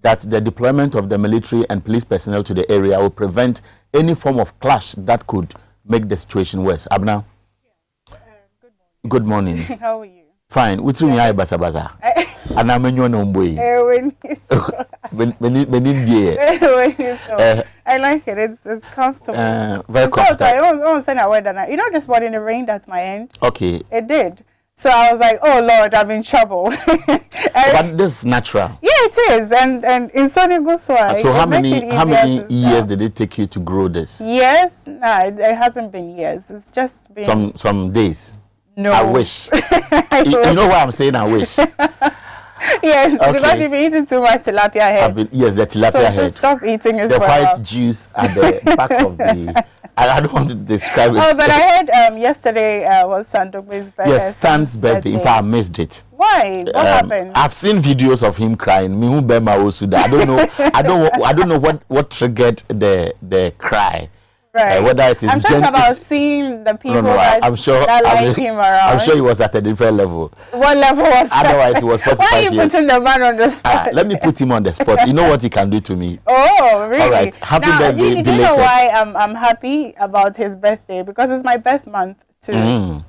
that the deployment of the military and police personnel to the area will prevent any form of clash that could make the situation worse. Abna? Good morning. How are you? Fine. What's your name, Basa Basa? And I'm in your number. I like it. It's comfortable. Very comfortable. I won't say a word. You know, this morning it rained at my end. Okay. It did. So I was like, oh Lord, I'm in trouble. But this is natural. Yeah, it is. And in Sony Guswa. So how many years did it take you to grow this? Years? No, it hasn't been years. It's just been some days. No. I wish. You know why I'm saying I wish? Yes, okay. Because you've been eating too much tilapia head. Yes, the tilapia head. So stop eating it. The white juice at the back of the... I don't want to describe it. Oh, but I heard yesterday was Sandogbe's birthday. Yes, Stan's birthday. In fact, I missed it. Why? What happened? I've seen videos of him crying. I don't know. I don't know what triggered the cry. Right. Whether it is I'm talking about seeing the people that like him around. I'm sure he was at a different level. What level was that? Otherwise, it was 45 Why are you putting the man on the spot? Let me put him on the spot. You know what he can do to me. Oh, really? All right. Happy birthday, you know why I'm happy about his birthday? Because it's my birth month too.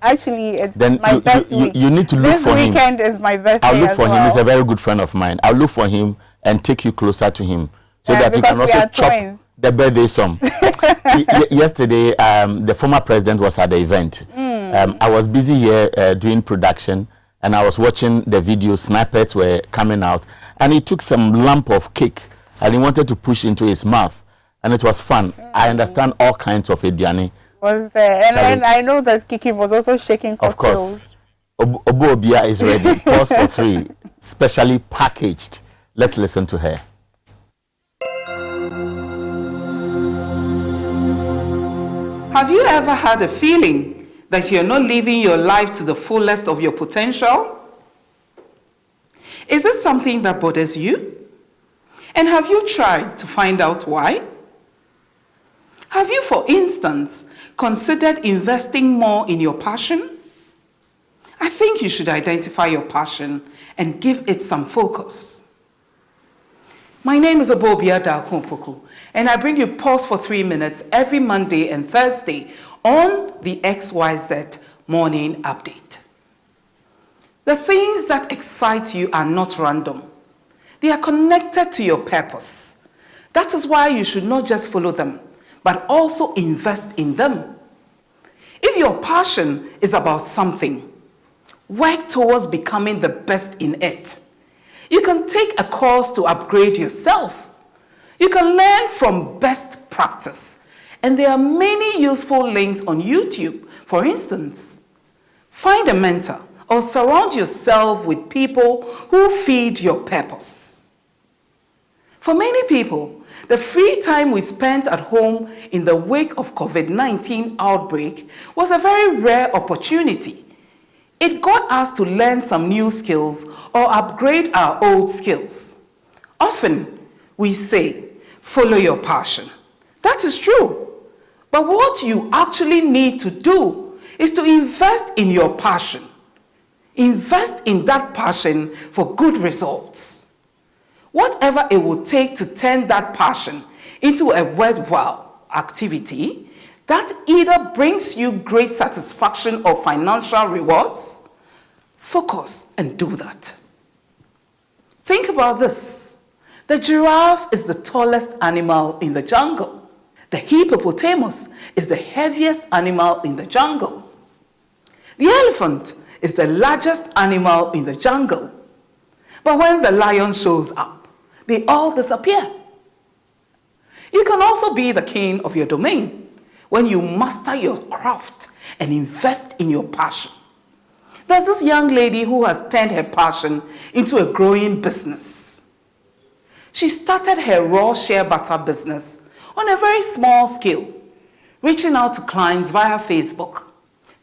Actually, it's my birth week. You need to look for him. This weekend is my birthday. I'll look for him. He's a very good friend of mine. I'll look for him and take you closer to him so that you can also chop the birthday song. Yesterday, the former president was at the event. I was busy here doing production, and I was watching the video. Snippets were coming out, and he took some lump of cake, and he wanted to push into his mouth, and it was fun. I understand all kinds of Ediani. Was there? And I know that Kiki was also shaking cocktails. Of course. Obobia is ready. Pause for 3, specially packaged. Let's listen to her. Have you ever had a feeling that you're not living your life to the fullest of your potential? Is this something that bothers you? And have you tried to find out why? Have you, for instance, considered investing more in your passion? I think you should identify your passion and give it some focus. My name is Obobia Dakumpuku, and I bring you Pause for 3 minutes every Monday and Thursday on the XYZ Morning Update. The things that excite you are not random. They are connected to your purpose. That is why you should not just follow them, but also invest in them. If your passion is about something, work towards becoming the best in it. You can take a course to upgrade yourself. You can learn from best practice. And there are many useful links on YouTube. For instance, find a mentor or surround yourself with people who feed your purpose. For many people, the free time we spent at home in the wake of COVID-19 outbreak was a very rare opportunity. It got us to learn some new skills or upgrade our old skills. Often, we say, follow your passion. That is true. But what you actually need to do is to invest in your passion. Invest in that passion for good results. Whatever it will take to turn that passion into a worthwhile activity that either brings you great satisfaction or financial rewards, focus and do that. Think about this. The giraffe is the tallest animal in the jungle. The hippopotamus is the heaviest animal in the jungle. The elephant is the largest animal in the jungle. But when the lion shows up, they all disappear. You can also be the king of your domain when you master your craft and invest in your passion. There's this young lady who has turned her passion into a growing business. She started her raw shea butter business on a very small scale, reaching out to clients via Facebook.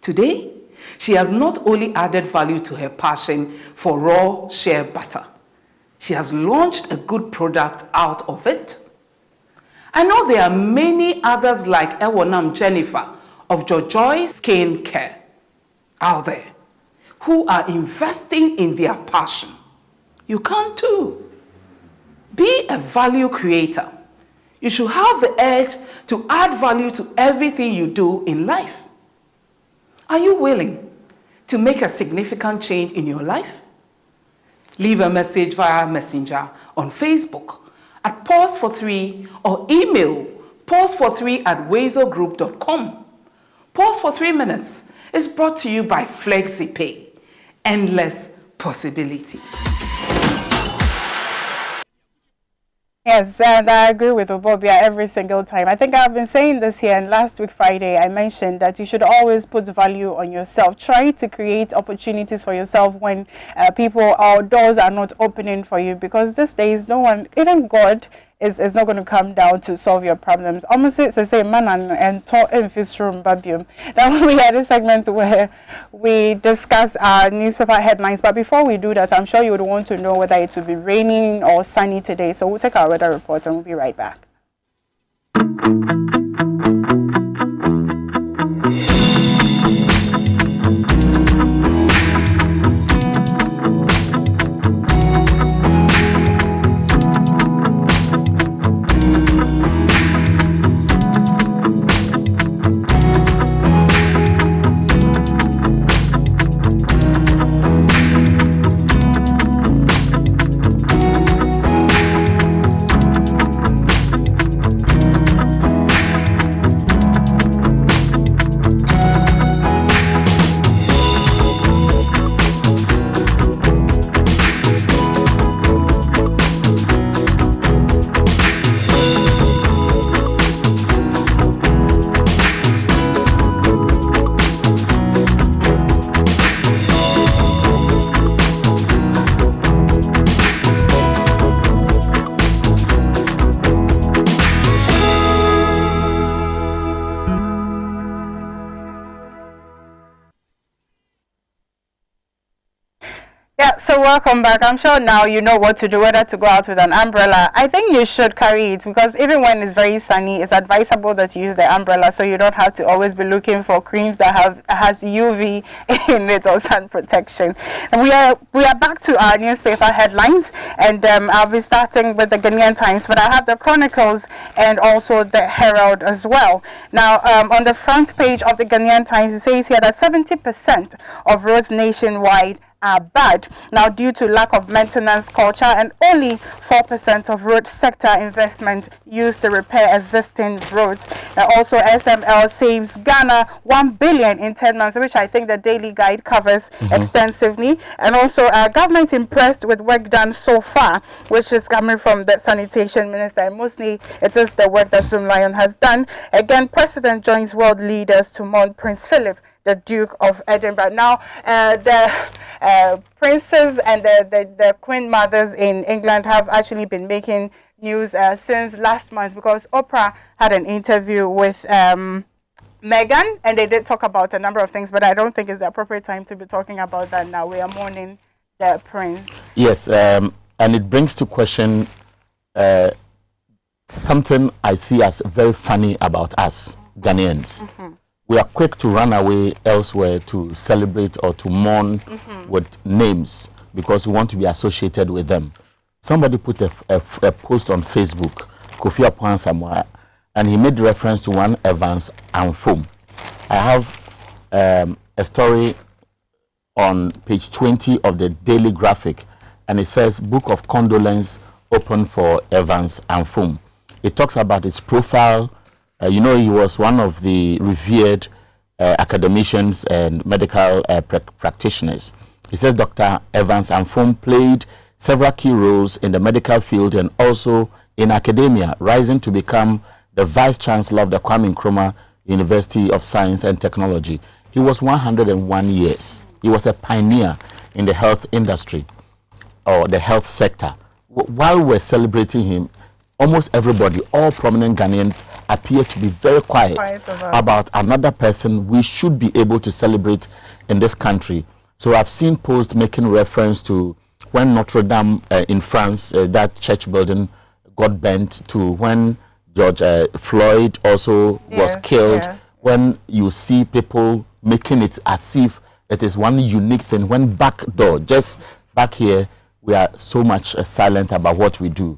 Today, she has not only added value to her passion for raw shea butter, she has launched a good product out of it. I know there are many others like Ewonam Jennifer of Jojoy Skin Care out there who are investing in their passion. You can too. Be be a value creator. You should have the edge to add value to everything you do in life. Are you willing to make a significant change in your life? Leave a message via Messenger on Facebook at pause43 or email pause43@wazogroup.com. Pause for 3 minutes is brought to you by FlexiPay. Endless possibilities. Yes, and I agree with Obobia every single time. I think I've been saying this here, and last week Friday I mentioned that you should always put value on yourself. Try to create opportunities for yourself when people or doors are not opening for you, because these days no one, even God, is not going to come down to solve your problems. Almost it's the same man and talk in this room, babium. Now we had a segment where we discuss our newspaper headlines, but before we do that, I'm sure you would want to know whether it will be raining or sunny today. So we'll take our weather report and we'll be right back. So welcome back. I'm sure now you know what to do, whether to go out with an umbrella. I think you should carry it, because even when it's very sunny, it's advisable that you use the umbrella, so you don't have to always be looking for creams that has UV in it or sun protection. And we are back to our newspaper headlines, and I'll be starting with the Ghanaian Times, but I have the Chronicles and also the Herald as well. Now on the front page of the Ghanaian Times, it says here that 70% of roads nationwide are bad now due to lack of maintenance culture, and only 4% of road sector investment used to repair existing roads. Now also SML saves Ghana 1 billion in 10 months, which I think the Daily Guide covers extensively. And also government impressed with work done so far, which is coming from the sanitation minister, and mostly it is the work that Zoom Lion has done. Again, President joins world leaders to mourn Prince Philip, the Duke of Edinburgh. Now, the princes and the queen mothers in England have actually been making news since last month, because Oprah had an interview with Meghan, and they did talk about a number of things, but I don't think it's the appropriate time to be talking about that now. We are mourning the prince. Yes, and it brings to question something I see as very funny about us Ghanaians. We are quick to run away elsewhere to celebrate or to mourn with names because we want to be associated with them. Somebody put a post on Facebook, Kofi Apwan Samoa, and he made reference to one Evans Anfom. I have a story on page 20 of the Daily Graphic, and it says, Book of Condolence open for Evans Anfom. It talks about his profile. You know, he was one of the revered academicians and medical practitioners. He says Dr. Evans Anfom played several key roles in the medical field and also in academia, rising to become the Vice Chancellor of the Kwame Nkrumah University of Science and Technology. He was 101 years. He was a pioneer in the health industry or the health sector. While we're celebrating him, almost everybody, all prominent Ghanaians, appear to be very quiet about another person we should be able to celebrate in this country. So I've seen posts making reference to when Notre Dame in France, that church building got burnt, to when George Floyd also was killed. When you see people making it as if it is one unique thing, when back door, just back here, we are so much silent about what we do.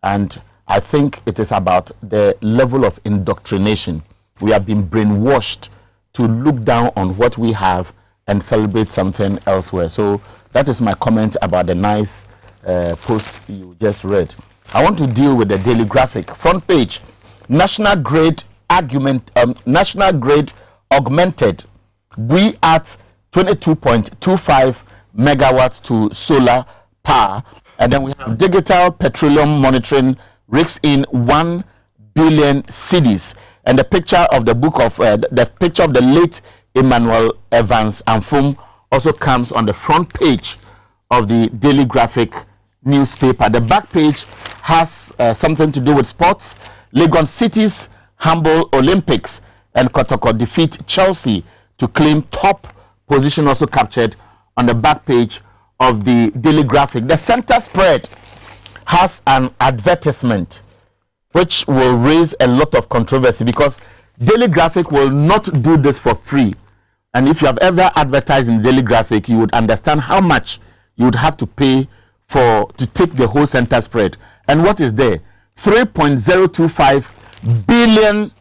And I think it is about the level of indoctrination. We have been brainwashed to look down on what we have and celebrate something elsewhere. So that is my comment about the nice post you just read. I want to deal with the Daily Graphic. Front page, national grade national grid augmented. We at 22.25 megawatts to solar power. And then we have digital petroleum monitoring rakes in 1 billion cedis. And the picture of the book of the picture of the late Emmanuel Evans Amfum also comes on the front page of the Daily Graphic newspaper. The back page has something to do with sports. Legon City's humble Olympics, and Kotoko defeat Chelsea to claim top position, also captured on the back page of the Daily Graphic. The center spread has an advertisement which will raise a lot of controversy, because Daily Graphic will not do this for free. And if you have ever advertised in Daily Graphic, you would understand how much you would have to pay to take the whole center spread. And what is there? $3.025 billion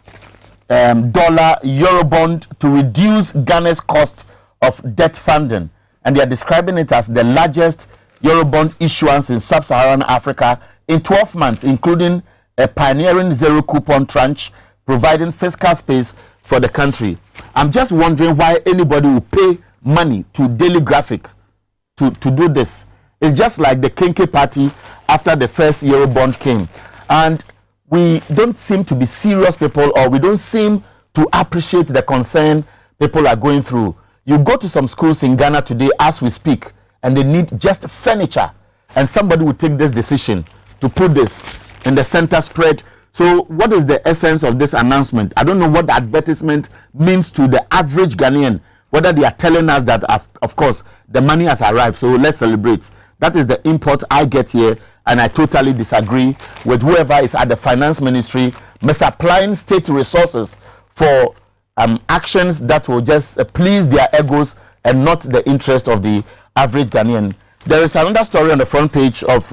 Eurobond to reduce Ghana's cost of debt funding. And they are describing it as the largest Eurobond issuance in sub-Saharan Africa in 12 months, including a pioneering zero coupon tranche, providing fiscal space for the country. I'm just wondering why anybody will pay money to Daily Graphic to do this. It's just like the Kinky party after the first Eurobond came. And we don't seem to be serious people, or we don't seem to appreciate the concern people are going through. You go to some schools in Ghana today as we speak, and they need just furniture. And somebody will take this decision to put this in the center spread. So what is the essence of this announcement? I don't know what the advertisement means to the average Ghanaian, whether they are telling us that, of course, the money has arrived, so let's celebrate. That is the import I get here, and I totally disagree with whoever is at the finance ministry misapplying state resources for actions that will just please their egos and not the interest of the average Ghanaian. There is another story on the front page of,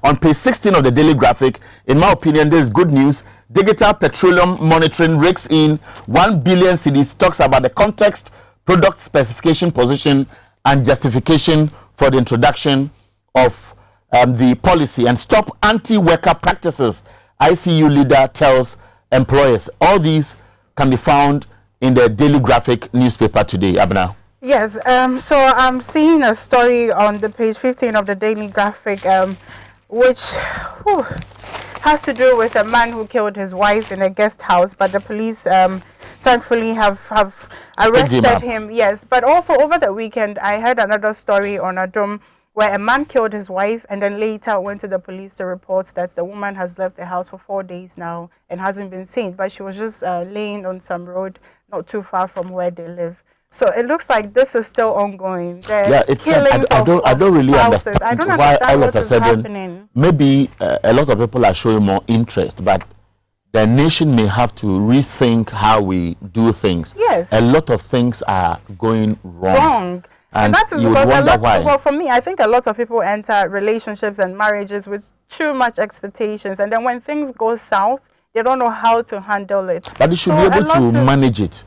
on page 16 of the Daily Graphic. In my opinion, this is good news. Digital petroleum monitoring rakes in 1 billion cedis, talks about the context, product specification, position, and justification for the introduction of the policy, and stop anti-worker practices. ICU leader tells employers. All these can be found in the Daily Graphic newspaper today. Abna. Yes, so I'm seeing a story on the page 15 of the Daily Graphic, which has to do with a man who killed his wife in a guest house, but the police thankfully have arrested him. Yes, but also over the weekend, I heard another story on Adom, where a man killed his wife and then later went to the police to report that the woman has left the house for 4 days now and hasn't been seen, but she was just laying on some road not too far from where they live. So it looks like this is still ongoing. Yeah, it's I don't really spouses. understand why all of a sudden happening. Maybe a lot of people are showing more interest, but the nation may have to rethink how we do things. Yes. A lot of things are going wrong. And that is because a lot of, well, for me, I think a lot of people enter relationships and marriages with too much expectations, and then when things go south, they don't know how to handle it. But you should be able to manage it.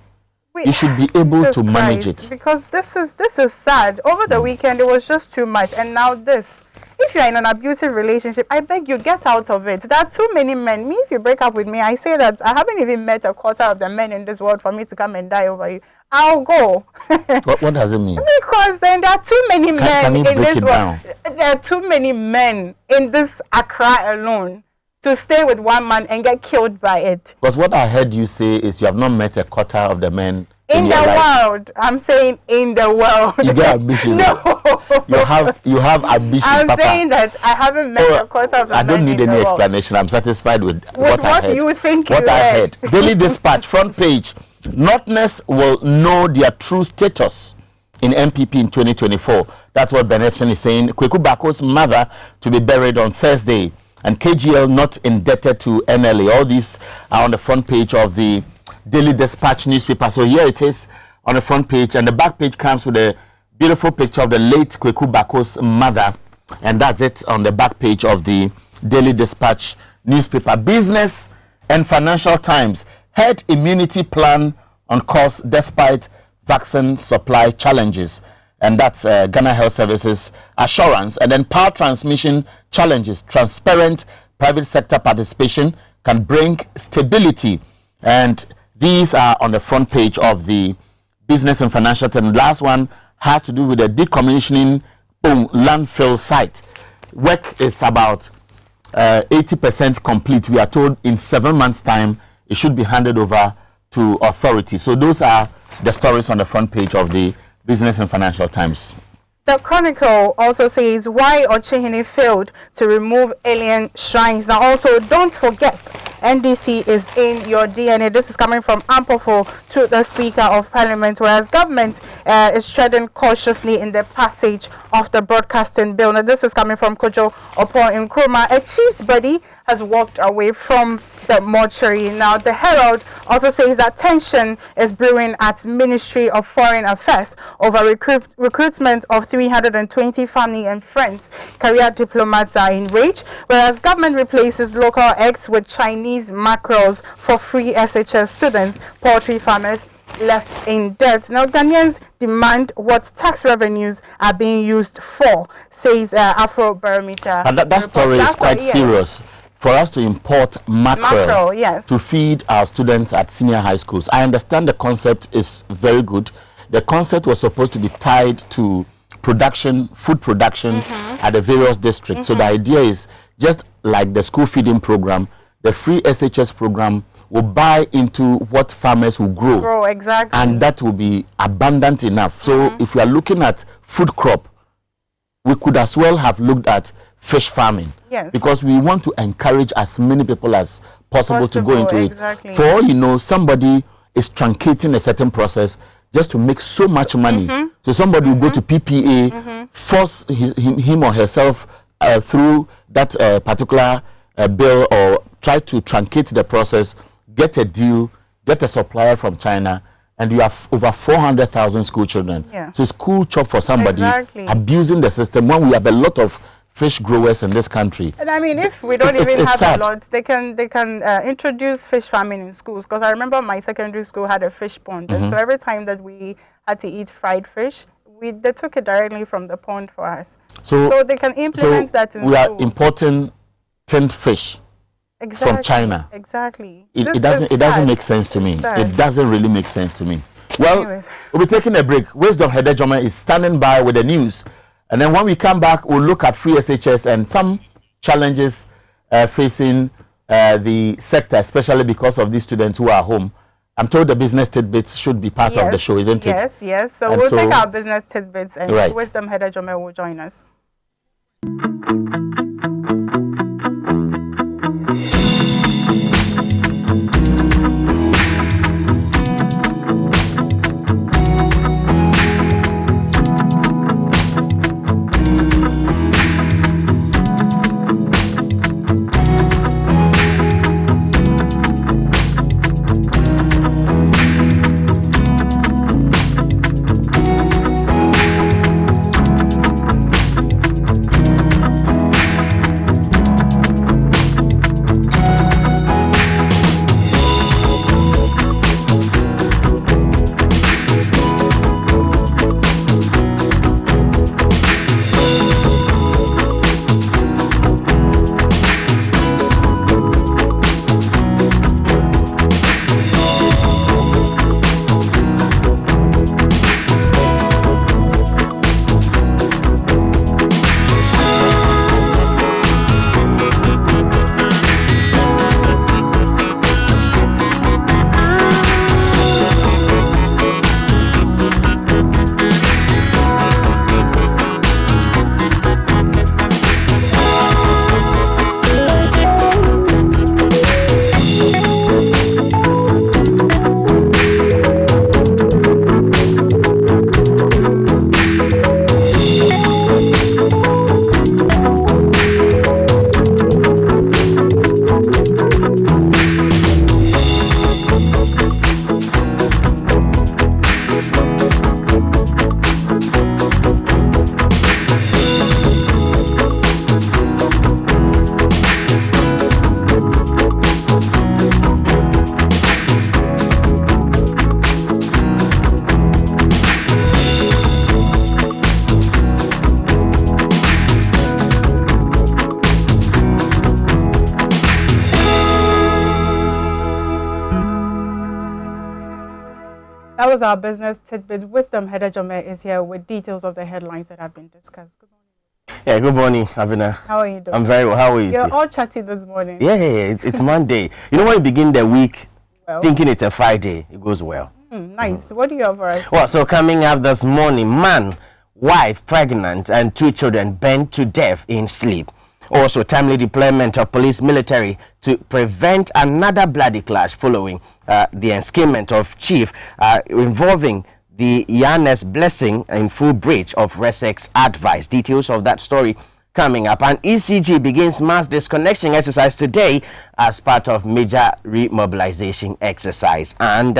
You should be able to manage it. Because this is sad. Over the weekend, it was just too much, and now this. If you're in an abusive relationship, I beg you, get out of it. There are too many men. Me, if you break up with me, I say that I haven't even met a quarter of the men in this world for me to come and die over you. I'll go. What does it mean? Because then there are too many men in this world. There are too many men in this Accra alone to stay with one man and get killed by it. Because what I heard you say is you have not met a quarter of the men in the world. I'm saying in the world. You get ambition. No. You have ambition. I'm saying that I haven't met a quarter of the men. I don't need any explanation. I'm satisfied with what I heard. You think what I heard. Daily Dispatch, front page. Northerners will know their true status in MPP in 2024. That's what Ben Epson is saying. Kweku Bako's mother to be buried on Thursday. And KGL not indebted to NLA. All these are on the front page of the Daily Dispatch newspaper. So here it is on the front page. And the back page comes with a beautiful picture of the late Kweku Bako's mother. And that's it on the back page of the Daily Dispatch newspaper. Business and Financial Times. Herd immunity plan on course despite vaccine supply challenges. And that's Ghana Health Services assurance. And then power transmission challenges. Transparent private sector participation can bring stability. And these are on the front page of the Business and Financial Times. The last one has to do with the decommissioning landfill site. Work is about 80% complete. We are told in 7 months' time it should be handed over to authorities. So those are the stories on the front page of the Business and Financial Times. The Chronicle also says why Ochihini failed to remove alien shrines. Now also, don't forget, NDC is in your DNA. This is coming from Ampofo to the Speaker of Parliament, whereas government is treading cautiously in the passage of the broadcasting bill. Now this is coming from Kojo Opo Nkrumah. A chief's body has walked away from the mortuary. Now the Herald also says that tension is brewing at Ministry of Foreign Affairs over recruitment of 320 family and friends. Career diplomats are enraged, whereas government replaces local eggs with Chinese mackerels for free SHS students. Poultry farmers left in debt. Now Ghanaians demand what tax revenues are being used for, says Afrobarometer. And that story is quite serious. For us to import mackerel yes, to feed our students at senior high schools. I understand the concept is very good. The concept was supposed to be tied to production, food production at the various districts. So the idea is just like the school feeding program, the free SHS program will buy into what farmers will grow. Exactly. And that will be abundant enough. So if we are looking at food crop, we could as well have looked at fish farming. Yes. Because we want to encourage as many people as possible to go into exactly. it. For all you know, somebody is truncating a certain process just to make so much money. So somebody will go to PPA, force him or herself through that particular bill, or try to truncate the process, get a deal, get a supplier from China, and you have over 400,000 school children. Yeah. So school chop for somebody, exactly, abusing the system when we have a lot of fish growers in this country. And I mean, if we don't even have a lot, they can introduce fish farming in schools. Because I remember my secondary school had a fish pond, and so every time that we had to eat fried fish, they took it directly from the pond for us. So they can implement that in schools. We are importing tinned fish from China. Exactly. It doesn't make sense to me. It doesn't really make sense to me. Well, we'll be taking a break. Wisdom Hedejoma is standing by with the news. And then when we come back, we'll look at free SHS and some challenges facing the sector, especially because of these students who are home. I'm told the business tidbits should be part of the show, isn't it? Yes, yes. So we'll take our business tidbits, and Wisdom Hedejoma will join us. That was our business tidbit. Wisdom Hedajome is here with details of the headlines that have been discussed. Good morning. Yeah, good morning, Abina. How are you doing? I'm very well. How are you? You're all chatty this morning. Yeah. It's Monday. You know, when you begin the week thinking it's a Friday, it goes well. Nice. What do you have for us? Well, so coming up this morning, man, wife, pregnant, and 2 children burnt to death in sleep. Also, timely deployment of police military to prevent another bloody clash following the enskinment of chief involving the Yanes blessing in full breach of RESEC's advice. Details of that story coming up. And ECG begins mass disconnection exercise today as part of major remobilization exercise. And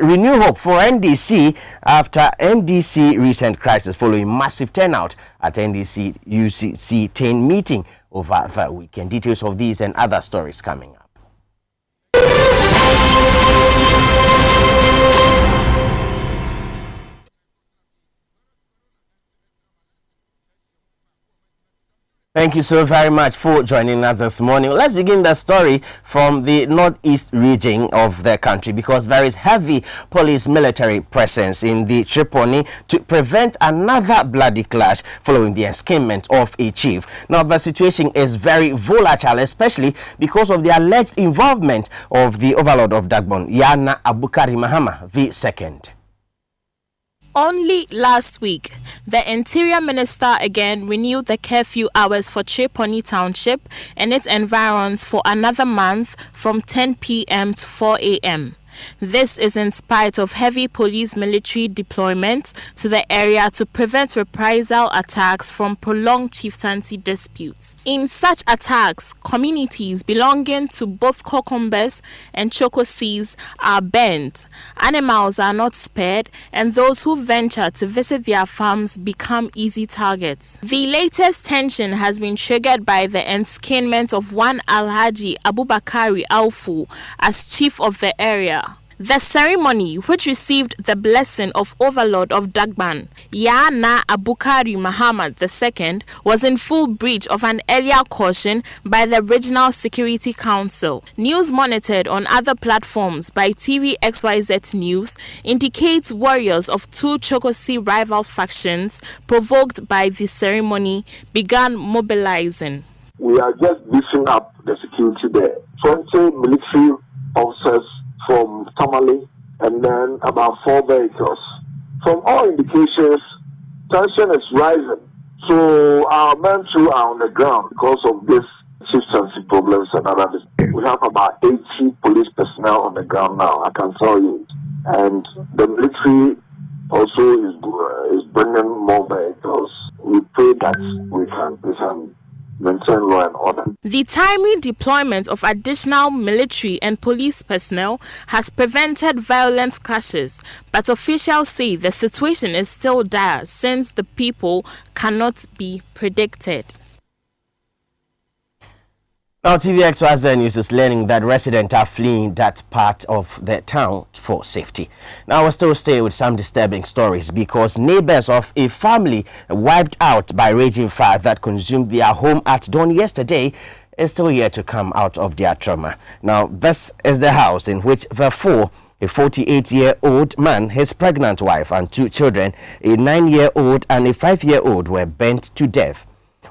renew hope for NDC after NDC recent crisis following massive turnout at NDC UCC 10 meeting over the weekend. Details of these and other stories coming up. Thank you so very much for joining us this morning. Let's begin the story from the northeast region of the country because there is heavy police military presence in the Tripoli to prevent another bloody clash following the enskinment of a chief. Now, the situation is very volatile, especially because of the alleged involvement of the overlord of Dagbon, Yana Abukari Mahama II. Only last week, the Interior Minister again renewed the curfew hours for Tripoli Township and its environs for another month from 10 p.m. to 4 a.m. This is in spite of heavy police military deployment to the area to prevent reprisal attacks from prolonged chieftaincy disputes. In such attacks, communities belonging to both Kokombes and Chokosis are burned, animals are not spared, and those who venture to visit their farms become easy targets. The latest tension has been triggered by the enskinment of one Alhaji Abubakari Alfu as chief of the area. The ceremony, which received the blessing of Overlord of Dagban, Yana Abukari Muhammad II, was in full breach of an earlier caution by the Regional Security Council. News monitored on other platforms by TV XYZ News indicates warriors of 2 Chokosi rival factions, provoked by the ceremony, began mobilizing. We are just beefing up the security there. 20 military officers from Tamale, and then about 4 vehicles. From all indications, tension is rising. So our men too are on the ground because of this chieftaincy problems and other things. We have about 80 police personnel on the ground now, I can tell you. And the military also is bringing more vehicles. We pray that we can maintain law and order. The timely deployment of additional military and police personnel has prevented violent clashes, but officials say the situation is still dire since the people cannot be predicted. Now, TV XYZ News is learning that residents are fleeing that part of the town for safety. Now, we'll still stay with some disturbing stories because neighbors of a family wiped out by raging fire that consumed their home at dawn yesterday is still yet to come out of their trauma. Now, this is the house in which the 48-year-old man, his pregnant wife, and 2 children, a 9-year-old and a 5-year-old, were burnt to death.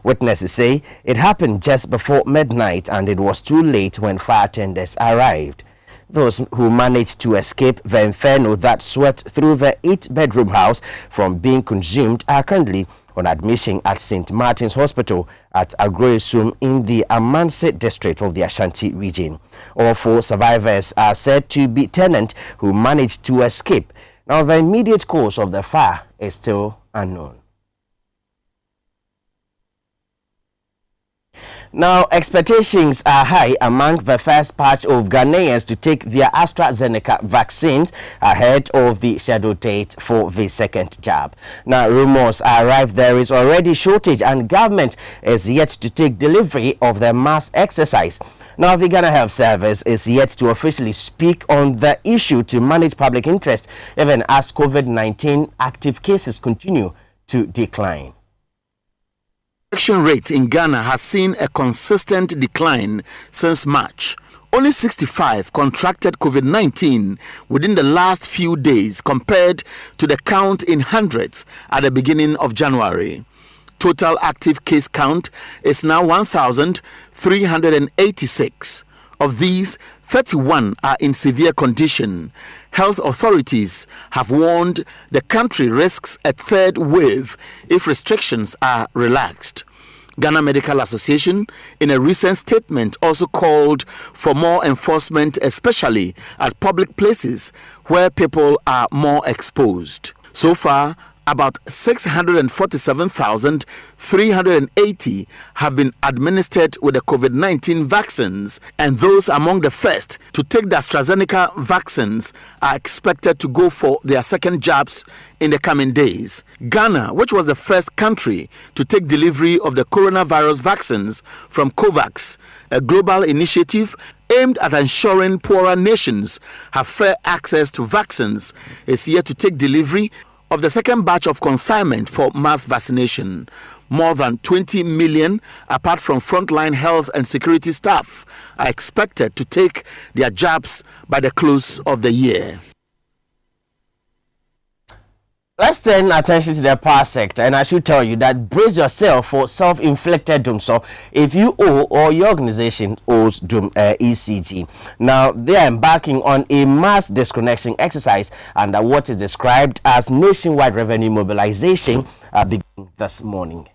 Witnesses say it happened just before midnight and it was too late when fire tenders arrived. Those who managed to escape the inferno that swept through the 8-bedroom house from being consumed are currently on admission at St. Martin's Hospital at Agroesum in the Amanse district of the Ashanti region. All 4 survivors are said to be tenants who managed to escape. Now, the immediate cause of the fire is still unknown. Now, expectations are high among the first batch of Ghanaians to take their AstraZeneca vaccines ahead of the scheduled date for the second jab. Now, rumors arrive there is already shortage and government is yet to take delivery of the mass exercise. Now, the Ghana Health Service is yet to officially speak on the issue to manage public interest, even as COVID-19 active cases continue to decline. Infection rate in Ghana has seen a consistent decline since March. Only 65 contracted COVID-19 within the last few days compared to the count in hundreds at the beginning of January. Total active case count is now 1,386. Of these, 31 are in severe condition. Health authorities have warned the country risks a third wave if restrictions are relaxed. Ghana Medical Association, in a recent statement, also called for more enforcement, especially at public places where people are more exposed. So far, about 647,380 have been administered with the COVID-19 vaccines, and those among the first to take the AstraZeneca vaccines are expected to go for their second jabs in the coming days. Ghana, which was the first country to take delivery of the coronavirus vaccines from COVAX, a global initiative aimed at ensuring poorer nations have fair access to vaccines, is yet to take delivery of the second batch of consignment for mass vaccination. More than 20 million, apart from frontline health and security staff, are expected to take their jabs by the close of the year. Let's turn attention to the power sector, and I should tell you that brace yourself for self-inflicted doom. So if you owe or your organization owes doom ECG, now they are embarking on a mass disconnection exercise under what is described as nationwide revenue mobilization beginning this morning.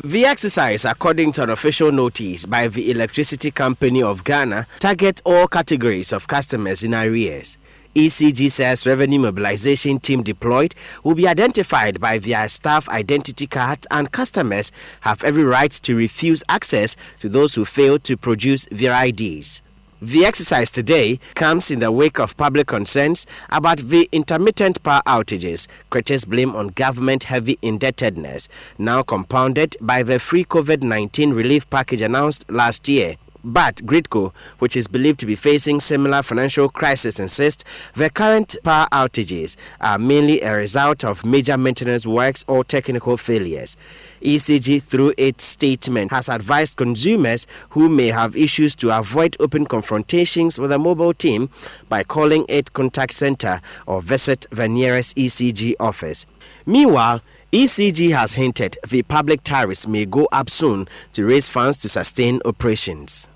The exercise, according to an official notice by the Electricity Company of Ghana, targets all categories of customers in arrears. ECG says revenue mobilization team deployed will be identified by their staff identity card, and customers have every right to refuse access to those who fail to produce their IDs. The exercise today comes in the wake of public concerns about the intermittent power outages, critics blame on government-heavy indebtedness, now compounded by the free COVID-19 relief package announced last year. But Gridco, which is believed to be facing similar financial crisis, insists the current power outages are mainly a result of major maintenance works or technical failures. ECG, through its statement, has advised consumers who may have issues to avoid open confrontations with a mobile team by calling its contact center or visit the nearest ECG office. Meanwhile, ECG has hinted the public tariffs may go up soon to raise funds to sustain operations.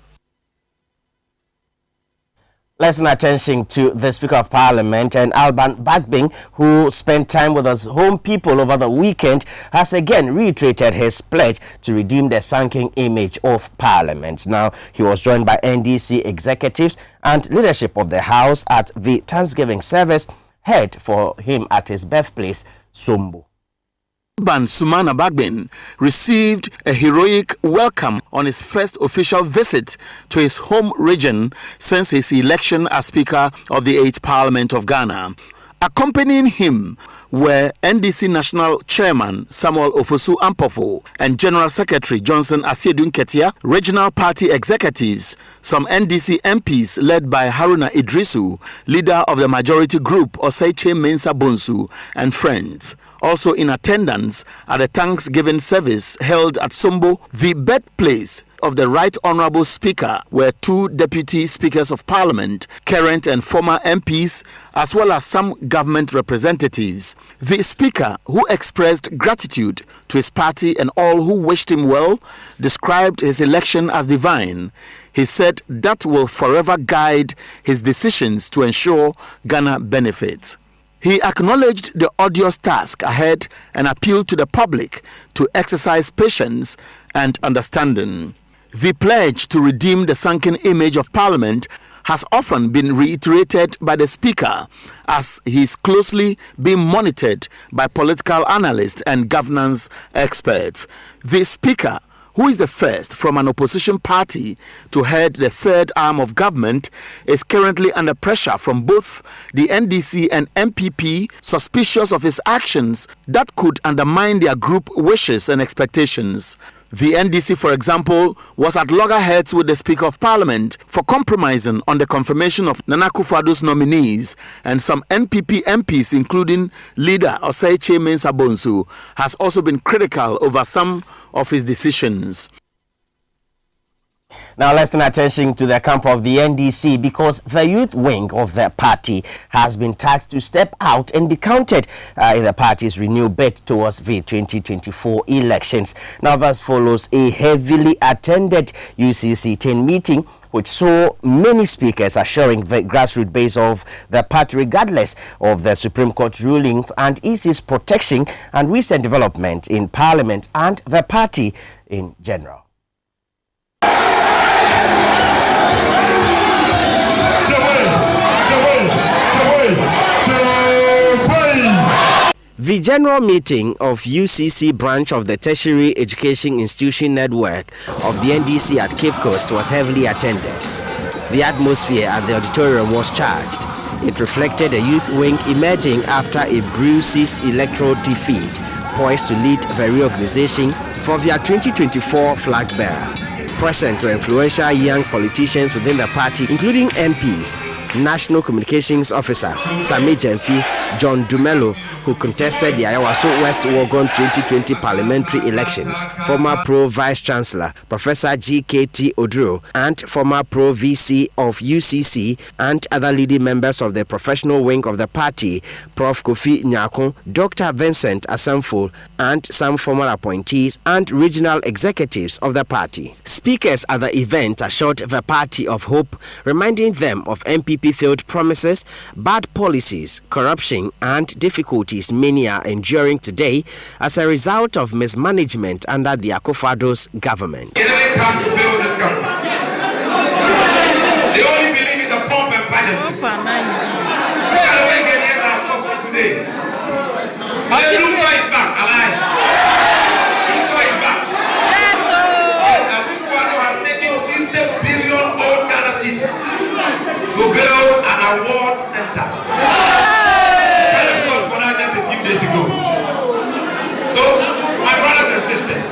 Let's turn attention to the Speaker of Parliament, and Alban Bagbin, who spent time with his home people over the weekend, has again reiterated his pledge to redeem the sunken image of Parliament. Now, he was joined by NDC executives and leadership of the House at the Thanksgiving service held for him at his birthplace, Sombo. Sumana Bagbin received a heroic welcome on his first official visit to his home region since his election as Speaker of the 8th Parliament of Ghana. Accompanying him were NDC National Chairman Samuel Ofosu Ampofo and General Secretary Johnson Asiedun Ketia, regional party executives, some NDC MPs led by Haruna Idrisu, leader of the majority group Oseiche Mensah Bonsu, and friends. Also in attendance at the Thanksgiving service held at Sombo, the birthplace of the Right Honourable Speaker, were two Deputy Speakers of Parliament, current and former MPs, as well as some government representatives. The Speaker, who expressed gratitude to his party and all who wished him well, described his election as divine. He said that will forever guide his decisions to ensure Ghana benefits. He acknowledged the odious task ahead and appealed to the public to exercise patience and understanding. The pledge to redeem the sunken image of Parliament has often been reiterated by the Speaker, as he is closely being monitored by political analysts and governance experts. The Speaker, who is the first from an opposition party to head the third arm of government, is currently under pressure from both the NDC and MPP, suspicious of his actions that could undermine their group wishes and expectations. The NDC, for example, was at loggerheads with the Speaker of Parliament for compromising on the confirmation of Nana Akufo-Addo's nominees, and some NPP MPs, including leader Osei Mensah Bonsu, has also been critical over some of his decisions. Now let's turn attention to the camp of the NDC, because the youth wing of the party has been tasked to step out and be counted in the party's renewed bid towards the 2024 elections. Now this follows a heavily attended UCC 10 meeting, which saw many speakers assuring the grassroots base of the party, regardless of the Supreme Court rulings and EC's protection and recent development in Parliament and the party in general. The general meeting of UCC branch of the Tertiary Education Institution Network of the NDC at Cape Coast was heavily attended. The atmosphere at the auditorium was charged. It reflected a youth wing emerging after a Bruce's electoral defeat, poised to lead the reorganization for their 2024 flag bearer. Present were influential young politicians within the party, including MPs, National Communications Officer Sami Jemfi, John Dumelo, who contested the Ayawaso West Wogon 2020 parliamentary elections, former Pro Vice Chancellor Professor GKT Oduro, and former Pro VC of UCC, and other leading members of the professional wing of the party, Prof Kofi Nyako, Dr. Vincent Asamfo, and some former appointees and regional executives of the party. Speakers at the event assured the party of hope, reminding them of MPP failed promises, bad policies, corruption, and difficulties many are enduring today as a result of mismanagement under the Akufo-Addo's government. They didn't come to build this country. They only believe in the pomp and pageantry. Look at the way Kenyans are suffering today. Hallelujah is back, alive. Hallelujah is back. Akufo-Addo has taken 50 billion old Ghana cedis to build an award center. Days ago. So, my brothers and sisters,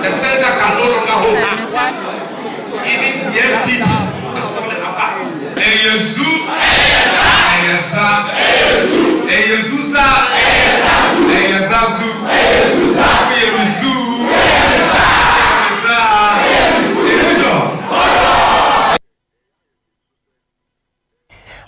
the center can no longer hold. Even the MPP is falling apart. Eyezu, Eyeza, Eyezuza, Eyezazu, Eyezu,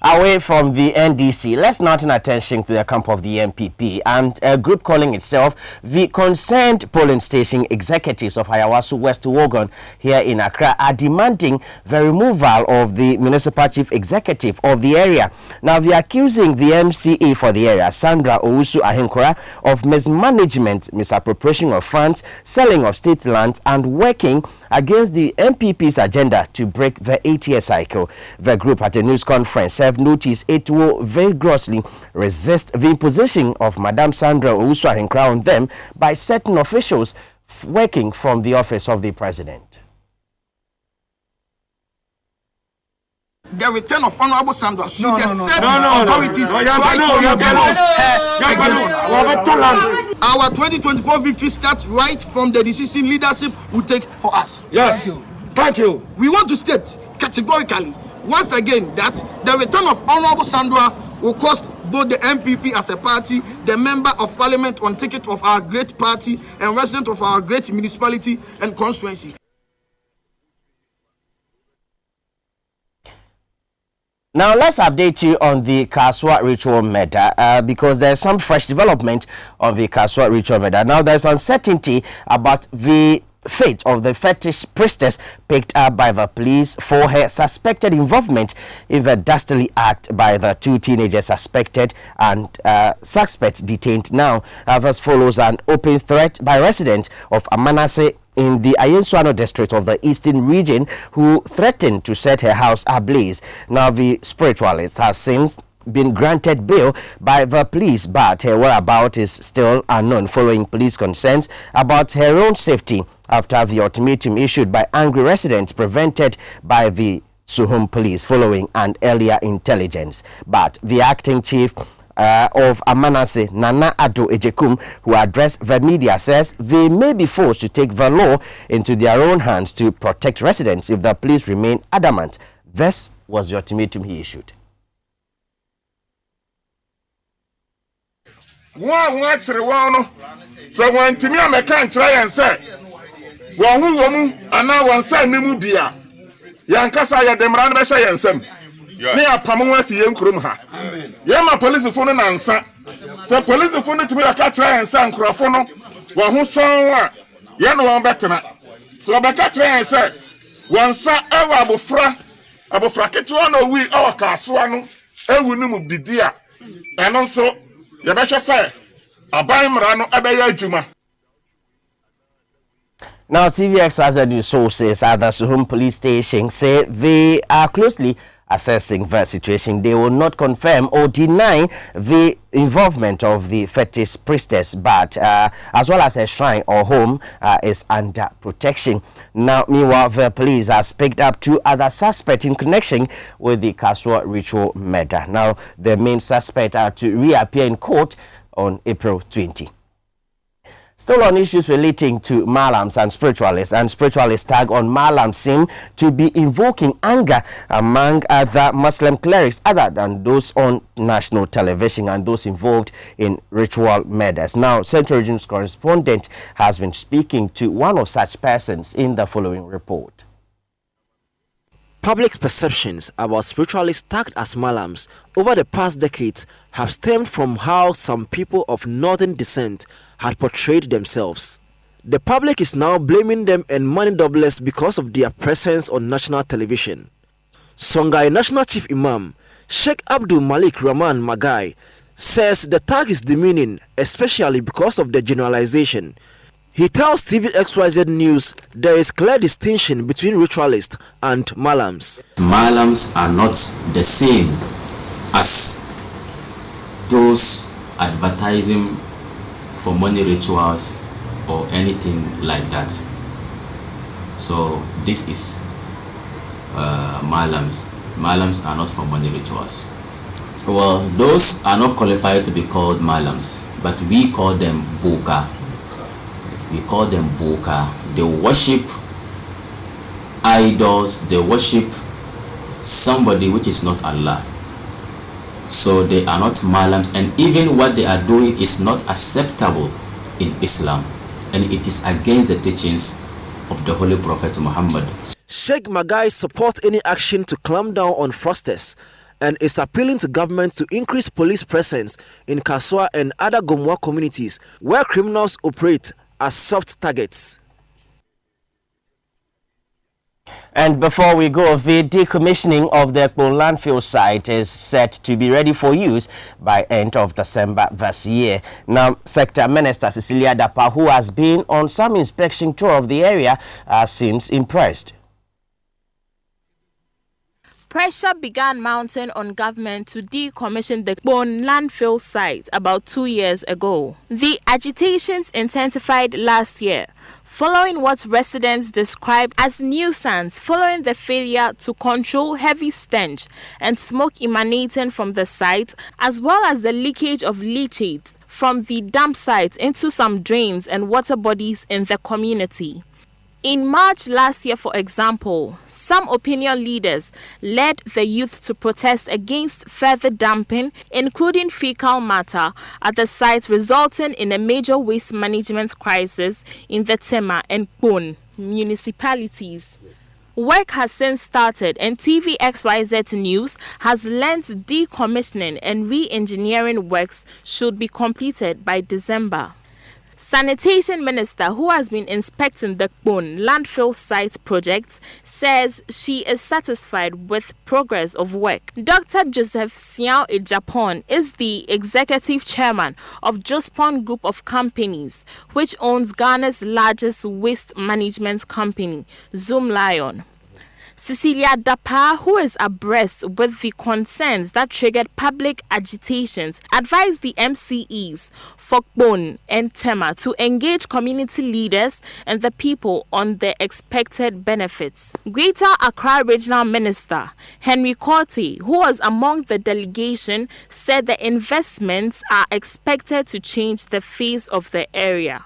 Away from the NDC, let's now turn attention to the camp of the MPP and a group calling itself the Concerned Polling Station Executives of Ayawaso West Wogon here in Accra are demanding the removal of the Municipal Chief Executive of the area. Now, they are accusing the MCA for the area, Sandra Owusu Ahenkora, of mismanagement, misappropriation of funds, selling of state lands, and working against the MPP's agenda to break the 8-year cycle. The group at a news conference have noticed it will vigorously resist the imposition of Madam Sandra Owusu Ahenkora on them by certain officials working from the office of the president. The return of Honorable Sandra should authorities Our 2024 victory starts right from the decision leadership will take for us. Yes. Thank you. We want to state categorically once again that the return of Honorable Sandra will cost both the MPP as a party, the member of parliament on ticket of our great party, and resident of our great municipality and constituency. Now, let's update you on the Kaswa ritual murder because there's some fresh development on the Kaswa ritual murder. Now, there's uncertainty about the fate of the fetish priestess picked up by the police for her suspected involvement in the dastardly act by the two teenagers suspected and suspects detained now. This follows an open threat by residents of Amanase in the Ayenswano district of the eastern region who threatened to set her house ablaze. Now, the spiritualist has since been granted bail by the police, but her whereabouts is still unknown following police concerns about her own safety after the ultimatum issued by angry residents prevented by the Suhum police following an earlier intelligence. But the acting chief of Amanase, Nana Ado Ejekum, who addressed the media, says they may be forced to take the law into their own hands to protect residents if the police remain adamant. This was the ultimatum he issued. So when Timia Mekan try and say, one woman and now one side Nimudia, Yankasa ya Demran Besha Yansem, near Pamuwa Fiam Krumha. Yama police phone and answer. So police phone to me a cat try and say, Crafono, one who saw Yan one better. So Becca try and say, one sa ever abofra Ketuano, we our Caswano, Ewunum Bidia, and also Yabesha say. Now, TVXYZ News sources at the Suhum police station say they are closely assessing the situation. They will not confirm or deny the involvement of the fetish priestess, but as well as a shrine or home is under protection. Now, meanwhile, the police has picked up 2 other suspects in connection with the Kaswa ritual murder. Now, the main suspects are to reappear in court on April 20. Still on issues relating to Malams and spiritualists tag on Malams seem to be invoking anger among other Muslim clerics other than those on national television and those involved in ritual murders. Now, Central Region's correspondent has been speaking to one of such persons in the following report. Public perceptions about spiritualists tagged as Malams over the past decades have stemmed from how some people of northern descent had portrayed themselves. The public is now blaming them and money doublers because of their presence on national television. Songhai National Chief Imam Sheikh Abdul Malik Rahman Magai says the tag is demeaning, especially because of the generalization. He tells TVXYZ News there is clear distinction between ritualists and Malams. Malams are not the same as those advertising for money rituals or anything like that. So this is Malams. Malams are not for money rituals. Well, those are not qualified to be called Malams, but we call them Boka. We call them Boka. They worship idols, they worship somebody which is not Allah. So they are not Malams, and even what they are doing is not acceptable in Islam, and it is against the teachings of the Holy Prophet Muhammad. Sheikh Magai supports any action to clamp down on fraudsters and is appealing to government to increase police presence in Kaswa and other Gomwa communities where criminals operate as soft targets. And before we go, the decommissioning of the Ekpon landfill site is set to be ready for use by end of December this year. Now, Sector Minister Cecilia Dapa, who has been on some inspection tour of the area, seems impressed. Pressure began mounting on government to decommission the Ekpon landfill site about 2 years ago. The agitations intensified last year, following what residents described as nuisance following the failure to control heavy stench and smoke emanating from the site, as well as the leakage of leachates from the dump site into some drains and water bodies in the community. In March last year, for example, some opinion leaders led the youth to protest against further dumping, including fecal matter, at the site, resulting in a major waste management crisis in the Tema and Ekpon municipalities. Work has since started, and TVXYZ News has learnt decommissioning and re-engineering works should be completed by December. Sanitation Minister, who has been inspecting the Ekpon landfill site project, says she is satisfied with progress of work. Dr. Joseph Siao Ejapon is the executive chairman of Jospon Group of Companies, which owns Ghana's largest waste management company, Zoom Lion. Cecilia Dapa, who is abreast with the concerns that triggered public agitations, advised the MCEs, Fokbon and Tema, to engage community leaders and the people on the expected benefits. Greater Accra Regional Minister Henry Korte, who was among the delegation, said the investments are expected to change the face of the area.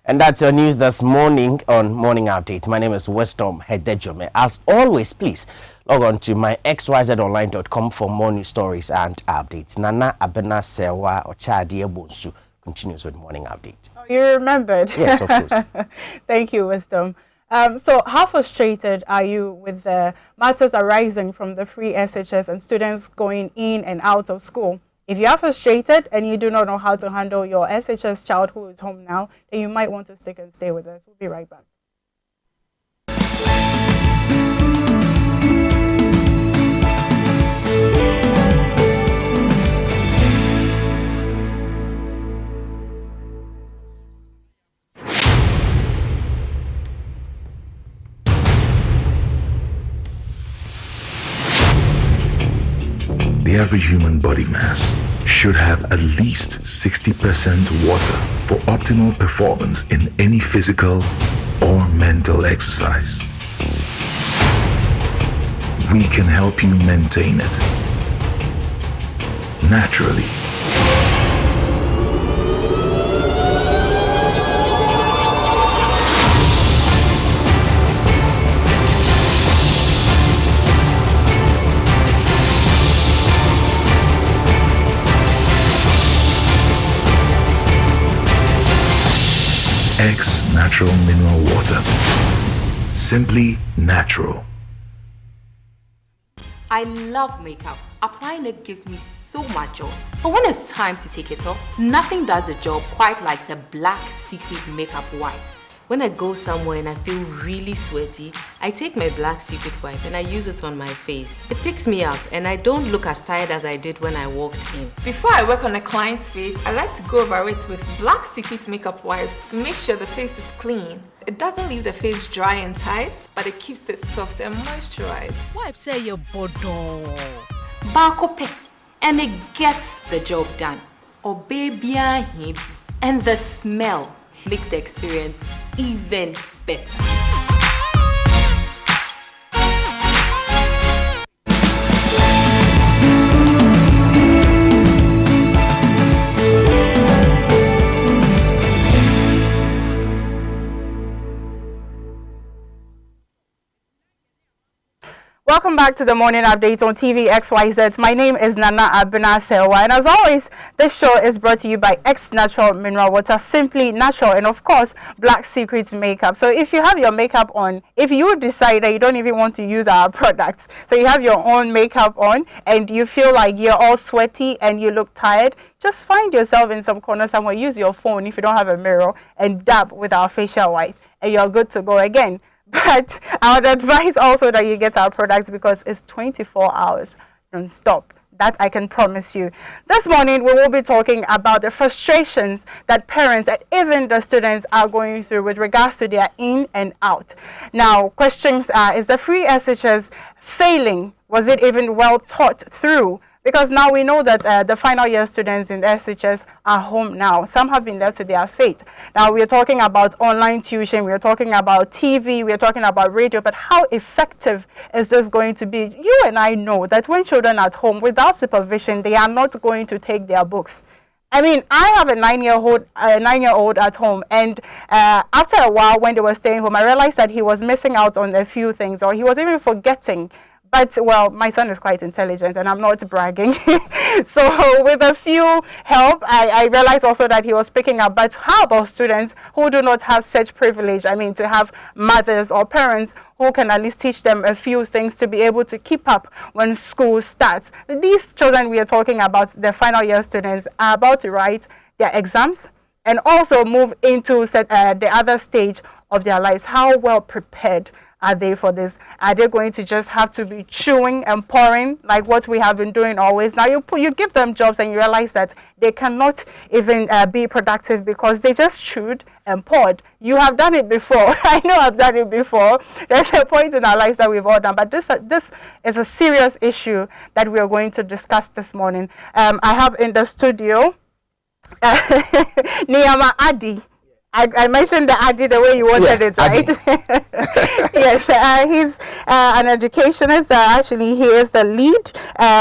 And that's your news this morning on Morning Update. My name is Westom Hedejome. As always, please log on to my xyzonline.com for more news stories and updates. Nana Abena Sewa Ochadi Ebonsu continues with Morning Update. Oh, you remembered? Yes, of course. Thank you, Wisdom. So how frustrated are you with the matters arising from the free SHS and students going in and out of school? If you are frustrated and you do not know how to handle your SHS child who is home now, then you might want to stick and stay with us. We'll be right back. The average human body mass should have at least 60% water for optimal performance in any physical or mental exercise. We can help you maintain it naturally. X Natural Mineral Water. Simply natural. I love makeup. Applying it gives me so much joy. But when it's time to take it off, nothing does the job quite like the Black Secret makeup wipes. When I go somewhere and I feel really sweaty, I take my Black Secret wipe and I use it on my face. It picks me up and I don't look as tired as I did when I walked in. Before I work on a client's face, I like to go over it with Black Secret makeup wipes to make sure the face is clean. It doesn't leave the face dry and tight, but it keeps it soft and moisturized. Wipes say your bodo. Barco pick and it gets the job done. Or baby and the smell makes the experience even better. Welcome back to the morning update on TV XYZ. My name is Nana Abena Selwa, and as always, this show is brought to you by X Natural Mineral Water, simply natural, and of course, Black Secret Makeup. So if you have your makeup on, if you decide that you don't even want to use our products, so you have your own makeup on, and you feel like you're all sweaty and you look tired, just find yourself in some corner somewhere, use your phone if you don't have a mirror, and dab with our facial wipe, and you're good to go again. But I would advise also that you get our products because it's 24 hours non-stop. That I can promise you. This morning, we will be talking about the frustrations that parents and even the students are going through with regards to their in and out. Now, questions are, is the free SHS failing? Was it even well thought through? Because now we know that the final year students in the SHS are home now. Some have been left to their fate. Now we are talking about online tuition, we are talking about TV, we are talking about radio, but how effective is this going to be? You and I know that when children are at home without supervision, they are not going to take their books. I mean, I have a 9-year-old at home, and after a while when they were staying home, I realized that he was missing out on a few things, or he was even forgetting. But, well, my son is quite intelligent, and I'm not bragging. So with a few help, I realized also that he was picking up. But how about students who do not have such privilege? I mean, to have mothers or parents who can at least teach them a few things to be able to keep up when school starts. These children we are talking about, the final year students, are about to write their exams and also move into the other stage of their lives. How well prepared are they for this? Are they going to just have to be chewing and pouring like what we have been doing always? Now you give them jobs and you realize that they cannot even be productive because they just chewed and poured. You have done it before. I know I've done it before. There's a point in our lives that we've all done, but this is a serious issue that we are going to discuss this morning. I have in the studio Niyama Adi. I mentioned the Adi the way you wanted it, right? Yes, he's an educationist. Actually, he is the lead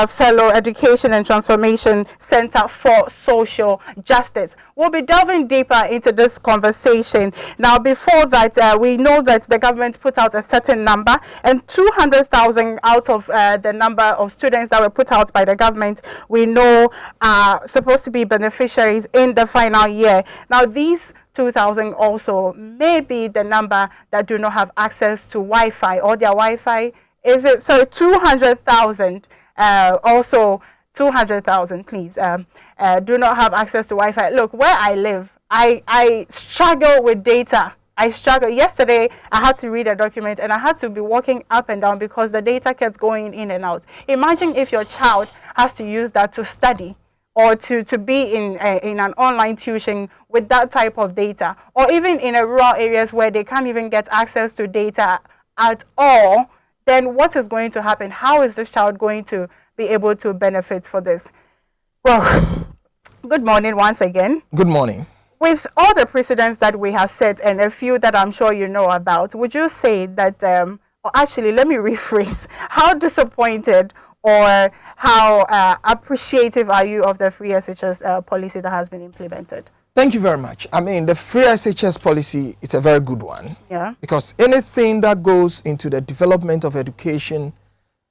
fellow Education and Transformation Center for Social Justice. We'll be delving deeper into this conversation. Now, before that, we know that the government put out a certain number, and 200,000 out of the number of students that were put out by the government, we know are supposed to be beneficiaries in the final year. Now, these 2,000 also may be the number that do not have access to Wi-Fi, or their Wi-Fi is it so 200,000 also 200,000 please do not have access to Wi-Fi. Look, where I live, I struggle with data. I struggle. Yesterday I had to read a document and I had to be walking up and down because the data kept going in and out. Imagine if your child has to use that to study, or to be in an online tuition with that type of data, or even in a rural areas where they can't even get access to data at all, then what is going to happen? How is this child going to be able to benefit for this? Well, good morning once again. Good morning. With all the precedents that we have set and a few that I'm sure you know about, would you say that, or actually let me rephrase, how disappointed or how appreciative are you of the free SHS policy that has been implemented? Thank you very much. I mean, the free SHS policy is a very good one. Yeah. Because anything that goes into the development of education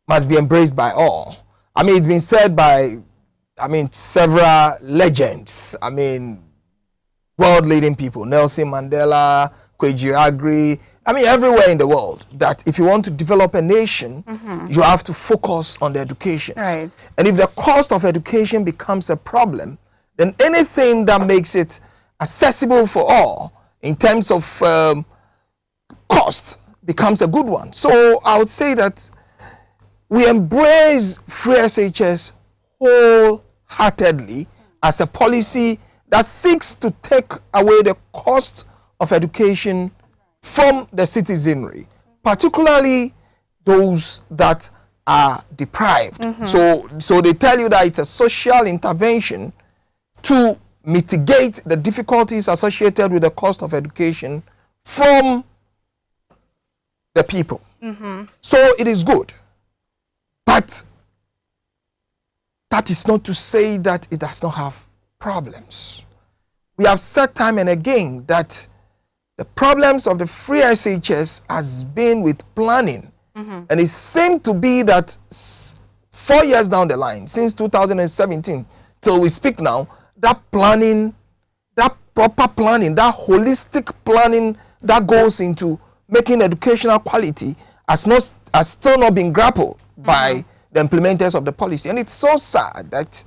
must be embraced by all. I mean, it's been said by, several legends. World-leading people, Nelson Mandela, Kwesi Agri, everywhere in the world, that if you want to develop a nation, you have to focus on the education. Right. And if the cost of education becomes a problem, then anything that makes it accessible for all in terms of cost becomes a good one. So I would say that we embrace free SHS wholeheartedly as a policy that seeks to take away the cost of education from the citizenry, particularly those that are deprived. So they tell you that it's a social intervention to mitigate the difficulties associated with the cost of education from the people. So it is good. But that is not to say that it does not have problems. We have said time and again that the problems of the free SHS has been with planning. And it seemed to be that 4 years down the line, since 2017 till we speak now, that planning, that proper planning, that holistic planning that goes into making educational quality has still not been grappled by the implementers of the policy. And it's so sad that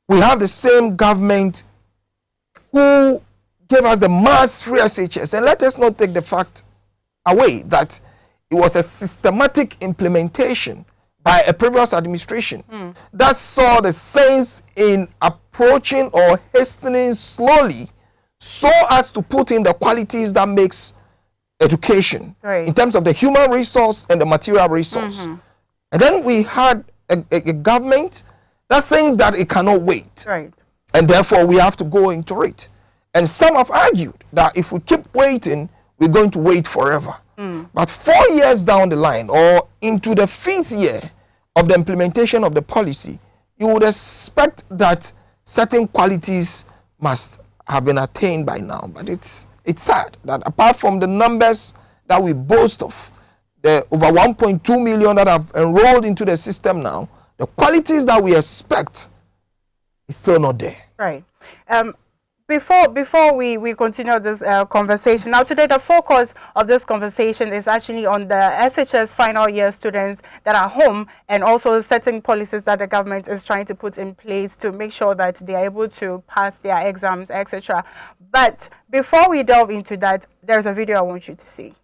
we have the same government who gave us the mass free SHS, and let us not take the fact away that it was a systematic implementation by a previous administration that saw the sense in approaching or hastening slowly so as to put in the qualities that makes education in terms of the human resource and the material resource. And then we had a government that thinks that it cannot wait. And therefore we have to go into it. And some have argued that if we keep waiting, we're going to wait forever. But 4 years down the line, or into the 5th year of the implementation of the policy, you would expect that certain qualities must have been attained by now. But it's sad that apart from the numbers that we boast of, the over 1.2 million that have enrolled into the system now, the qualities that we expect is still not there. Right. Before we continue this conversation, now today the focus of this conversation is actually on the SHS final year students that are home, and also setting policies that the government is trying to put in place to make sure that they are able to pass their exams, etc. But before we delve into that, there's a video I want you to see.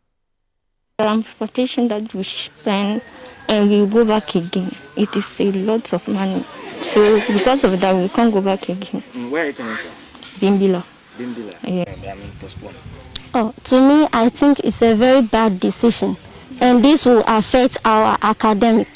transportation that we spend and we go back again. It is a lot of money. So because of that, we can't go back again. Where are you coming from? Bimbila. Bimbila. Yeah. I mean, postpone. Oh, to me, I think it's a very bad decision, and this will affect our academic.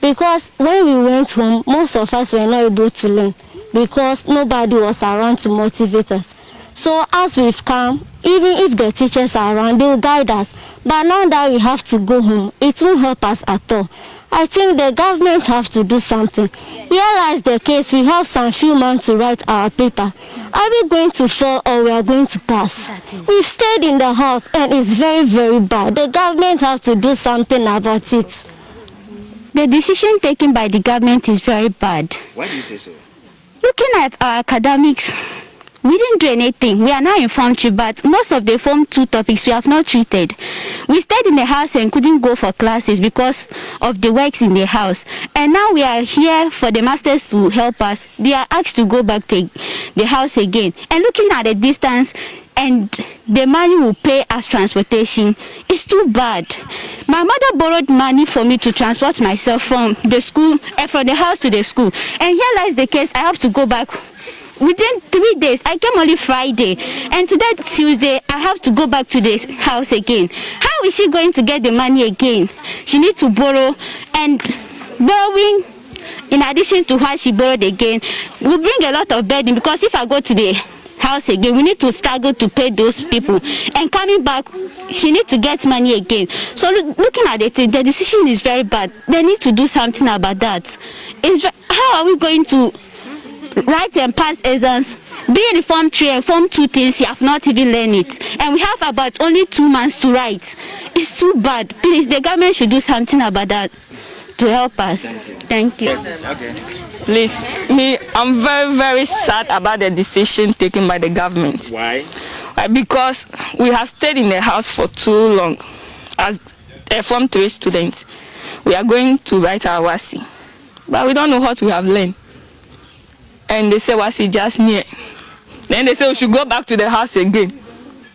Because when we went home, most of us were not able to learn because nobody was around to motivate us. So as we've come, even if the teachers are around, they will guide us. But now that we have to go home, it won't help us at all. I think the government have to do something. Realize the case, we have some few months to write our paper. Are we going to fail or we are going to pass? We've stayed in the house and it's very, very bad. The government have to do something about it. The decision taken by the government is very bad. Why do you say so? Looking at our academics, we didn't do anything. We are now in Form 3, but most of the Form 2 topics we have not treated. We stayed in the house and couldn't go for classes because of the works in the house. And now we are here for the masters to help us. They are asked to go back to the house again. And looking at the distance and the money will pay as transportation, it's too bad. My mother borrowed money for me to transport myself from the school, from the house to the school. And here lies the case, I have to go back. Within 3 days, I came only Friday, and today, Tuesday, I have to go back to the house again. How is she going to get the money again? She needs to borrow, and borrowing, in addition to what she borrowed again, will bring a lot of burden, because if I go to the house again, we need to struggle to pay those people, and coming back, she needs to get money again. So looking at it, the decision is very bad. They need to do something about that. How are we going to write and pass exams, be in Form 3 and Form 2 things, you have not even learned it, and we have about only 2 months to write? It's too bad. Please, the government should do something about that to help us. Thank you. Okay. Please, I'm very, very sad about the decision taken by the government. Why? Because we have stayed in the house for too long. As a Form 3 students, we are going to write our WASI, but we don't know what we have learned. And they say WASI just near. Then they say we should go back to the house again.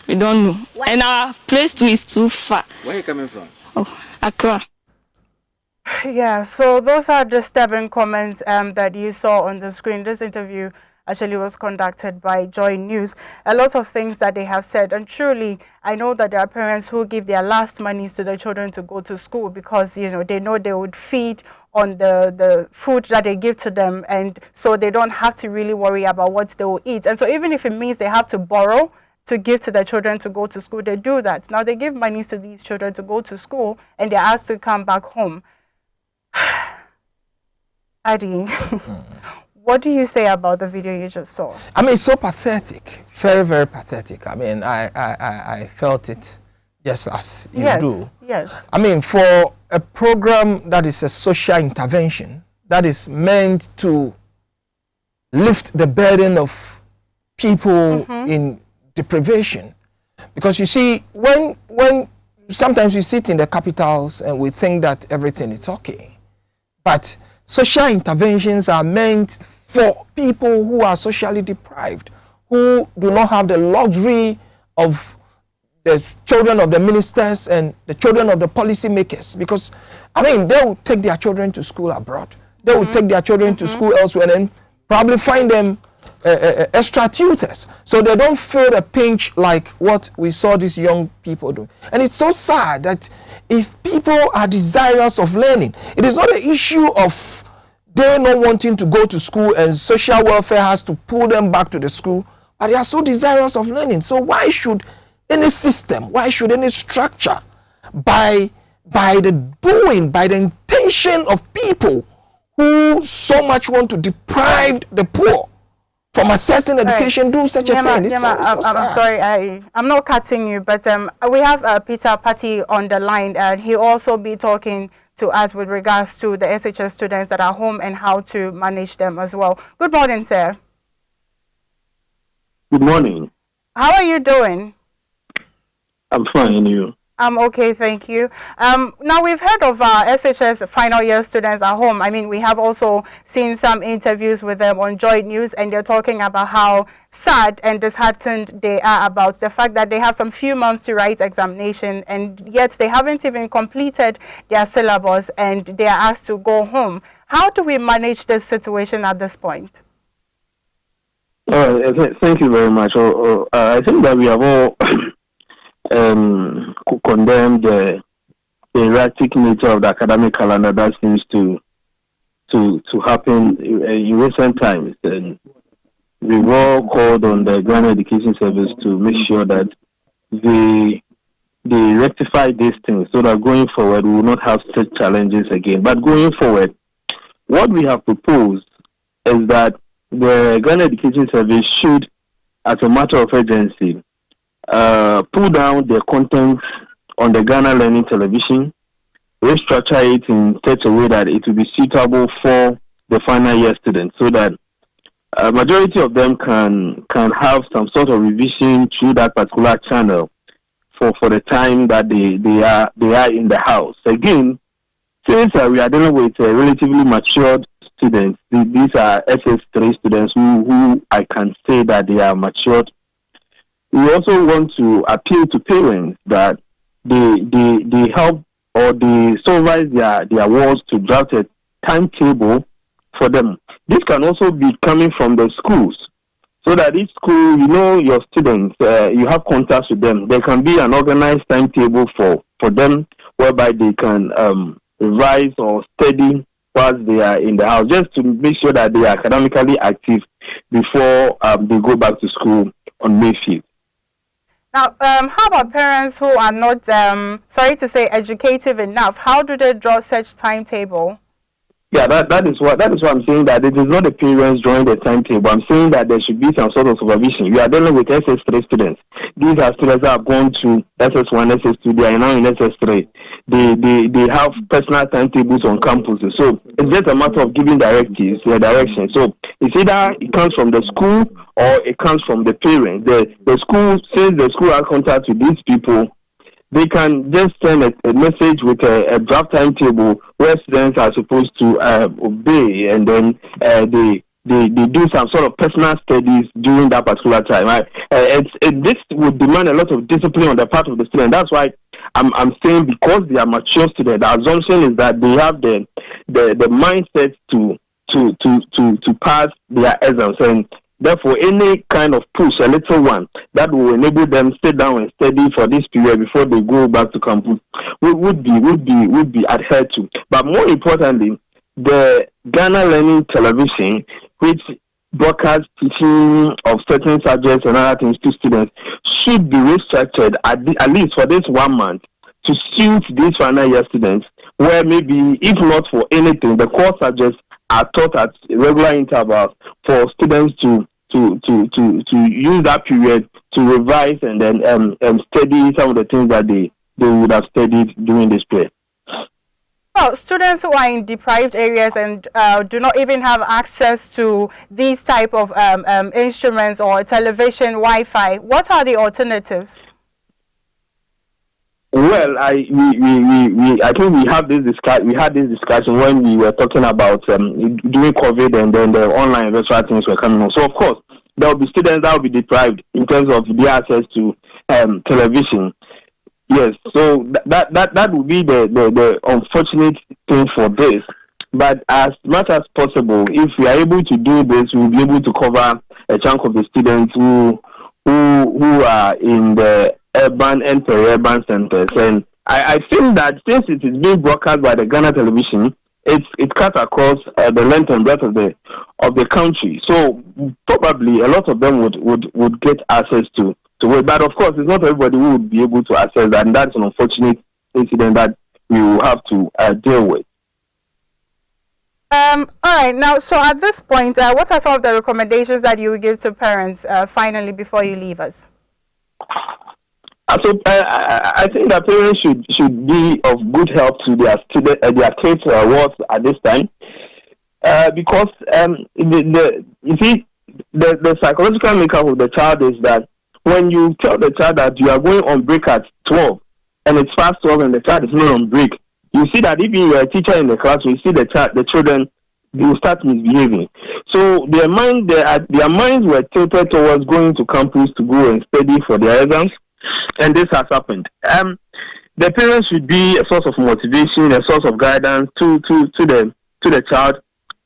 We don't know. And our place too is too far. Where are you coming from? Oh, Accra. Yeah, so those are disturbing comments that you saw on the screen. This interview actually was conducted by Joy News. A lot of things that they have said, and truly, I know that there are parents who give their last monies to their children to go to school because, you know they would feed on the food that they give to them, and so they don't have to really worry about what they will eat. And so even if it means they have to borrow to give to their children to go to school, they do that. Now they give money to these children to go to school, and they're asked to come back home. Adi, what do you say about the video you just saw? I mean, it's so pathetic, very, very pathetic. I mean, I felt it just as you do. Yes. I mean, for a program that is a social intervention that is meant to lift the burden of people in deprivation, because you see, when sometimes we sit in the capitals and we think that everything is okay, but social interventions are meant for people who are socially deprived, who do not have the luxury of the children of the ministers and the children of the policymakers. Because, I mean, they will take their children to school abroad. They will take their children to school elsewhere and then probably find them extra tutors. So they don't feel the pinch like what we saw these young people do. And it's so sad that if people are desirous of learning, it is not an issue of they not wanting to go to school and social welfare has to pull them back to the school, but they are so desirous of learning. So why should any system, why should any structure, by the intention of people who so much want to deprive the poor from accessing education, do such a thing? It's so sad. I'm sorry, I'm not cutting you, but we have Peter Patty on the line, and he'll also be talking to us with regards to the SHS students that are home and how to manage them as well. Good morning, sir. Good morning. How are you doing? I'm fine, and you? Okay, thank you. Now we've heard of SHS final year students at home. I mean, we have also seen some interviews with them on Joy News, and they're talking about how sad and disheartened they are about the fact that they have some few months to write examination, and yet they haven't even completed their syllabus, and they are asked to go home. How do we manage this situation at this point? Thank you very much. I think that we have all condemn the erratic nature of the academic calendar that seems to happen in recent times. And we've all called on the Ghana Education Service to make sure that they rectify these things so that going forward we will not have such challenges again. But going forward, what we have proposed is that the Ghana Education Service should, as a matter of urgency, pull down the content on the Ghana Learning Television, restructure it in such a way that it will be suitable for the final year students, so that a majority of them can have some sort of revision through that particular channel for the time that they are in the house. Again, since we are dealing with relatively matured students, these are SS3 students who I can say that they are matured. We also want to appeal to parents that they help or they supervise their wards to draft a timetable for them. This can also be coming from the schools, so that each school, you know your students, you have contacts with them. There can be an organized timetable for them whereby they can revise or study whilst they are in the house, just to make sure that they are academically active before they go back to school on May 5th. Now, how about parents who are not, sorry to say, educative enough? How do they draw such timetable? Yeah, that is what I'm saying, that it is not the parents drawing the timetable. I'm saying that there should be some sort of supervision. You are dealing with SS3 students. These are students that have gone to SS1, SS2. They are now in SS3. They have personal timetables on campuses. So it's just a matter of giving directives, direction. So it's either it comes from the school or it comes from the parents. The school, since the school has contact with these people, they can just send a message with a draft timetable where students are supposed to obey, and then they do some sort of personal studies during that particular time. Right? This would demand a lot of discipline on the part of the student. That's why I'm saying, because they are mature students, the assumption is that they have the mindset to pass their exams, and therefore, any kind of push, a little one, that will enable them sit down and study for this period before they go back to campus would be adhered to. But more importantly, the Ghana Learning Television, which broadcasts teaching of certain subjects and other things to students, should be restructured at least for this 1 month to suit these final year students, where maybe, if not for anything, the core subjects are taught at regular intervals for students to use that period to revise and then study some of the things that they would have studied during this period. Well, students who are in deprived areas and do not even have access to these type of instruments or television, Wi-Fi, what are the alternatives? Well, I think we had this discussion when we were talking about during COVID, and then the online virtual things were coming on. So of course there will be students that will be deprived in terms of their access to television. Yes, so that would be the unfortunate thing for this. But as much as possible, if we are able to do this, we will be able to cover a chunk of the students who are in the urban and peri-urban centers. And I think that since it is being broadcast by the Ghana Television, it cuts across the length and breadth of the country. So probably a lot of them would get access to it. But of course, it's not everybody who would be able to access that, and that's an unfortunate incident that we will have to deal with. All right, now, so at this point, what are some of the recommendations that you would give to parents finally before you leave us? So I think that parents should be of good help to their kids' wards at this time, because you see the psychological makeup of the child is that when you tell the child that you are going on break at 12, and it's past 12 and the child is not on break, you see that even you're a teacher in the class, you see the children, they will start misbehaving. So their minds were tilted towards going to campus to go and study for their exams, and this has happened. The parents should be a source of motivation, a source of guidance to the child,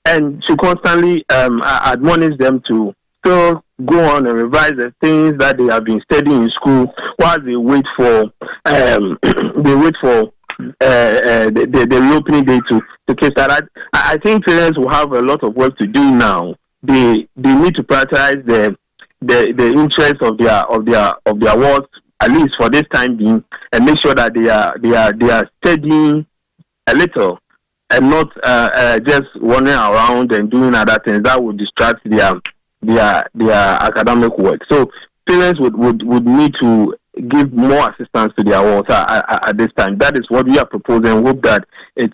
and should constantly admonish them to still go on and revise the things that they have been studying in school while they wait for the reopening day to kick that. I think parents will have a lot of work to do now. They need to prioritize the interests of their wards, at least for this time being, and make sure that they are studying a little and not just wandering around and doing other things that would distract their academic work. So parents would need to give more assistance to their wards at this time. That is what we are proposing. Hope that it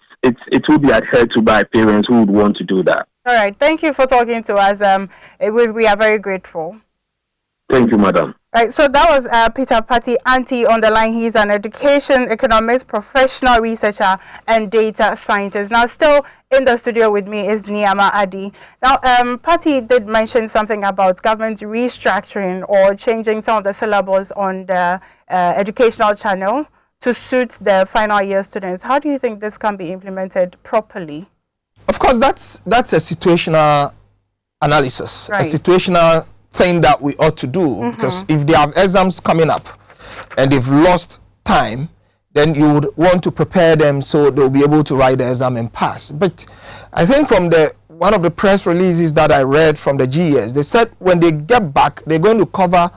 will be adhered to by parents who would want to do that. All right. Thank you for talking to us. We are very grateful. Thank you, madam. Right, so that was Peter Patti Anti on the line. He's an education economist, professional researcher, and data scientist. Now, still in the studio with me is Niyama Adi. Now, Patti did mention something about government restructuring or changing some of the syllables on the educational channel to suit the final year students. How do you think this can be implemented properly? Of course, that's a situational analysis, right. A situational thing that we ought to do, because if they have exams coming up and they've lost time, then you would want to prepare them so they'll be able to write the exam and pass. But I think from one of the press releases that I read from the GES, they said when they get back, they're going to cover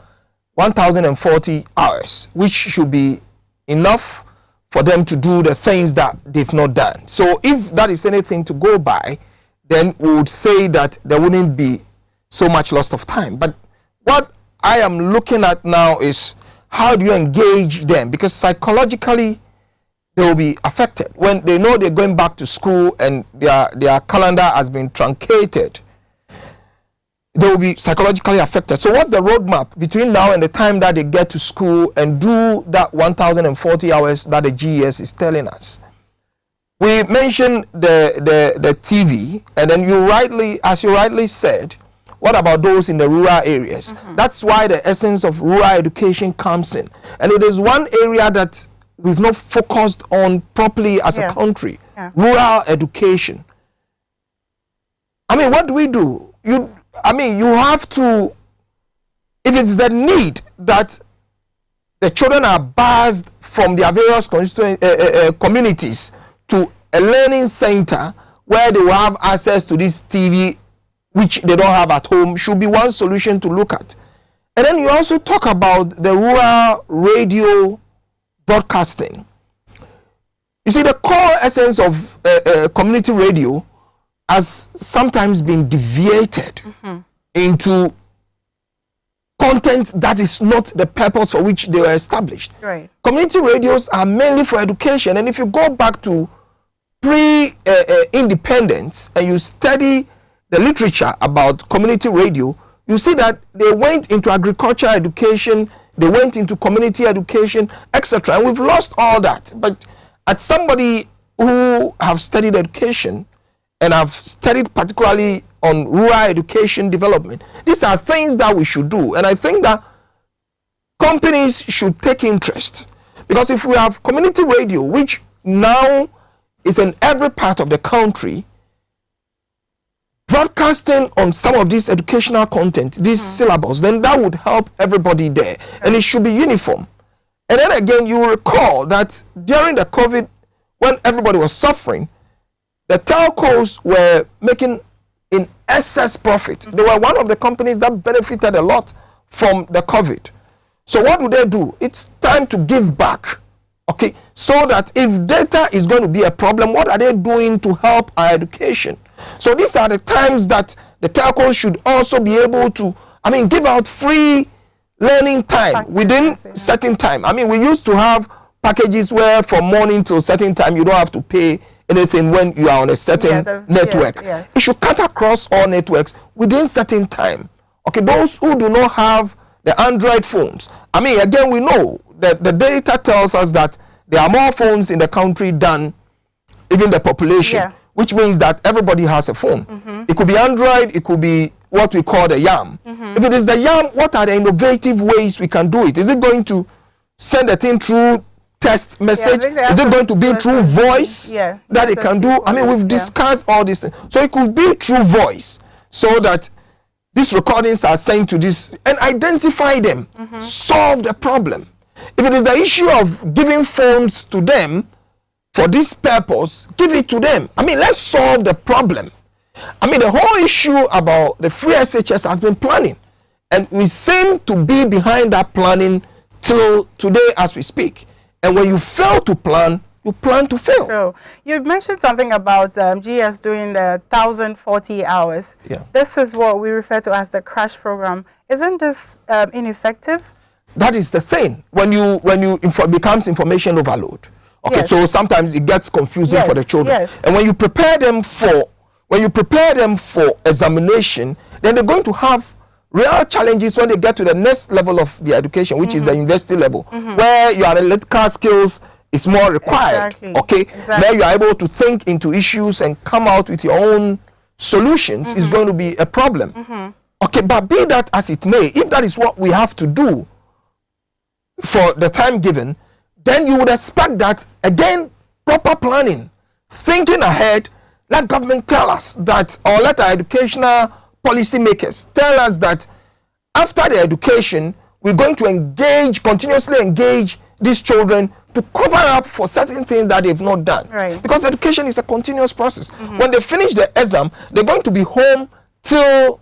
1,040 hours, which should be enough for them to do the things that they've not done. So if that is anything to go by, then we would say that there wouldn't be so much loss of time. But what I am looking at now is how do you engage them, because psychologically they will be affected when they know they're going back to school and their calendar has been truncated. They will be psychologically affected. So what's the roadmap between now and the time that they get to school and do that 1,040 hours that the GES is telling us? We mentioned the TV, and then as you rightly said, what about those in the rural areas? That's why the essence of rural education comes in. And it is one area that we've not focused on properly as a country. Rural education. I mean, what do we do? You have to, if it's the need that the children are buzzed from their various communities to a learning center where they will have access to this TV which they don't have at home, should be one solution to look at. And then you also talk about the rural radio broadcasting. You see, the core essence of community radio has sometimes been deviated into content that is not the purpose for which they were established. Right. Community radios are mainly for education, and if you go back to pre-independence and you study the literature about community radio, you see that they went into agriculture education, they went into community education, etc. And we've lost all that. But as somebody who have studied education and have studied particularly on rural education development, these are things that we should do. And I think that companies should take interest, because if we have community radio, which now is in every part of the country, broadcasting on some of this educational content, these syllables, then that would help everybody there. And it should be uniform. And then again, you will recall that during the COVID, when everybody was suffering, the telcos were making in excess profit. They were one of the companies that benefited a lot from the COVID. So what do they do? It's time to give back. Okay, so that if data is going to be a problem, what are they doing to help our education? So these are the times that the telcos should also be able to, give out free learning time within certain time. We used to have packages where from morning till certain time you don't have to pay anything when you are on a certain network. It should cut across all networks within certain time. Okay, those who do not have the Android phones, again, we know that the data tells us that there are more phones in the country than even the population, which means that everybody has a phone. It could be Android, it could be what we call the YAM. If it is the YAM, what are the innovative ways we can do it? Is it going to send a thing through text message? Is it going to be through voice that it can do? I mean, we've discussed all these things. So it could be through voice, so that these recordings are sent to this and identify them, solve the problem. If it is the issue of giving phones to them for this purpose, give it to them. I mean, let's solve the problem. I mean, the whole issue about the free SHS has been planning, and we seem to be behind that planning till today as we speak. And when you fail to plan, you plan to fail. So you mentioned something about GS doing the 1,040 hours. This is what we refer to as the crash program. Isn't this ineffective? That is the thing. When you becomes information overload. Okay, so sometimes it gets confusing for the children. And when you prepare them for examination, then they're going to have real challenges when they get to the next level of the education, which is the university level, where your analytical skills is more required. Okay, where you are able to think into issues and come out with your own solutions is going to be a problem. Okay, but be that as it may, if that is what we have to do for the time given, then you would expect that, again, proper planning, thinking ahead. Let government tell us that, or let our educational policy makers tell us that after the education, we're going to continuously engage these children to cover up for certain things that they've not done. Because education is a continuous process. When they finish the exam, they're going to be home till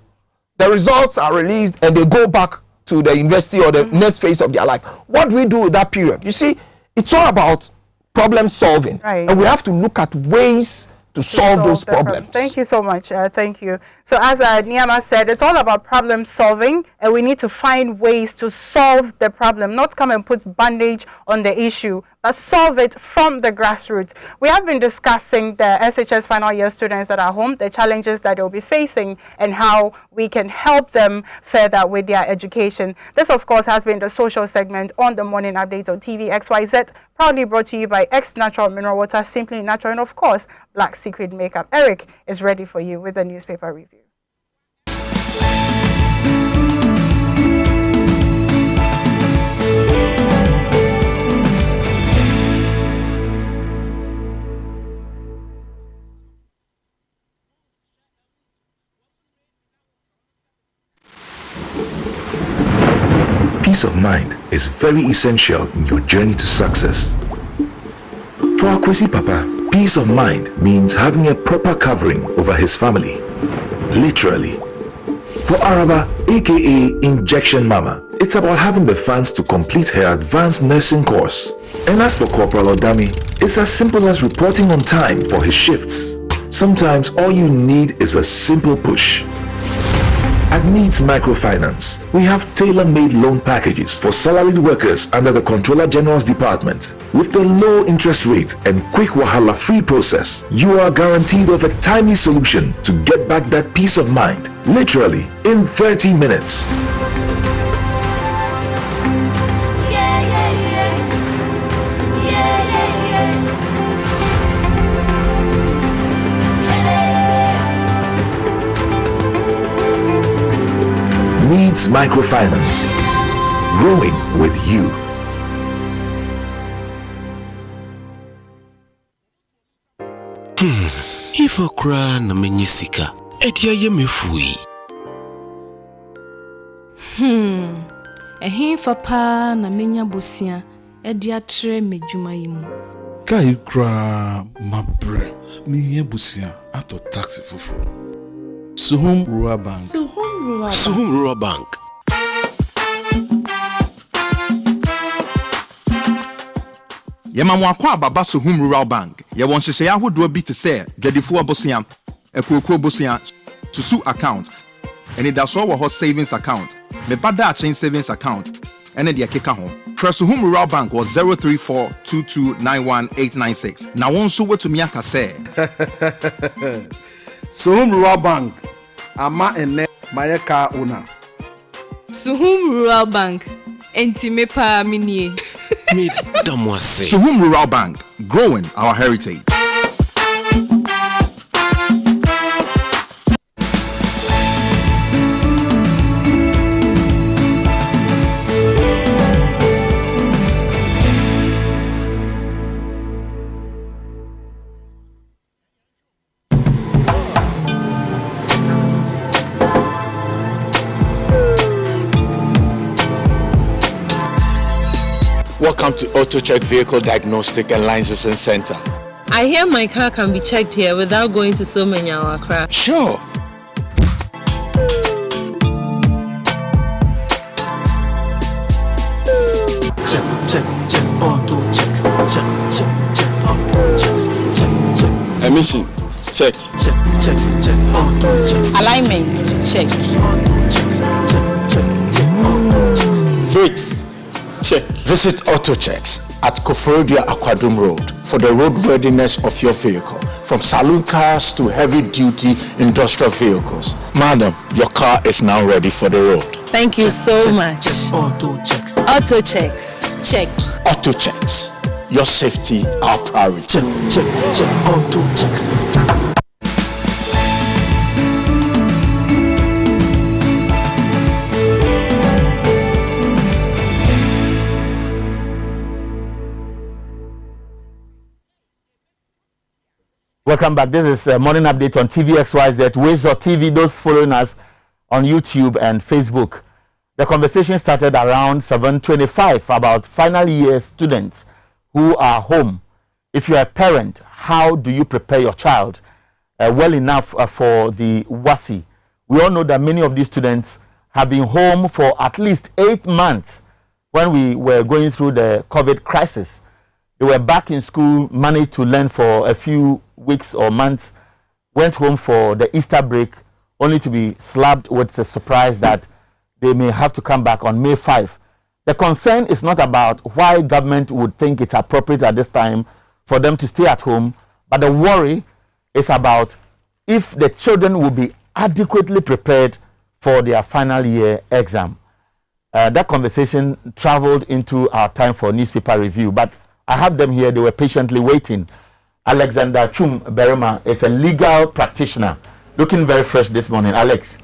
the results are released and they go back to the university or the next phase of their life. What do we do with that period? You see, it's all about problem solving. And we have to look at ways to solve those problems. Thank you so much. Thank you. So as Niyama said, it's all about problem solving, and we need to find ways to solve the problem, not come and put bandage on the issue, but solve it from the grassroots. We have been discussing the SHS final year students that are home, the challenges that they'll be facing, and how we can help them further with their education. This, of course, has been the social segment on the Morning Update on TV XYZ, proudly brought to you by X Natural Mineral Water, Simply Natural, and of course, Black Secret Makeup. Eric is ready for you with the newspaper review. Peace of mind is very essential in your journey to success. For Akwesi Papa, peace of mind means having a proper covering over his family. Literally. For Araba, aka Injection Mama, it's about having the funds to complete her advanced nursing course. And as for Corporal Odami, it's as simple as reporting on time for his shifts. Sometimes all you need is a simple push. At Needs Microfinance, we have tailor-made loan packages for salaried workers under the Controller General's Department. With the low interest rate and quick wahala-free process, you are guaranteed of a timely solution to get back that peace of mind, literally in 30 minutes. Needs Microfinance. Growing with you. If I cry na menyisika, edia ye mefui. Ehin fa na menya bosia, edia tre medwuma yimu. Kai kra mabre, miye bosia ato taxi fufu. Suhum Rural Bank. Suhum Rural Bank. Yema kwa baba Suhum Rural Bank. Ye won hye ahodo bi te se dwadifo abosia, ekoko bosia, susu account. And that's all our savings account. Me bada chain savings account. And then the keka ho. Suhum Rural Bank was 03422919896. Now one so what to me aka say. Suhum Rural Bank. Ama ene mayeka una. Suhum Rural Bank. Enti me pa minie. Suhum Rural Bank, growing our heritage. Welcome to AutoCheck Vehicle Diagnostic and Licensing Center. I hear my car can be checked here without going to so many hour crash. Sure. Check, auto checks, check, auto checks, check. Emission, check. Auto checks. Alignment, check. Brakes, check. Visit AutoChecks at Koforidua Aquadum Road for the roadworthiness of your vehicle, from saloon cars to heavy-duty industrial vehicles. Madam, your car is now ready for the road. Thank you so much. AutoChecks. AutoChecks, check. AutoChecks, your safety, our priority. Check, AutoChecks. Welcome back. This is a morning update on TVXYZ, Xyz TV, those following us on YouTube and Facebook. The conversation started around 7:25 about final year students who are home. If you're a parent, how do you prepare your child well enough for the WASI? We all know that many of these students have been home for at least 8 months when we were going through the COVID crisis. They were back in school, managed to learn for a few weeks or months, went home for the Easter break, only to be slapped with the surprise that they may have to come back on May 5. The concern is not about why government would think it's appropriate at this time for them to stay at home, but the worry is about if the children will be adequately prepared for their final year exam. That conversation traveled into our time for newspaper review, but I have them here. They were patiently waiting. Alexander Chum Berima is a legal practitioner, looking very fresh this morning. Alex,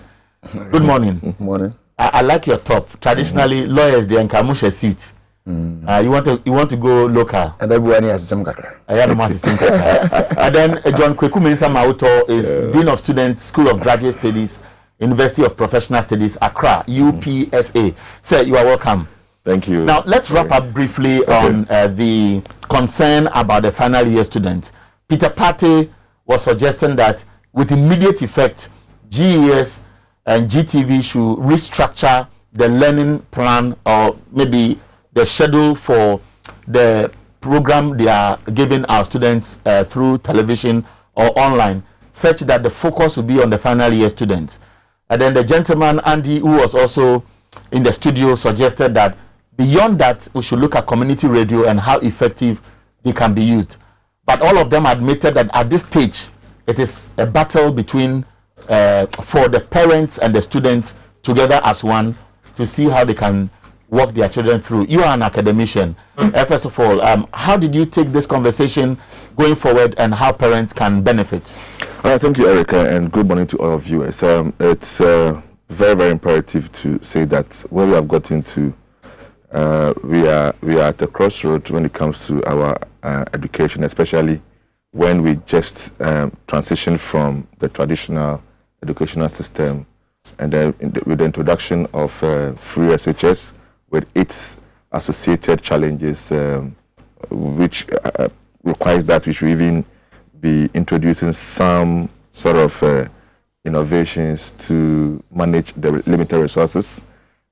good morning. Good morning. I like your top. Traditionally, lawyers they encamush a suit. You want to go local. And everyone has some kakra. And then John Kweku Mensah Mauto is Dean of Students, School of Graduate Studies, University of Professional Studies, Accra, UPSA. Sir, you are welcome. Thank you. Now, let's wrap up briefly on the concern about the final year students. Peter Partey was suggesting that with immediate effect, GES and GTV should restructure the learning plan or maybe the schedule for the program they are giving our students through television or online, such that the focus will be on the final year students. And then the gentleman, Andy, who was also in the studio, suggested that beyond that, we should look at community radio and how effective they can be used. But all of them admitted that at this stage, it is a battle between for the parents and the students together as one to see how they can walk their children through. You are an academician. First of all, how did you take this conversation going forward and how parents can benefit? Thank you, Erica, and good morning to all of you. It's very, very imperative to say that where we have gotten to, we are at a crossroad when it comes to our education, especially when we just transition from the traditional educational system and then with the introduction of free SHS with its associated challenges, which requires that we should even be introducing some sort of innovations to manage the limited resources.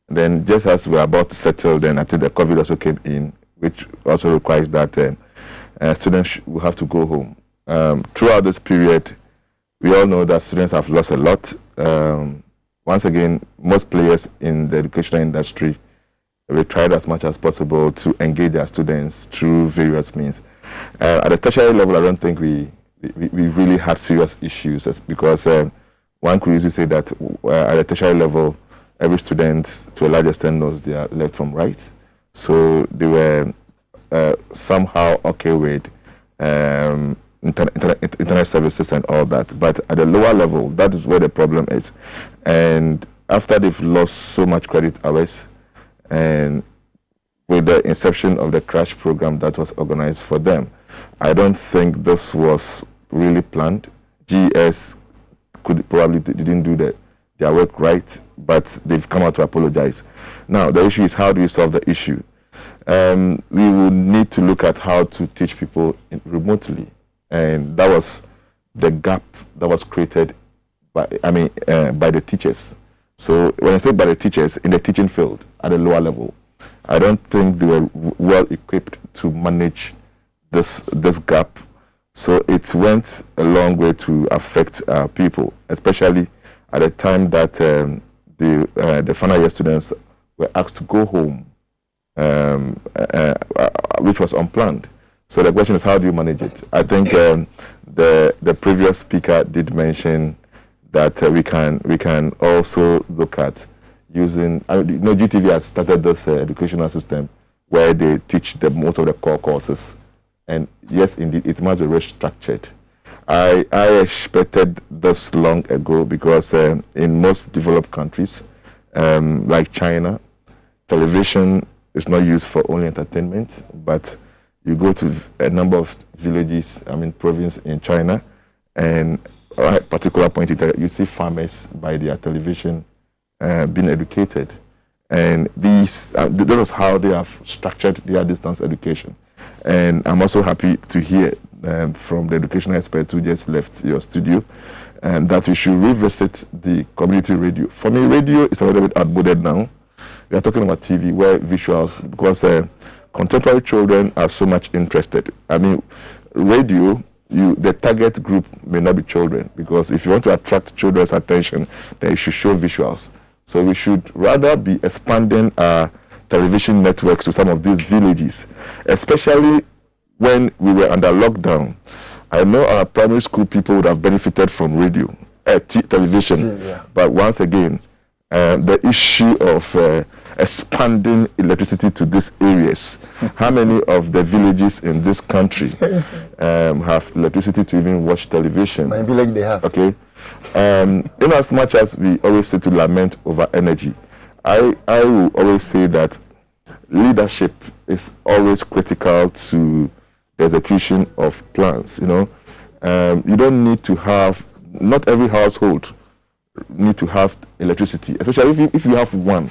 And then just as we're about to settle, then I think the COVID also came in, which also requires that students will have to go home. Throughout this period, we all know that students have lost a lot. Once again, most players in the educational industry, we tried as much as possible to engage their students through various means. At the tertiary level, I don't think we really had serious issues, because one could easily say that at the tertiary level, every student to a large extent knows their left from right. So they were somehow okay with internet services and all that. But at the lower level, that is where the problem is. And after they've lost so much credit hours, and with the inception of the crash program that was organized for them, I don't think this was really planned. GS didn't do their work right, but they've come out to apologize. Now, the issue is, how do you solve the issue? We will need to look at how to teach people remotely. And that was the gap that was created by the teachers. So when I say by the teachers, in the teaching field at a lower level, I don't think they were well equipped to manage this gap. So it went a long way to affect people, especially at the time that the final year students were asked to go home, which was unplanned. So the question is, how do you manage it? I think the previous speaker did mention that we can also look at using, GTV has started this educational system where they teach most of the core courses. And yes, indeed, it must be restructured. I expected this long ago because in most developed countries, like China, television is not used for only entertainment, but you go to a number of villages, province in China, and at a particular point in time, you see farmers by their television being educated. And this is how they have structured their distance education. And I'm also happy to hear from the educational expert who just left your studio that we should revisit the community radio. For me, radio is a little bit outmoded now. We are talking about TV, where visuals, because contemporary children are so much interested. Radio, the target group may not be children, because if you want to attract children's attention, then you should show visuals. So we should rather be expanding our television networks to some of these villages, especially when we were under lockdown. I know our primary school people would have benefited from radio, television, but once again, the issue of expanding electricity to these areas. How many of the villages in this country have electricity to even watch television? My village, they have. Okay. In as much as we always say to lament over energy, I will always say that leadership is always critical to the execution of plans. You don't need to have, not every household need to have electricity, especially if you have one.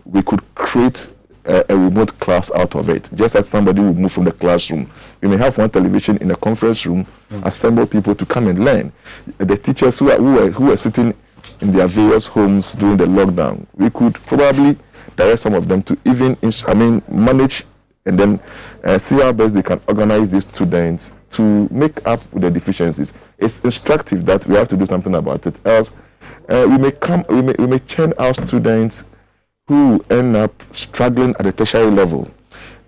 We could create a remote class out of it, just as somebody would move from the classroom. We may have one television in a conference room, assemble people to come and learn. The teachers who were sitting in their various homes during the lockdown, we could probably direct some of them to even manage and then see how best they can organize these students to make up with the deficiencies. It's instructive that we have to do something about it, else we may churn out students who end up struggling at the tertiary level.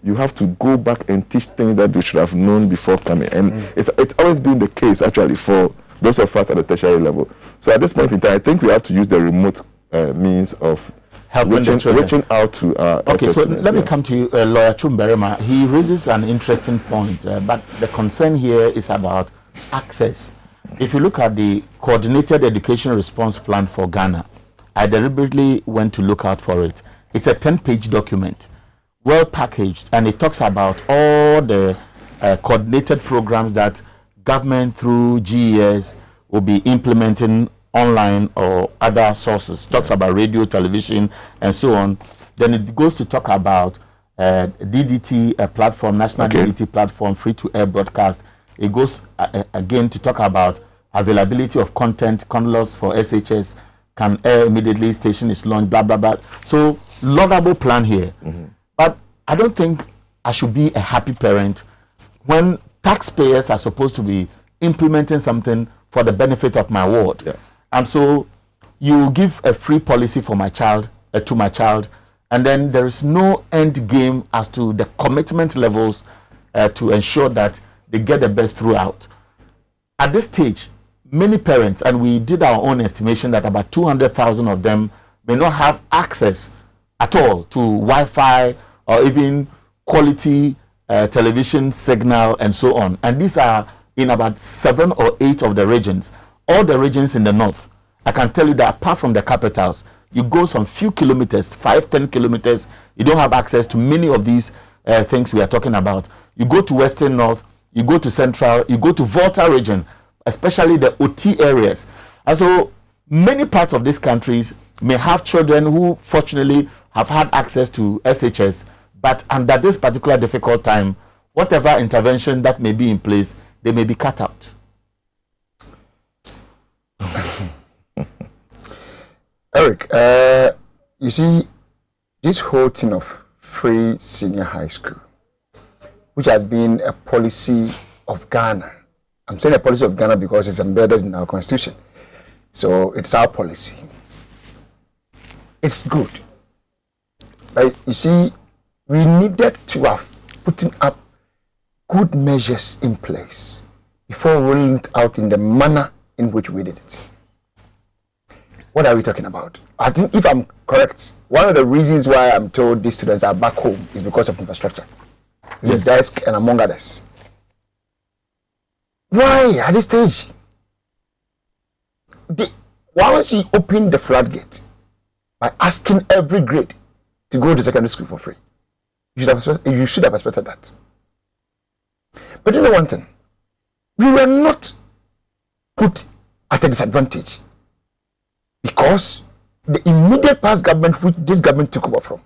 You have to go back and teach things that they should have known before coming. And it's always been the case, actually, for those of us at the tertiary level. So at this point in time, I think we have to use the remote means of reaching out to okay, so let me come to you, Lawyer Chumberema. He raises an interesting point, but the concern here is about access. If you look at the Coordinated Education Response Plan for Ghana, I deliberately went to look out for it. It's a 10-page document, well packaged, and it talks about all the coordinated programs that government through GES will be implementing online or other sources. Talks about radio, television, and so on. Then it goes to talk about DDT platform, national DDT platform, free-to-air broadcast. It goes again to talk about availability of content, condols for SHS, can air immediately, station is launched, blah, blah, blah. So, laudable plan here. But I don't think I should be a happy parent when taxpayers are supposed to be implementing something for the benefit of my ward. And so, you give a free policy for my child, to my child, and then there is no end game as to the commitment levels to ensure that they get the best throughout. At this stage, many parents, and we did our own estimation that about 200,000 of them may not have access at all to Wi-Fi or even quality television signal, and so on. And these are in about 7 or 8 of the regions. All the regions in the north. I can tell you that apart from the capitals, you go some few kilometers, 5-10 kilometers, you don't have access to many of these things we are talking about. You go to Western North, you go to Central, you go to Volta region, especially the OT areas. And so many parts of these countries may have children who fortunately have had access to SHS, but under this particular difficult time, whatever intervention that may be in place, they may be cut out. Eric, you see, this whole thing of free senior high school, which has been a policy of Ghana. I'm saying a policy of Ghana because it's embedded in our constitution. So it's our policy. It's good. But you see, we needed to have put up good measures in place before rolling it out in the manner in which we did it. What are we talking about? I think if I'm correct, one of the reasons why I'm told these students are back home is because of infrastructure. The desk and among others. Why at this stage? Once you open the floodgate by asking every grade to go to secondary school for free, you should have expected that. But you know one thing, we were not put at a disadvantage because the immediate past government, which this government took over from,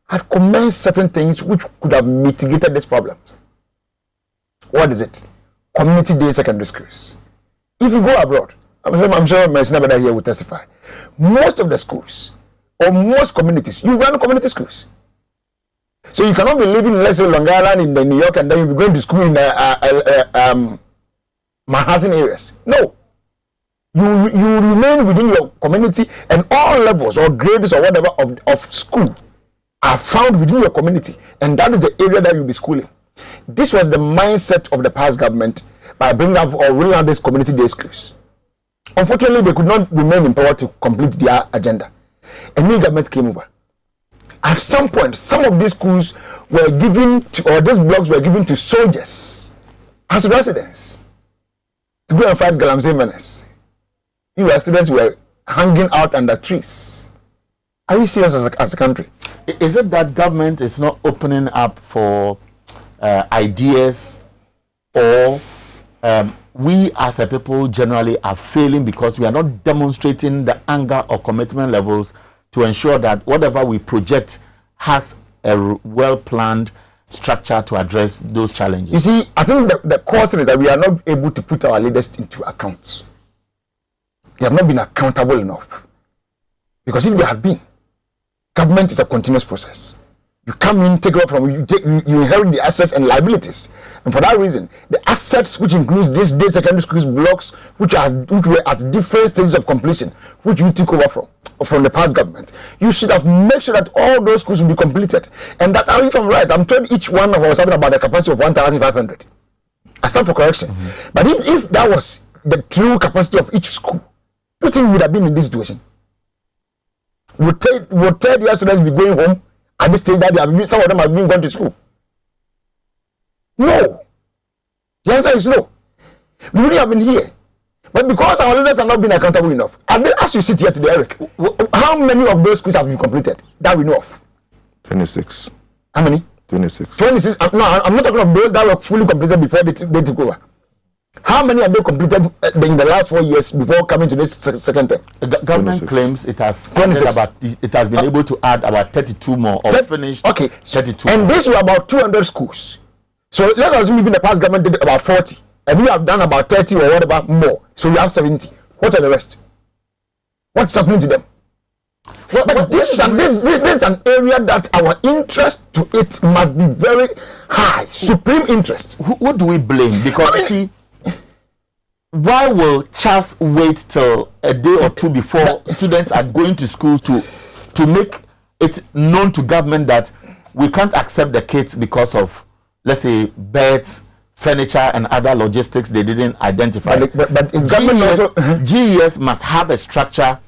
had commenced certain things which could have mitigated this problem. What is it? Community-day secondary schools. If you go abroad, I'm sure my senior here will testify. Most of the schools, or most communities, you run community schools. So you cannot be living, let's say, Long Island in the New York, and then you'll be going to school in Manhattan areas. No. You remain within your community, and all levels or grades or whatever of school are found within your community, and that is the area that you'll be schooling. This was the mindset of the past government by bringing up or rolling out these community day schools. Unfortunately, they could not remain in power to complete their agenda. A new government came over. At some point, some of these schools were given to, or these blocks were given to soldiers as residents to go and fight Galamsey menace. Your students were hanging out under trees. Are we serious as a country? Is it that government is not opening up for ideas, or we as a people generally are failing because we are not demonstrating the anger or commitment levels to ensure that whatever we project has a well-planned structure to address those challenges? You see, I think the core thing is that we are not able to put our leaders into account. They have not been accountable enough. Because if they have been, government is a continuous process. You come in, take over from, you inherit the assets and liabilities. And for that reason, the assets, which includes this day secondary schools blocks, which were at different stages of completion, which you took over from the past government, you should have made sure that all those schools will be completed. And that, if I'm right, I'm told each one of us having about the capacity of 1,500. I stand for correction. But if that was the true capacity of each school, you think we would have been in this situation? Would third year students be going home at this stage that some of them have been going to school? No. The answer is no. We wouldn't have been here. But because our leaders have not been accountable enough, as you sit here today, Eric, how many of those schools have been completed that we know of? 26. How many? 26. 26. No, I'm not talking of those that were fully completed before they took over. How many have they completed in the last 4 years before coming to this second term? The government 26. claims it has it has been able to add about 32 more or finished. Okay, 32. And these were about 200 schools. So let's assume even the past government did about 40, and we have done about 30 or whatever more. So we have 70. What are the rest? What's happening to them? But this is an area that our interest to it must be very high, supreme interest. Who do we blame? Because see, why will Charles wait till a day or two before students are going to school to make it known to government that we can't accept the kids because of, let's say, beds, furniture, and other logistics they didn't identify? But is government also GES must have a structure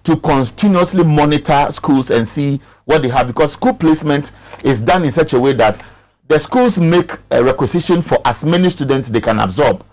to continuously monitor schools and see what they have, because school placement is done in such a way that the schools make a requisition for as many students they can absorb.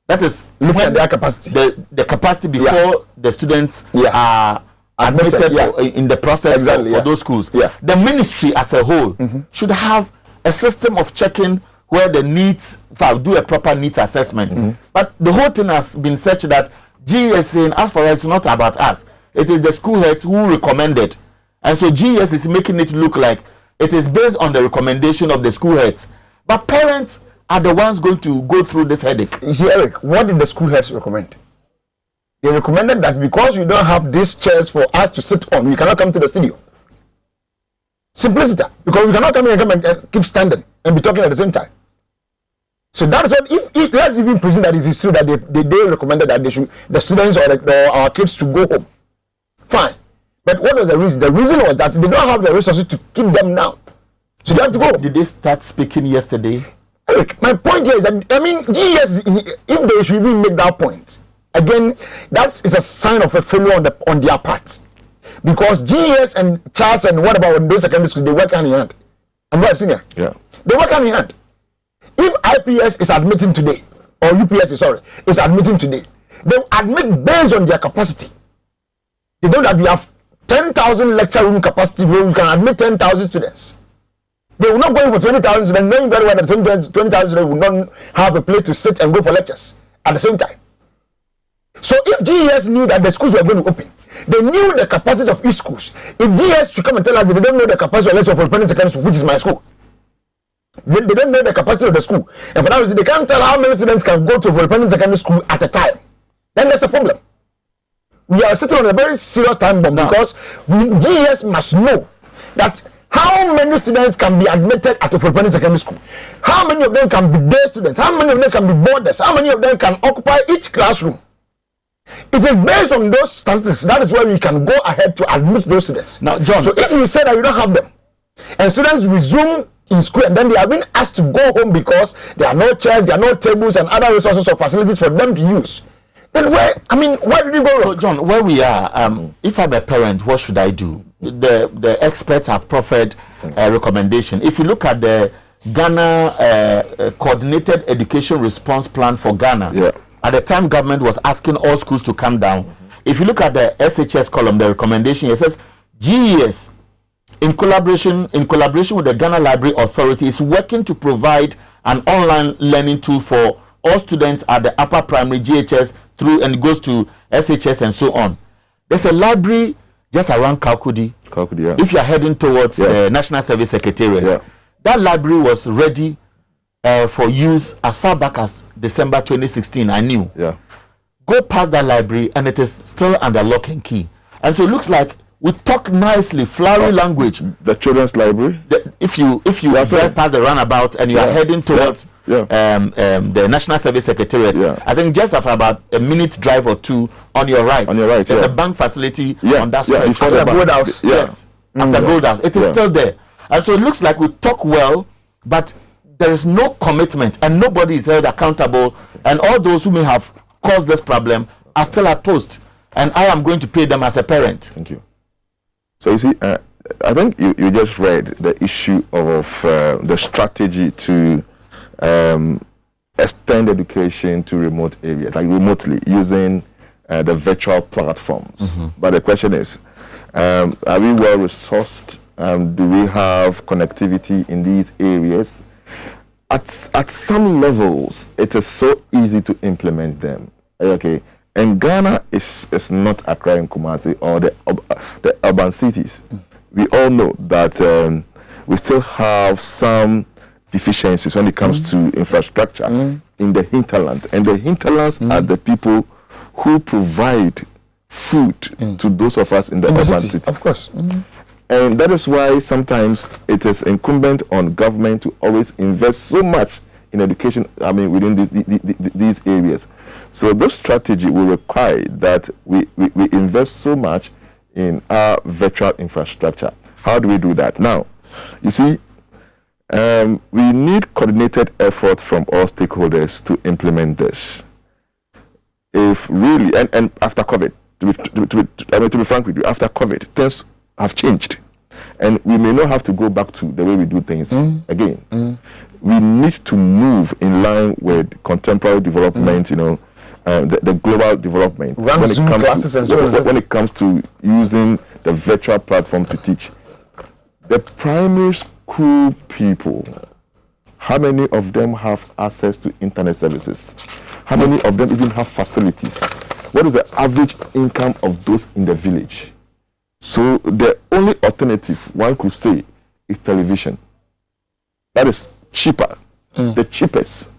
That is looking at their capacity. The capacity before the students are admitted in the process for those schools. The ministry as a whole should have a system of checking where the needs, do a proper needs assessment. But the whole thing has been such that GES saying, as for us, it's not about us. It is the school heads who recommended. And so GES is making it look like it is based on the recommendation of the school heads. But parents are the ones going to go through this headache. You see, Eric, what did the school heads recommend? They recommended that because you don't have these chairs for us to sit on, we cannot come to the studio. Simplicity. Because we cannot come here and keep standing and be talking at the same time. So that is what, if let's even presume that it is true that they recommended that they should, the students or our kids to go home. Fine. But what was the reason? The reason was that they don't have the resources to keep them now. So they have to go. Did they start speaking yesterday? Eric, my point here is that, I mean, GES, if they should even make that point, again, that is a sign of a failure on their part. Because GES and Charles and what about those secondary schools, they work hand in hand. I'm right, senior. Yeah. They work hand in hand. If IPS is admitting today, or UPS is admitting today, they will admit based on their capacity. They know that we have 10,000 lecture room capacity where we can admit 10,000 students. They will not go in for 20,000 students, knowing very well that 20,000 students will not have a place to sit and go for lectures at the same time. So if GES knew that the schools were going to open, they knew the capacity of each schools. If GES should come and tell us that they don't know the capacity of Independent Secondary School, which is my school, they don't know the capacity of the school, and for that reason they can't tell how many students can go to Independent Secondary School at a time, then there's a problem. We are sitting on a very serious time bomb because GES must know that how many students can be admitted at Independent Secondary School, how many of them can be day students, how many of them can be boarders, how many of them can occupy each classroom. If it's based on those statistics, that is where we can go ahead to admit those students. Now, John, so if you say that you don't have them, and students resume in school, and then they have been asked to go home because there are no chairs, there are no tables, and other resources or facilities for them to use, then where? I mean, where did you go wrong? So, John, where we are, if I'm a parent, what should I do? The experts have proffered a recommendation. If you look at the Ghana Coordinated Education Response Plan for Ghana, at the time government was asking all schools to come down. If you look at the SHS column, the recommendation, it says GES, in collaboration with the Ghana Library Authority, is working to provide an online learning tool for all students at the upper primary GHS through and goes to SHS and so on. There's a library just around Kalkudi. If you're heading towards the National Service Secretariat, that library was ready for use as far back as December 2016. I knew. Go past that library and it is still under lock and key. And so it looks like we talk nicely, flowery language. The children's library. If you drive past the runabout and you are heading towards the National Service Secretariat, I think just after about a minute drive or two on your right, there's a bank facility on that side. After the Gold House. After Gold House. It is still there. And so it looks like we talk well, but there is no commitment and nobody is held accountable, and all those who may have caused this problem are still at post, and I am going to pay them as a parent. Thank you. So you see, I think you just read the issue of the strategy to extend education to remote areas, like remotely using the virtual platforms. But the question is, are we well resourced? Do we have connectivity in these areas? At some levels, it is so easy to implement them. Okay. And Ghana is not Accra and Kumasi or the urban cities. We all know that we still have some deficiencies when it comes to infrastructure in the hinterland. And the hinterlands are the people who provide food to those of us in the urban cities. Of course. And that is why sometimes it is incumbent on government to always invest so much in education, I mean, within these areas. So this strategy will require that we invest so much in our virtual infrastructure. How do we do that? Now, you see, we need coordinated effort from all stakeholders to implement this. If really, and after COVID, to be frank with you, after COVID, things have changed. And we may not have to go back to the way we do things again. We need to move in line with contemporary development, you know, the global development. When it comes to using the virtual platform to teach. The primary school people, how many of them have access to internet services? How many of them even have facilities? What is the average income of those in the village? So the only alternative one could say is television. That is cheaper, the cheapest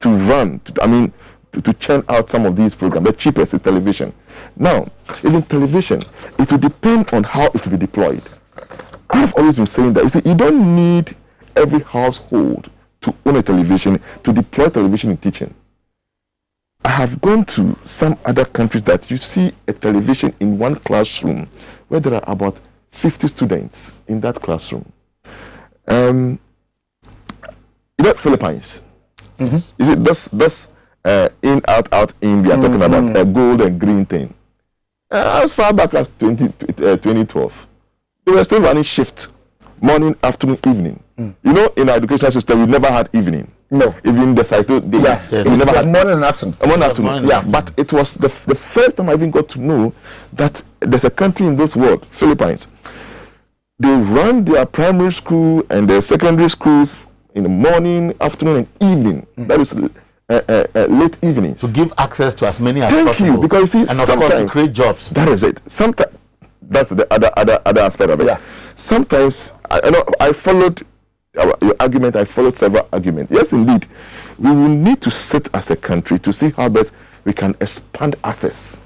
to run, to churn out some of these programs. The cheapest is television. Now, even television, it will depend on how it will be deployed. I've always been saying that, you see, you don't need every household to own a television, to deploy television in teaching. I have gone to some other countries that you see a television in one classroom where there are about 50 students in that classroom. You know, Philippines. You see, that's in, out, in. We are talking about a gold and green thing. As far back as 2012, they were still running shift, morning, afternoon, evening. You know, in our education system, we never had evening. No. Even the cycle days. We never had morning and afternoon. Morning and afternoon. Yeah, but it was the first time I even got to know that there's a country in this world, Philippines. They run their primary school and their secondary schools in the morning, afternoon, and evening. That is late evenings. To give access to as many as possible. possible. Thank you, because you see, and of course to create jobs. That is it. Sometimes that's the other aspect of it. Yeah. Sometimes I followed your argument. I followed several arguments. Yes, indeed, we will need to sit as a country to see how best we can expand access.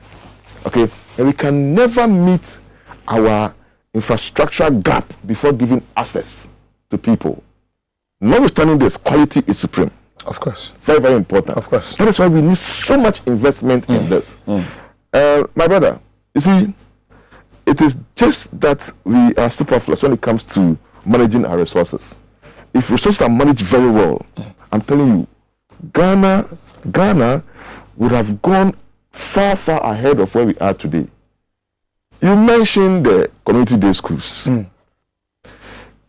Okay, and we can never meet our infrastructural gap before giving access to people. Notwithstanding this, quality is supreme. Of course. Very, very important. Of course. That is why we need so much investment in this. My brother, you see, it is just that we are superfluous when it comes to managing our resources. If resources are managed very well, I'm telling you, Ghana would have gone far, far ahead of where we are today. You mentioned the community day schools.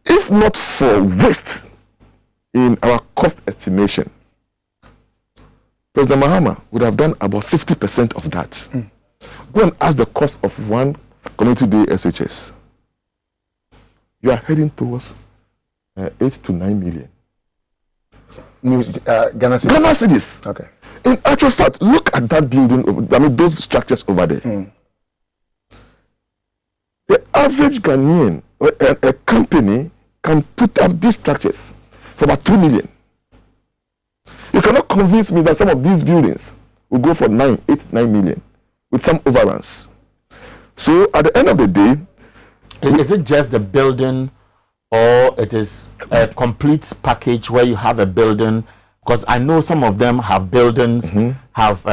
If not for waste in our cost estimation, President Mahama would have done about 50% of that. Go and ask the cost of one community day SHS. You are heading towards 8 to 9 million. Ghana cedis. Ghana cedis. Okay. In actual fact, look at that building, those structures over there. The average Ghanaian, a company, can put up these structures for about 2 million. You cannot convince me that some of these buildings will go for 8, 9 million with some overruns. So at the end of the day, is it just the building, or it is a complete package where you have a building? Because I know some of them have buildings, have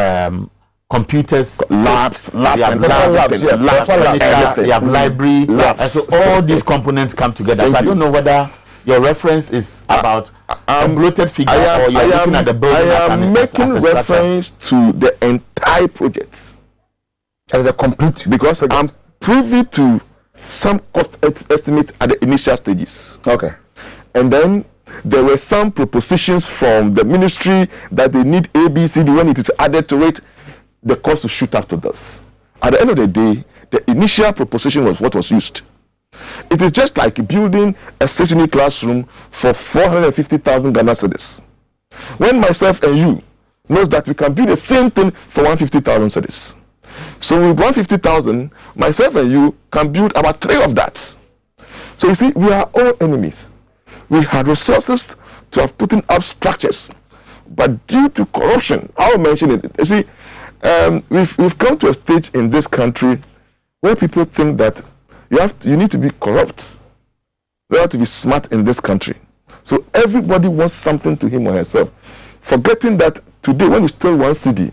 computers, labs, you have library, and so all these components come together. So I don't know whether your reference is about a bloated figure or you're looking at the building. I am making reference to the entire project. That is a complete, because I'm privy to some cost estimate at the initial stages. Okay. And then there were some propositions from the ministry that they need ABCD. When it is added to it, the cost will shoot up to this. At the end of the day, the initial proposition was what was used. It is just like building a session classroom for 450,000 Ghana cedis. When myself and you knows that we can build the same thing for 150,000 cedis. So with 150,000, myself and you can build about 3 of that. So you see, we are all enemies. We had resources to have put in up structures, but due to corruption, I'll mention it. You see, we've come to a stage in this country where people think that you need to be corrupt. You have to be smart in this country. So everybody wants something to him or herself, forgetting that today when you steal 1 cedi,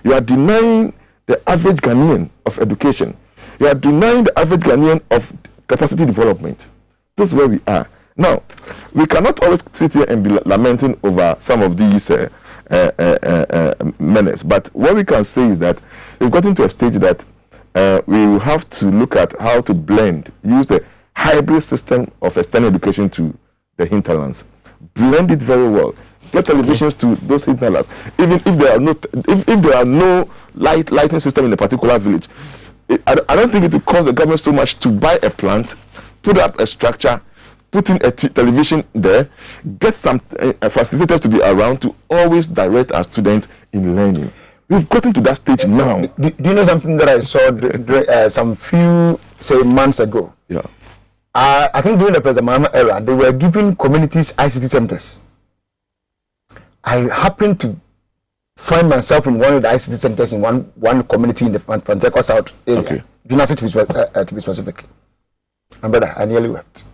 you are denying the average Ghanaian of education. You are denying the average Ghanaian of capacity development. This is where we are. Now, we cannot always sit here and be lamenting over some of these menace. But what we can say is that we've gotten to a stage that we will have to look at how to blend, use the hybrid system of external education to the hinterlands. Blend it very well. Get televisions to those hinterlands. Even if there are no lighting system in a particular village, I don't think it will cost the government so much to buy a plant, put up a structure, put in a television there, get some facilitators to be around to always direct our students in learning. We've gotten to that stage now. Do you know something that I saw some few, say, months ago? Yeah. I think during the President Mahama era, they were giving communities ICT centers. I happened to find myself in one of the ICT centers in one community in the Panteco South area. Okay. Junasi to be specific. And brother, I nearly wept.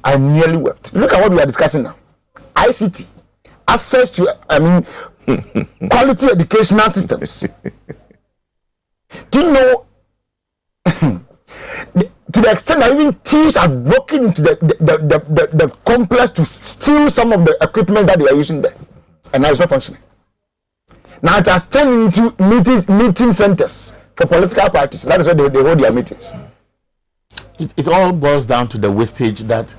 I nearly wept. Look at what we are discussing now. ICT. Access to, quality educational systems. Do you know, to the extent that even thieves are broken into the complex to steal some of the equipment that they are using there. And now it's not functioning. Now it has turned into meeting centers for political parties. That is where they hold their meetings. It all boils down to the wastage that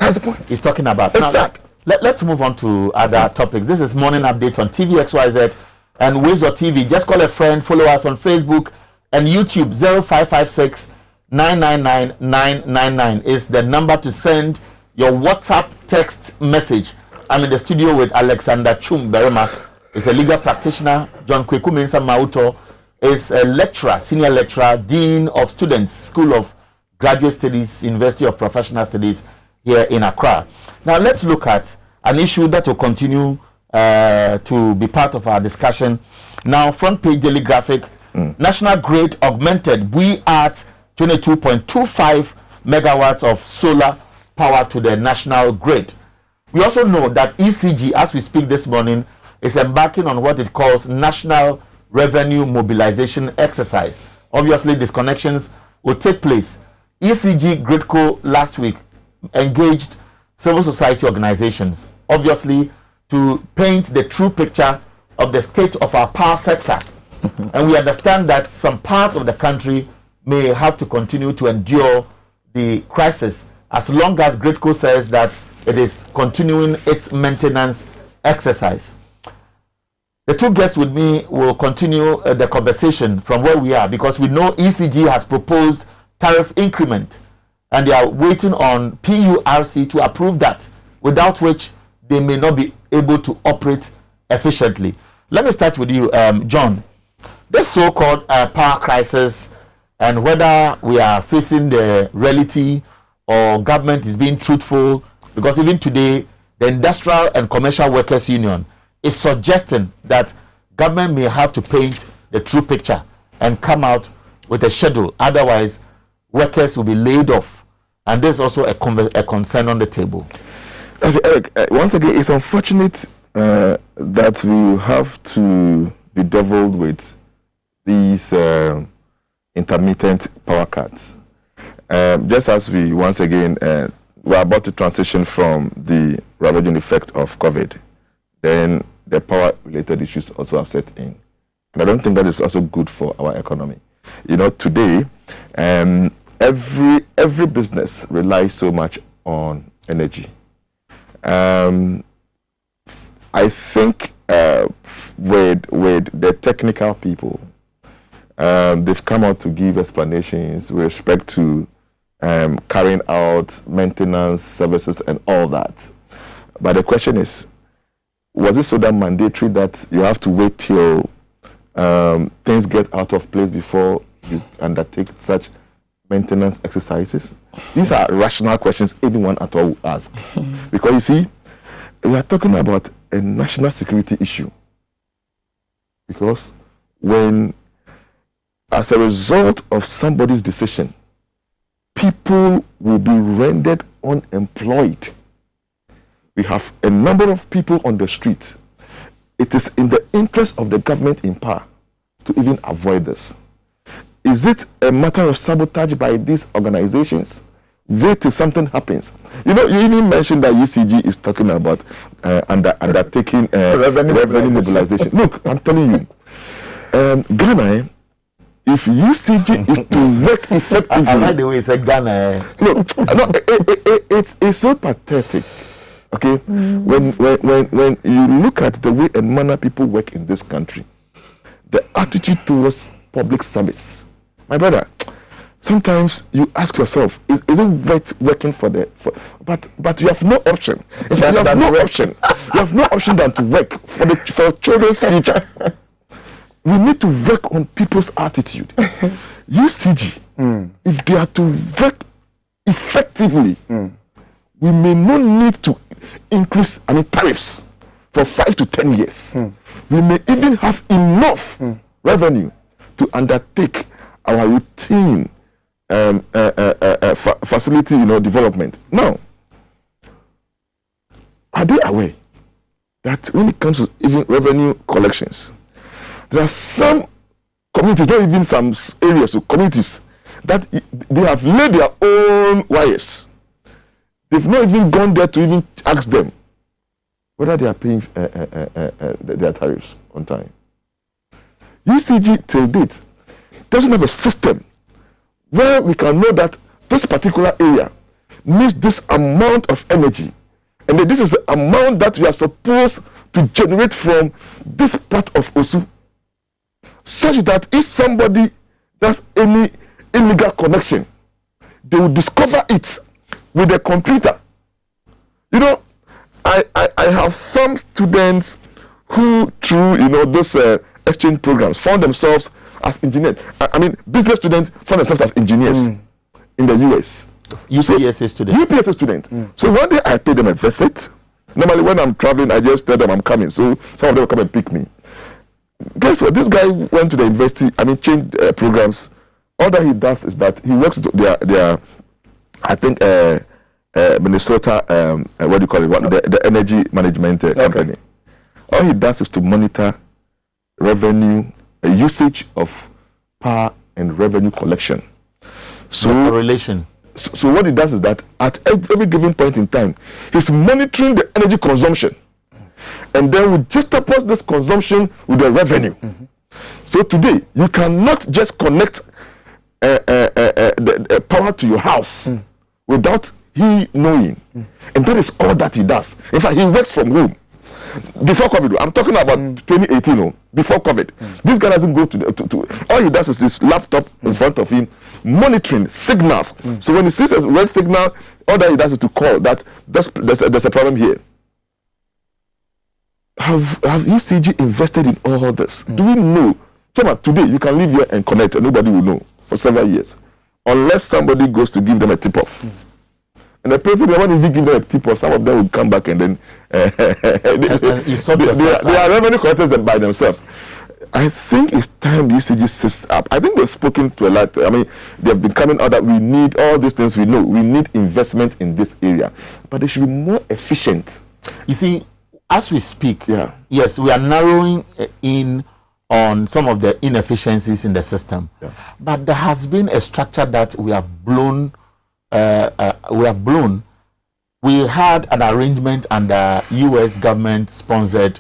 he's talking about. It's sad. Let's move on to other topics. This is Morning Update on TV XYZ and Xyz TV. Just call a friend, follow us on Facebook and YouTube. 0556 999 999 is the number to send your WhatsApp text message. I'm in the studio with Alexander Chum Berema. He's a legal practitioner. John Kweku Mensah Mauto is a lecturer, senior lecturer, Dean of Students, School of Graduate Studies, University of Professional Studies here in Accra. Now let's look at an issue that will continue to be part of our discussion. Now, front page daily graphic, National Grid augmented. We at 22.25 megawatts of solar power to the national grid. We also know that ECG, as we speak this morning, is embarking on what it calls National Revenue Mobilization Exercise. Obviously, these connections will take place. ECG Gridco last week engaged civil society organizations, obviously, to paint the true picture of the state of our power sector. And we understand that some parts of the country may have to continue to endure the crisis as long as Gridco says that it is continuing its maintenance exercise. The two guests with me will continue the conversation from where we are, because we know ECG has proposed tariff increment and they are waiting on PURC to approve that, without which they may not be able to operate efficiently. Let me start with you, John. This so-called power crisis, and whether we are facing the reality or government is being truthful, because even today the Industrial and Commercial Workers Union is suggesting that government may have to paint the true picture and come out with a schedule, otherwise workers will be laid off. And there's also a concern on the table. Okay, Eric, once again, it's unfortunate that we have to be devilled with these intermittent power cuts. Just as we, once again, we're about to transition from the ravaging effect of COVID, then the power-related issues also have set in. And I don't think that is also good for our economy. You know, today, every business relies so much on energy. I think with the technical people, they've come out to give explanations with respect to carrying out maintenance services and all that. But the question is, was it so that mandatory that you have to wait till things get out of place before you undertake such maintenance exercises? These are rational questions anyone at all will ask. Because you see, we are talking about a national security issue. Because when, as a result of somebody's decision, people will be rendered unemployed. We have a number of people on the street. It is in the interest of the government in power to even avoid this. Is it a matter of sabotage by these organizations? Wait till something happens. You know, you even mentioned that UCG is talking about undertaking revenue mobilization. Look, I'm telling you, Ghana if UCG is to work effectively, I like the way you said Ghana. It's so pathetic. Okay, when you look at the way and manner people work in this country, the attitude towards public service, my brother, sometimes you ask yourself, is it worth working but you have no option. If you have no option, you have no option than to work for children's future. We need to work on people's attitude. UCG, if they are to work effectively, we may not need to increase tariffs for 5 to 10 years. We may even have enough revenue to undertake our routine facility, development. Now, are they aware that when it comes to even revenue collections, there are some communities, not even some areas of communities, that they have laid their own wires. They've not even gone there to even ask them whether they are paying their tariffs on time. UCG till date doesn't have a system where we can know that this particular area needs this amount of energy, and that this is the amount that we are supposed to generate from this part of Osu, such that if somebody does any illegal connection, they will discover it with a computer. I have some students who, through those exchange programs, found themselves as engineers. I mean, business students found themselves as engineers in the US. UPSA students. UPSA students. So one day I paid them a visit. Normally when I'm traveling, I just tell them I'm coming. So some of them will come and pick me. Guess what? This guy went to the university, changed programs. All that he does is that he works with their I think, Minnesota, what do you call it? The energy management company. All he does is to monitor revenue, usage of power and revenue collection. So correlation. So what he does is that at every given point in time, he's monitoring the energy consumption, and then we juxtapose this consumption with the revenue. So today you cannot just connect the power to your house without he knowing, and that is all that he does. In fact, he works from home. Before COVID, I'm talking about 2018. Before COVID, this guy doesn't go to all he does is this laptop in front of him, monitoring signals. So when he sees a red signal, all that he does is to call that there's a problem here. Have UCG invested in all this? Do we know? Today you can live here and connect, and nobody will know for several years, unless somebody goes to give them a tip off. And the person, when you give them a tip off, some of them will come back and then they are revenue collectors by themselves. I think it's time the UCG sits up. I think they've spoken to a lot. I mean, they've been coming out that we need all these things. We know we need investment in this area, but they should be more efficient. You see, as we speak, yes, we are narrowing in on some of the inefficiencies in the system, but there has been a structure that we have blown. We had an arrangement under U.S. government-sponsored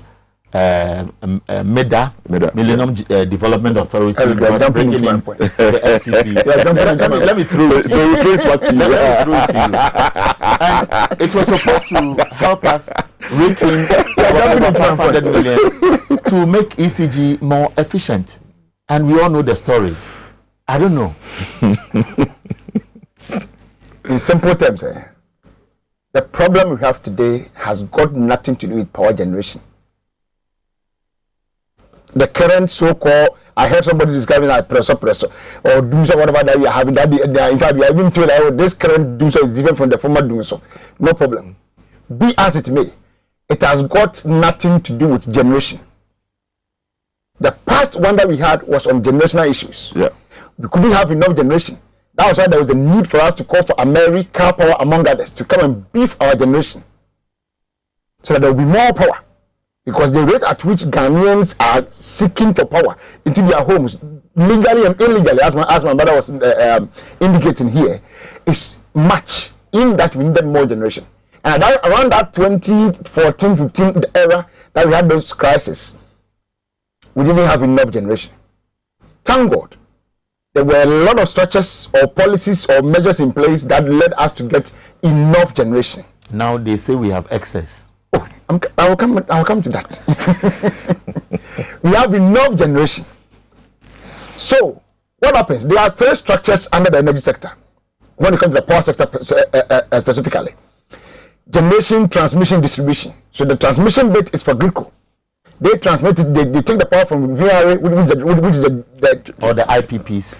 MEDA, Millennium Development Authority, bringing in the FCC. Let me throw it to you. And it was supposed to help us rake in $500 million to make ECG more efficient. And we all know the story. I don't know. In simple terms, the problem we have today has got nothing to do with power generation. The current so-called, I heard somebody describing that pressure, or doomsday, whatever that you are having, that in fact, we are even told that this current doomsday is different from the former doomsday. No problem. Be as it may, it has got nothing to do with generation. The past one that we had was on generational issues. We couldn't have enough generation. That was why there was the need for us to call for American Power, among others, to come and beef our generation so that there will be more power. Because the rate at which Ghanaians are seeking for power into their homes, legally and illegally, as my mother was indicating here, is much in that we needed more generation. And around that 2014-15 era that we had those crises, we didn't have enough generation. Thank God there were a lot of structures or policies or measures in place that led us to get enough generation. Now they say we have excess. Oh, I will come to that. We have enough generation. So what happens? There are 3 structures under the energy sector when it comes to the power sector specifically: generation, transmission, distribution. So the transmission bit is for GRICO. They transmit it, they take the power from VRA, which is or the IPPs.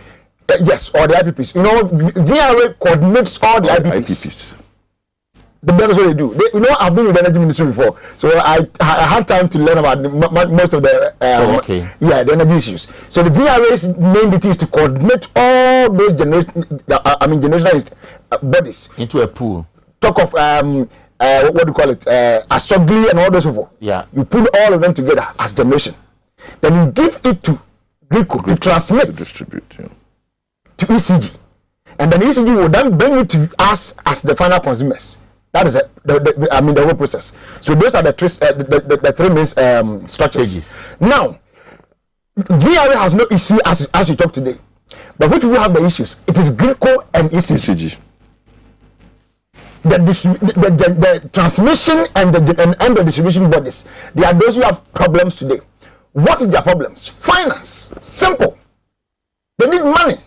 Yes, or the IPPs. You know, VRA coordinates all the IPPs. That is what they do. You know, I've been with the energy ministry before, so I had time to learn about most of the the energy issues. So the VRA's main duty is to coordinate all those generational bodies into a pool. Talk of what do you call it? Asogli and all those people. Yeah. You put all of them together as generation. Then you give it to GRICO to transmit, to distribute, to ECG, and then ECG will then bring it to us as the final consumers. That is the whole process. So those are the 3 main structures. Stages. Now, VRA has no issue as you talk today, but which will have the issues? It is GRICO and ECG. The transmission and the distribution bodies, they are those who have problems today. What is their problems? Finance. Simple. They need money.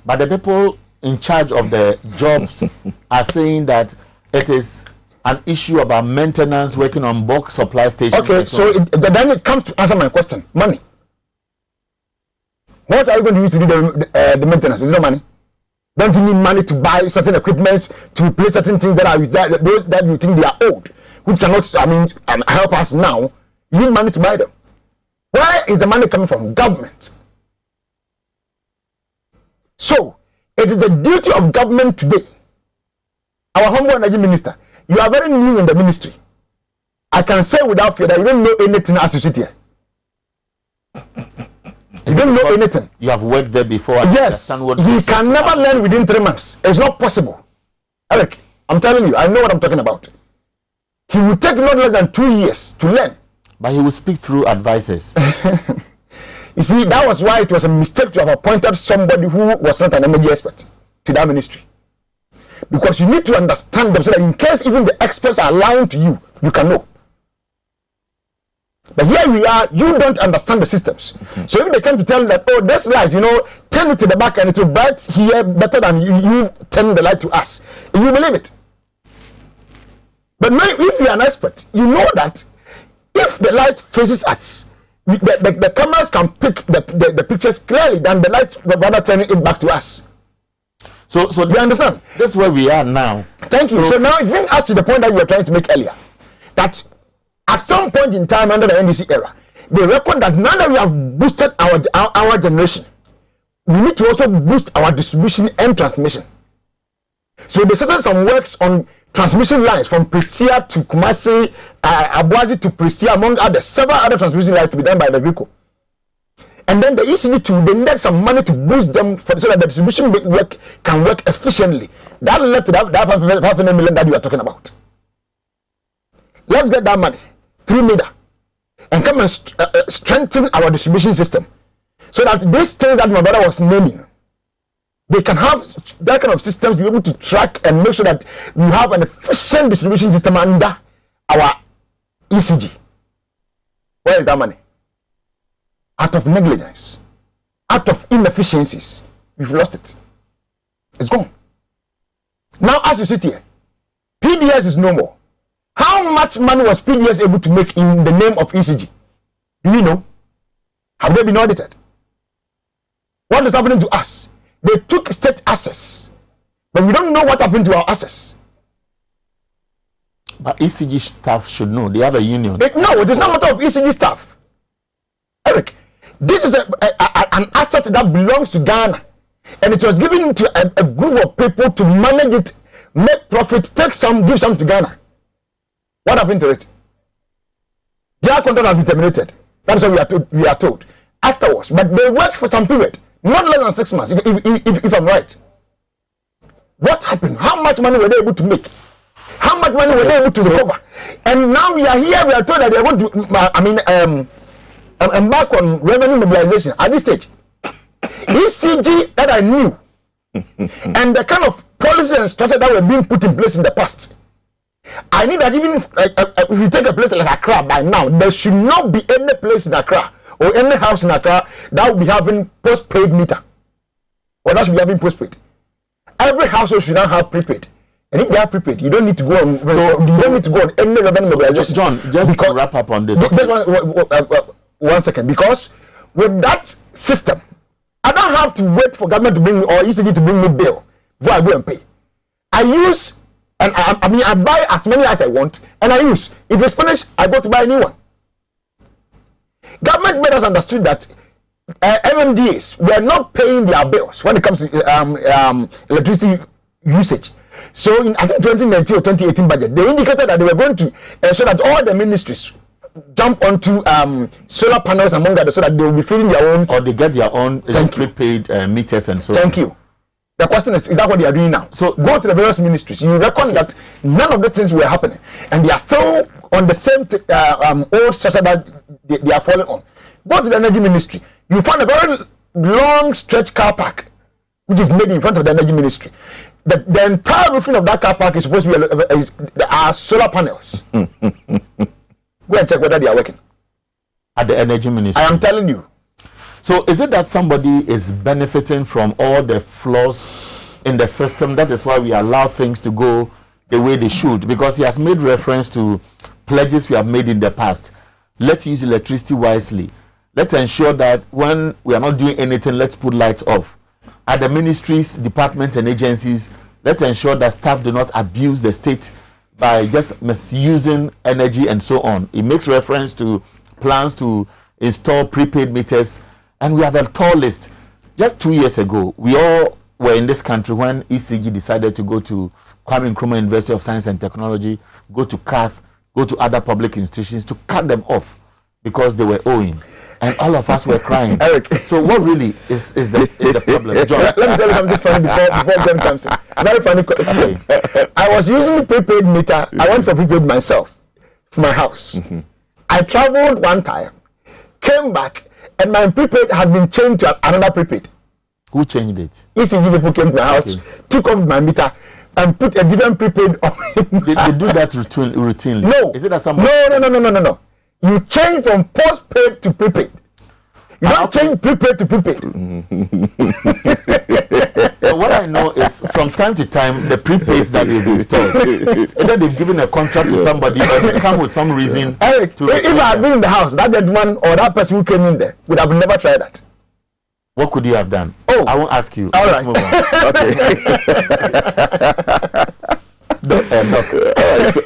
But the people in charge of the jobs are saying that it is an issue about maintenance, working on bulk supply stations. Okay, so then it comes to answer my question. Money. What are you going to use to do the maintenance? Is it no money? Don't you need money to buy certain equipments, to replace certain things that you think they are old, which cannot help us now? You need money to buy them. Where is the money coming from? Government. So it is the duty of government today. Our humble energy minister, you are very new in the ministry. I can say without fear that you don't know anything as you sit here. You don't know anything. You have worked there before. Yes, you can never learn within 3 months. It's not possible. Eric, I'm telling you, I know what I'm talking about. He will take not less than 2 years to learn. But he will speak through advisors. You see, that was why it was a mistake to have appointed somebody who was not an energy expert to that ministry. Because you need to understand them so that in case even the experts are lying to you, you can know. But here we are, you don't understand the systems. So if they come to tell you that, oh, this light, turn it to the back and it will bright here better than you turn the light to us, you believe it. But now, if you are an expert, you know that if the light faces us, the cameras can pick the pictures clearly than the light rather turning it back to us. So you understand? That's where we are now. Thank you. So now it brings us to the point that you were trying to make earlier. That at some point in time under the NDC era, they reckon that now that we have boosted our generation, we need to also boost our distribution and transmission. So they started some works on transmission lines from Prisia to Kumasi, Abuazi to Prisia, among others, several other transmission lines to be done by the GRICO. And then the ECD too, they needed some money to boost them so that the distribution work can work efficiently. That led to that 500 million that you are talking about. Let's get that money through MEDA and come and strengthen our distribution system so that these things that my brother was naming, they can have that kind of systems, be able to track and make sure that we have an efficient distribution system under our ECG. Where is that money? Out of negligence, out of inefficiencies, we've lost it. It's gone. Now, as you sit here, PDS is no more. How much money was PDS able to make in the name of ECG? Do we know? Have they been audited? What is happening to us? They took state assets, but we don't know what happened to our assets. But ECG staff should know. They have a union. No, it is not a matter of ECG staff. Eric, this is an asset that belongs to Ghana, and it was given to a group of people to manage it, make profit, take some, give some to Ghana. What happened to it? Their contract has been terminated. That's what we are told afterwards. But they worked for some period, not less than 6 months, if I'm right. What happened? How much money were they able to make? How much money were they able to recover? And now we are here, we are told that they are going to, embark on revenue mobilization at this stage. If ECG that I knew and the kind of policy and structure that were being put in place in the past, I knew that even if you take a place like Accra by now, there should not be any place in Accra or any house in Accra that will be having postpaid meter, or that should be having postpaid. Every household should now have prepaid. And if they have prepaid, you don't need to go on. You don't need to go on any revenue mobilization. John, just to wrap up on this. One second, because with that system, I don't have to wait for government to bring me or ECG to bring me bill before I go and pay. I use, and I buy as many as I want, and I use. If it's finished, I go to buy a new one. Government made us understood that MMDAs were not paying their bills when it comes to electricity usage. So in I think 2019 or 2018 budget, they indicated that they were going to ensure that all the ministries jump onto solar panels among others, so that they will be feeding their own, or they get their own prepaid meters and so on. Thank you. The question is that what they are doing now? So go to the various ministries. You reckon that none of the things were happening, and they are still on the same old structure that they are falling on. Go to the energy ministry. You find a very long stretch car park which is made in front of the energy ministry. The entire roofing of that car park is supposed to be solar panels. Go and check whether they are working at the energy ministry. I am telling you. So is it that somebody is benefiting from all the flaws in the system? That is why we allow things to go the way they should, because he has made reference to pledges we have made in the past. Let's use electricity wisely. Let's ensure that when we are not doing anything, let's put lights off. At the ministries, departments and agencies, let's ensure that staff do not abuse the state by just misusing energy and so on. It makes reference to plans to install prepaid meters, and we have a tall list. Just 2 years ago, we all were in this country when ECG decided to go to Kwame Nkrumah University of Science and Technology, go to CATH, go to other public institutions to cut them off because they were owing. And all of us were crying. Eric. So what really is the problem? John. Let me tell you something funny before John comes in. Very funny. Okay. I was using the prepaid meter. I went for prepaid myself for my house. I traveled one time, came back, and my prepaid has been changed to another prepaid. Who changed it? ECG people came to my house, took off my meter, and put a different prepaid on it. They do that routinely? No. Is it that somebody? No. You change from postpaid to prepaid. You don't change prepaid to prepaid. What I know is from time to time, the prepaids that they've installed, either they've given a contract to somebody or they come with some reason. Eric, if I had been in the house, that gentleman or that person who came in there would have never tried that. What could you have done? Oh, I won't ask you. All right. Move on. Okay.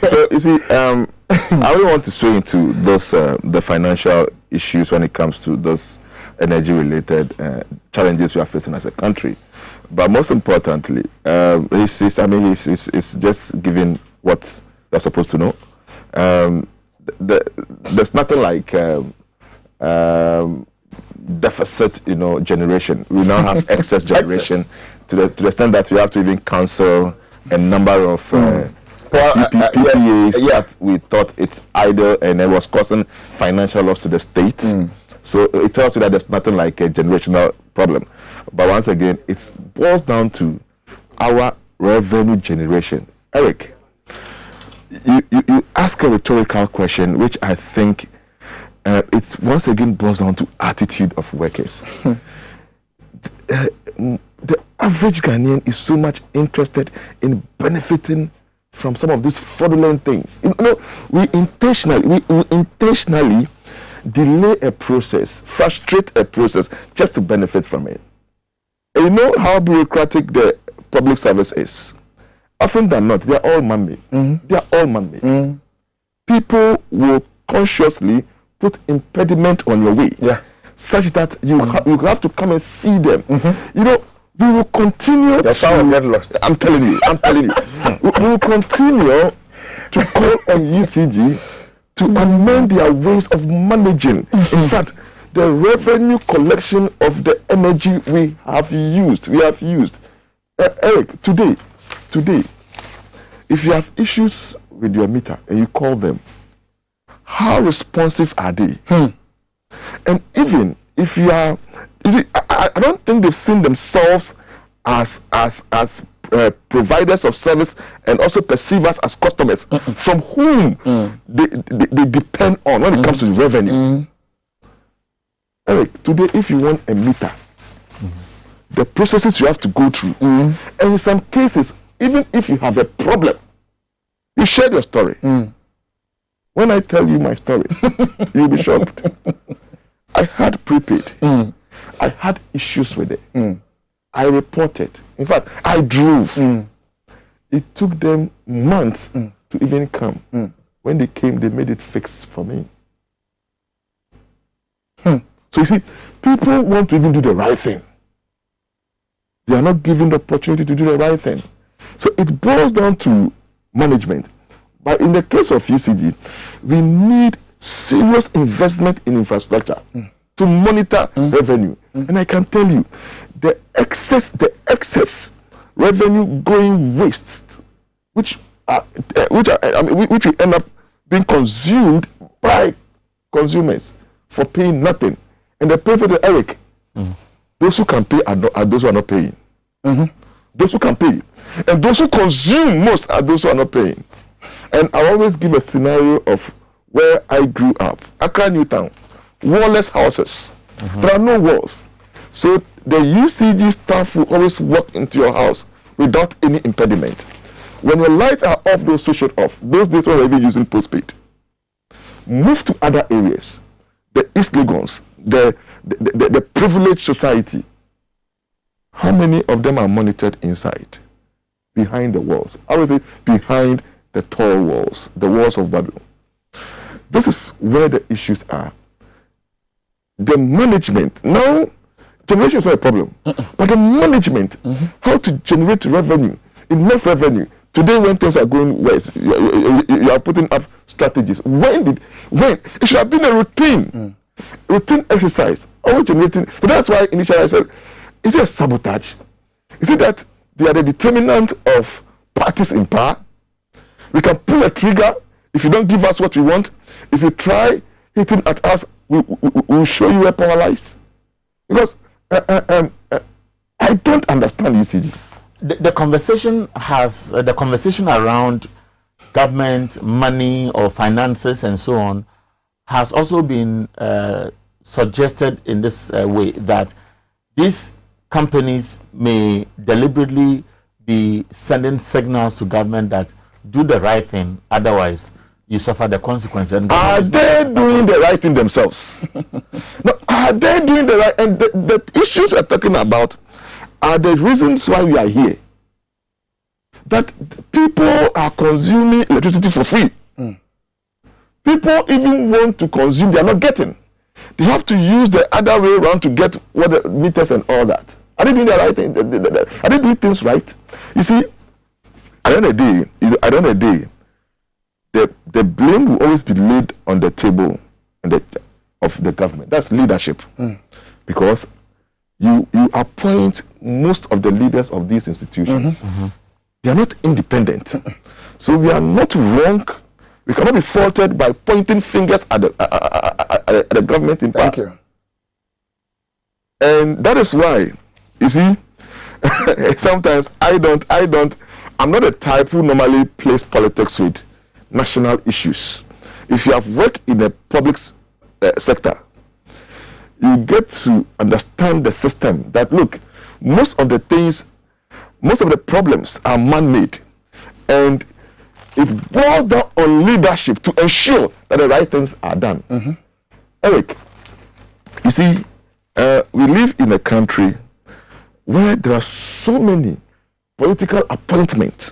So you see, I really want to swing into those the financial issues when it comes to those energy-related challenges we are facing as a country. But most importantly, he's just giving what you're supposed to know. There's nothing like deficit, generation. We now have excess generation to the extent that we have to even cancel a number of PPAs that we thought it's idle and it was causing financial loss to the state. So it tells you that there's nothing like a generational problem. But once again, it boils down to our revenue generation. Eric, you ask a rhetorical question, which I think it once again boils down to attitude of workers. The average Ghanaian is so much interested in benefiting from some of these fraudulent things. We intentionally delay a process, frustrate a process just to benefit from it. And you know how bureaucratic the public service is. Often than not, they are all man-made. They are all man-made. People will consciously put impediment on your way, such that you have to come and see them. We will continue to get lost. I'm telling you. We will continue to call on UCG to amend their ways of managing. In fact, the revenue collection of the energy we have used. Eric, today, if you have issues with your meter and you call them, how responsive are they? And even if you are, I don't think they've seen themselves as providers of service and also perceive us as customers from whom they depend on when it comes to revenue. Eric, today, if you want a meter, the processes you have to go through, and in some cases, even if you have a problem, you share your story. When I tell you my story, you'll be shocked. I had prepaid. I had issues with it. I reported. In fact, I drove. It took them months to even come. When they came, they made it fixed for me. So you see, people want to even do the right thing. They are not given the opportunity to do the right thing. So it boils down to management. But in the case of UCG, we need serious investment in infrastructure to monitor revenue. And I can tell you, the excess revenue going waste, which will end up being consumed by consumers for paying nothing. And they pay for the Eric. Those who can pay are those who are not paying. Those who can pay. And those who consume most are those who are not paying. And I always give a scenario of where I grew up. Accra Newtown, wall-less houses. There are no walls. So the UCG staff will always walk into your house without any impediment. When your lights are off, those switch off. Those days when we were even using postpaid. Move to other areas. The East Lagos, the privileged society. How many of them are monitored inside? Behind the walls. I would say behind the tall walls, the walls of Babylon. This is where the issues are. The management. Now, generation is not a problem. But the management, how to generate revenue, enough revenue. Today when things are going west, you are putting up strategies. When? It should have been a routine. Routine exercise. Always generating. So that's why initially I said, is it a sabotage? Is it that they are the determinant of parties in power? We can pull a trigger if you don't give us what we want. If you try hitting at us, we'll show you where power lies. Because I don't understand UCG. The conversation around government, money or finances and so on has also been suggested in this way, that these companies may deliberately be sending signals to government that do the right thing, otherwise you suffer the consequences. Are they doing the right thing themselves? No, are they doing the right? And the issues we're talking about are the reasons why we are here. That people are consuming electricity for free. People even want to consume, they are not getting. They have to use the other way around to get what the meters and all that. Are they doing the right thing? Are they doing things right? You see, at the end of the day, the blame will always be laid on the table of the government. That's leadership. Because you appoint most of the leaders of these institutions. They are not independent. So we are not wrong. We cannot be faulted by pointing fingers at the government in power. Thank you. And that is why, you see, sometimes I'm not a type who normally plays politics with national issues. If you have worked in the public sector, you get to understand the system that, look, most of the problems are man-made. And it boils down on leadership to ensure that the right things are done. Eric, you see, we live in a country where there are so many political appointments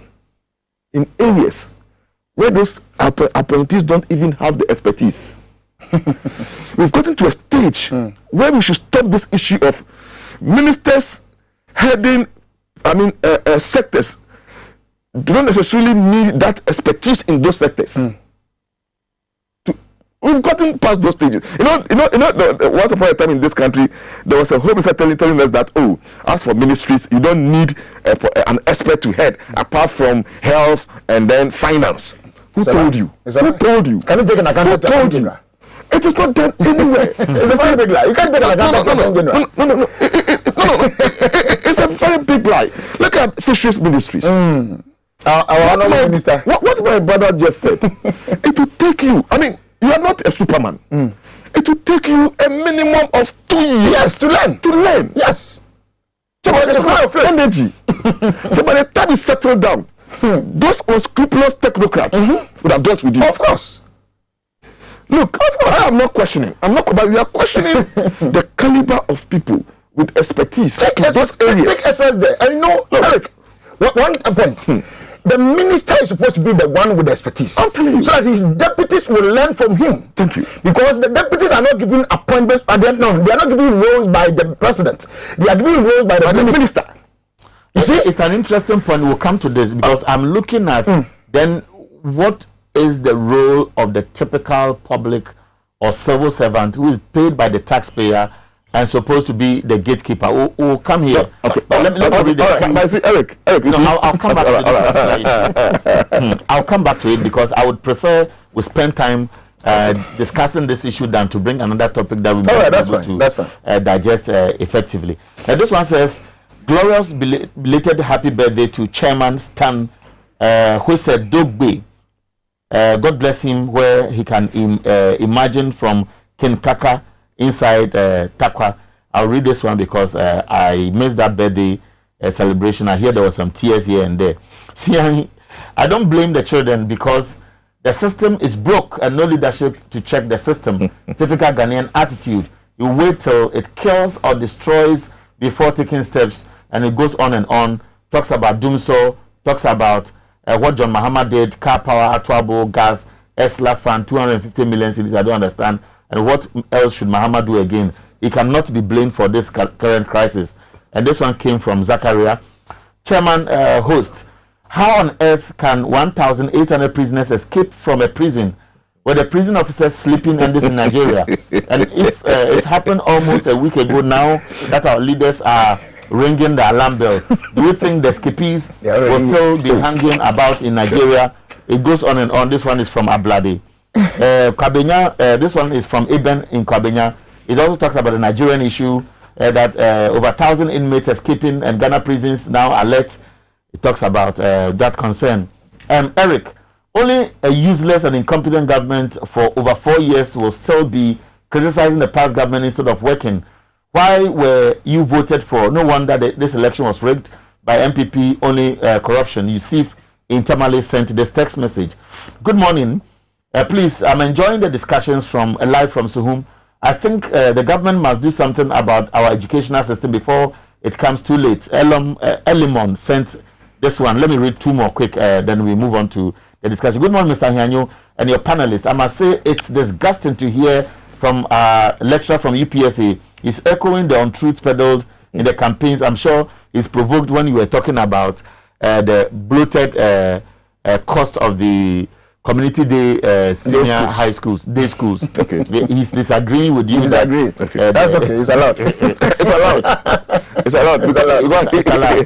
in areas where those appointees don't even have the expertise. We've gotten to a stage where we should stop this issue of ministers heading, sectors do not necessarily need that expertise in those sectors. We've gotten past those stages. You know, once upon a time in this country, there was a home minister telling us that, oh, as for ministries, you don't need an expert to head apart from health and then finance. Who told you? Who told you? Can you take an account? Who told you? It is not done anywhere. It's a regular. You can't take an account. No. multiply. Look at fisheries ministries. Our minister. What my brother just said. It will take you. I mean, you are not a Superman. It will take you a minimum of 2 years to learn. To learn. Yes. So it's not of energy. So by the time you settle down, those unscrupulous technocrats would have dealt with you. Of course. Look, of course, I am not questioning. But we are questioning the caliber of people with expertise. Take expertise there. And you know, Eric, one point. The minister is supposed to be the one with expertise. I'm telling you. So that his deputies will learn from him. Thank you. Because the deputies are not given appointments. They are not given roles by the president. They are given roles by the minister. You see, it's an interesting point. We'll come to this because I'm looking at then what is the role of the typical public or civil servant who is paid by the taxpayer and supposed to be the gatekeeper. We'll come here. Okay. Let me read it. Eric, I'll come back to it. I'll come back to it because I would prefer we spend time discussing this issue than to bring another topic that we might be able to digest effectively. This one says, glorious belated happy birthday to Chairman Stan, who said, Dogbe. God bless him where he can imagine from Kinkaka inside Takwa. I'll read this one because I missed that birthday celebration. I hear there was some tears here and there. See, I don't blame the children because the system is broke and no leadership to check the system. Typical Ghanaian attitude. You wait till it kills or destroys before taking steps, and it goes on and on. Talks about Dumso, talks about what John Mahama did, car power, Atuabo, gas, Esla fund, 250 million cedis. I don't understand. And what else should Mahama do again? He cannot be blamed for this current crisis. And this one came from Zachariah. Chairman, host, how on earth can 1,800 prisoners escape from a prison where the prison officers sleeping in this in Nigeria? And if it happened almost a week ago now that our leaders are ringing the alarm bell, do you think the escapees will still be hanging about in Nigeria? It goes on and on. This one is from Ablade. Kwabenya, this one is from Eben in Kwabenya. It also talks about the Nigerian issue that over 1,000 inmates escaping and Ghana prisons now alert. It talks about that concern. Eric, only a useless and incompetent government for over 4 years will still be criticizing the past government instead of working. Why were you voted for? No wonder that this election was rigged by MPP, only corruption. Yusuf in Tamale sent this text message. Good morning. Please, I'm enjoying the discussions from live from Suhum. I think the government must do something about our educational system before it comes too late. Elimon sent this one. Let me read two more quick, then we move on to the discussion. Good morning, Mr. Hyanyo and your panelists. I must say it's disgusting to hear from a lecturer from UPSA. He's echoing the untruth peddled in the campaigns. I'm sure he's provoked when you were talking about the bloated cost of the community day senior high schools, day schools. Okay. He's disagreeing with you. Disagree. Okay. That's okay. It's allowed. It's allowed. It's allowed. It's allowed.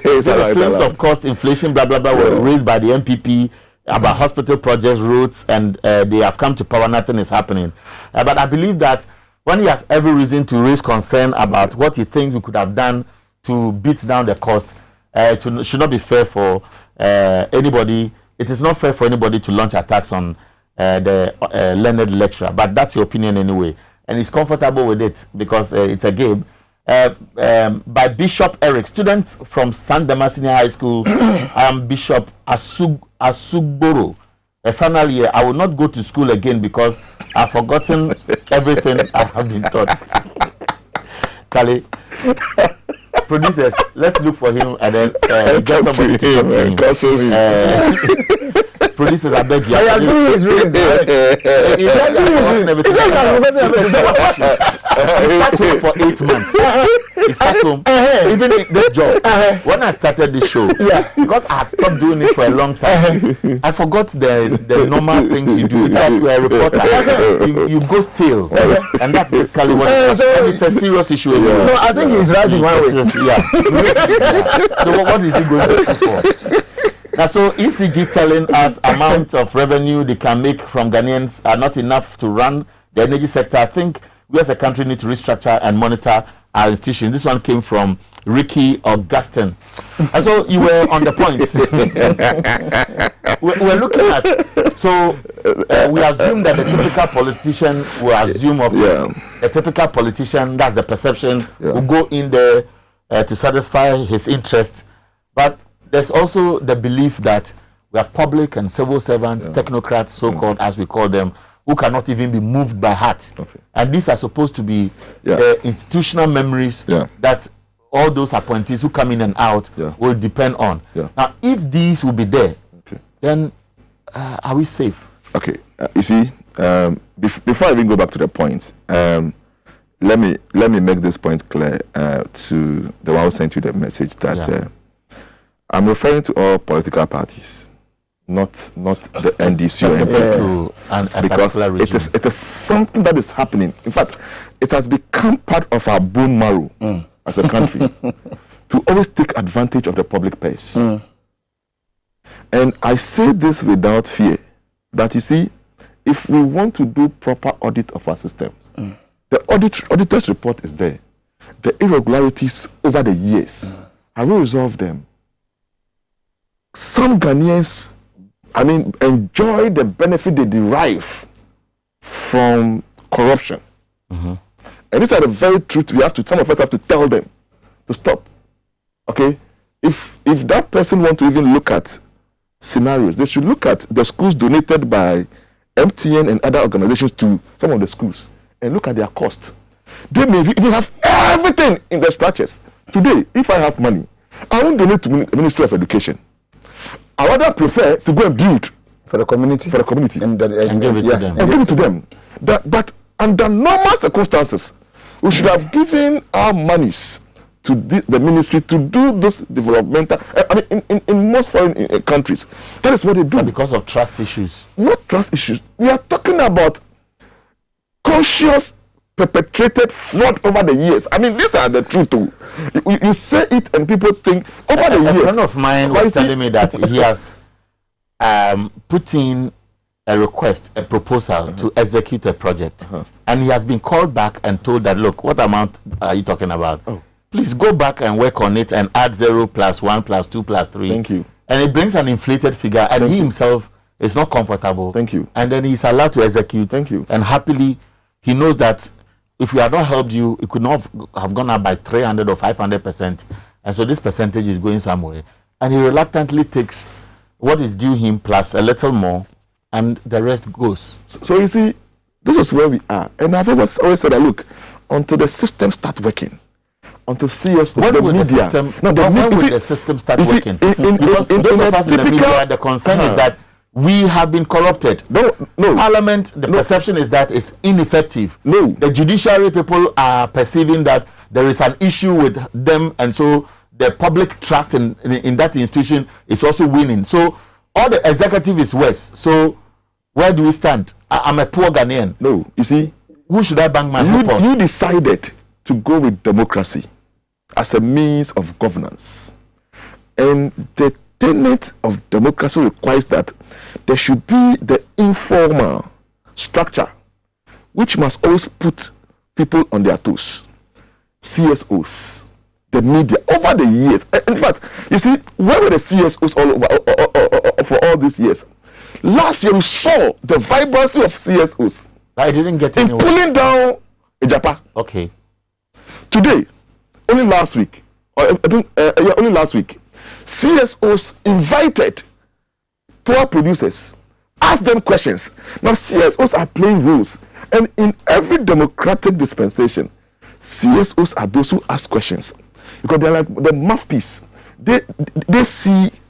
It's allowed. The claims of cost inflation, blah blah blah, were raised by the MPP about hospital projects, roads, and they have come to power. Nothing is happening. But I believe that when he has every reason to raise concern about what he thinks we could have done to beat down the cost, it should not be fair for anybody. It is not fair for anybody to launch attacks on the learned lecturer, but that's your opinion anyway. And he's comfortable with it because it's a game. By Bishop Eric, students from San Damas Senior High School, I am Bishop Asugboro. Final year, I will not go to school again because I've forgotten everything I have been taught. Charlie, producers, let's look for him and then get somebody to talk to him. Producers, I beg you. He has given his reasons. He has given his reasons. He says I've forgotten everything. He sat home for 8 months. He sat home, even in this job. When I started this show, because I had stopped doing it for a long time, I forgot the normal things you do. It's like you're a reporter. You go stale. And that's basically what it is. And it's a serious issue. No, I think he's right in one way. So what is he going to do for? Now, so ECG telling us amount of revenue they can make from Ghanaians are not enough to run the energy sector. I think we as a country need to restructure and monitor our institution. This one came from Ricky Augustine. And so you were on the point. we're looking at, so we assume that the typical politician will assume of a typical politician, that's the perception, will go in there to satisfy his interest. But there's also the belief that we have public and civil servants, technocrats, so-called, as we call them, who cannot even be moved by heart. And these are supposed to be the institutional memories that all those appointees who come in and out will depend on. Now, if these will be there, then are we safe? Okay, you see, before I even go back to the points, let me make this point clear to the one who sent you the message that I'm referring to all political parties, not the NDC or anything, because it is something that is happening. In fact, it has become part of our bone marrow as a country to always take advantage of the public purse. And I say this without fear, that you see, if we want to do proper audit of our systems, the auditor's report is there. The irregularities over the years, have we resolved them? Some Ghanaians, I mean, enjoy the benefit they derive from corruption. And these are the very truth we have to, some of us have to tell them to stop. Okay? If that person wants to even look at scenarios, they should look at the schools donated by MTN and other organizations to some of the schools and look at their costs. They may even have everything in their structures. Today, if I have money, I won't donate to the Ministry of Education. I would rather prefer to go and build for the community, and give it to them. And give it to them. But under normal circumstances, we should have given our monies to the ministry to do this developmental. I mean, in most foreign countries, that is what they do. But because of trust issues. Not trust issues. We are talking about conscious, perpetrated fraud over the years. I mean, these are the truth too. You say it and people think over the years. A friend of mine was telling me that he has put in a request, a proposal to execute a project. And he has been called back and told that, look, what amount are you talking about? Please go back and work on it and add 0 plus 1 plus 2 plus 3. Thank you. And it brings an inflated figure, and he himself is not comfortable. Thank you. And then he's allowed to execute. Thank you. And happily, he knows that if we had not helped you, it could not have gone up by 300 or 500%. And so this percentage is going somewhere. And he reluctantly takes what is due him plus a little more, and the rest goes. So you see, this is where we are. And I've always said that, look, until the system start working, until CS, when the will media, the system start working? Because those of us in the media, the concern is that we have been corrupted. No. Parliament, the perception is that it's ineffective. The judiciary people are perceiving that there is an issue with them, and so the public trust in that institution is also winning. So all the executive is worse. So where do we stand? I'm a poor Ghanaian. No, you see, who should I bang my hope on? You decided to go with democracy as a means of governance, and the tenet of democracy requires that there should be the informal structure which must always put people on their toes. CSOs, the media, over the years. In fact, you see, where were the CSOs all over for all these years? Last year we saw the vibrancy of CSOs. I didn't get in pulling down Ejapa. Okay. Today, only last week, only last week, CSOs invited poor producers, asked them questions. Now CSOs are playing roles, and in every democratic dispensation, CSOs are those who ask questions because they're like the mouthpiece. They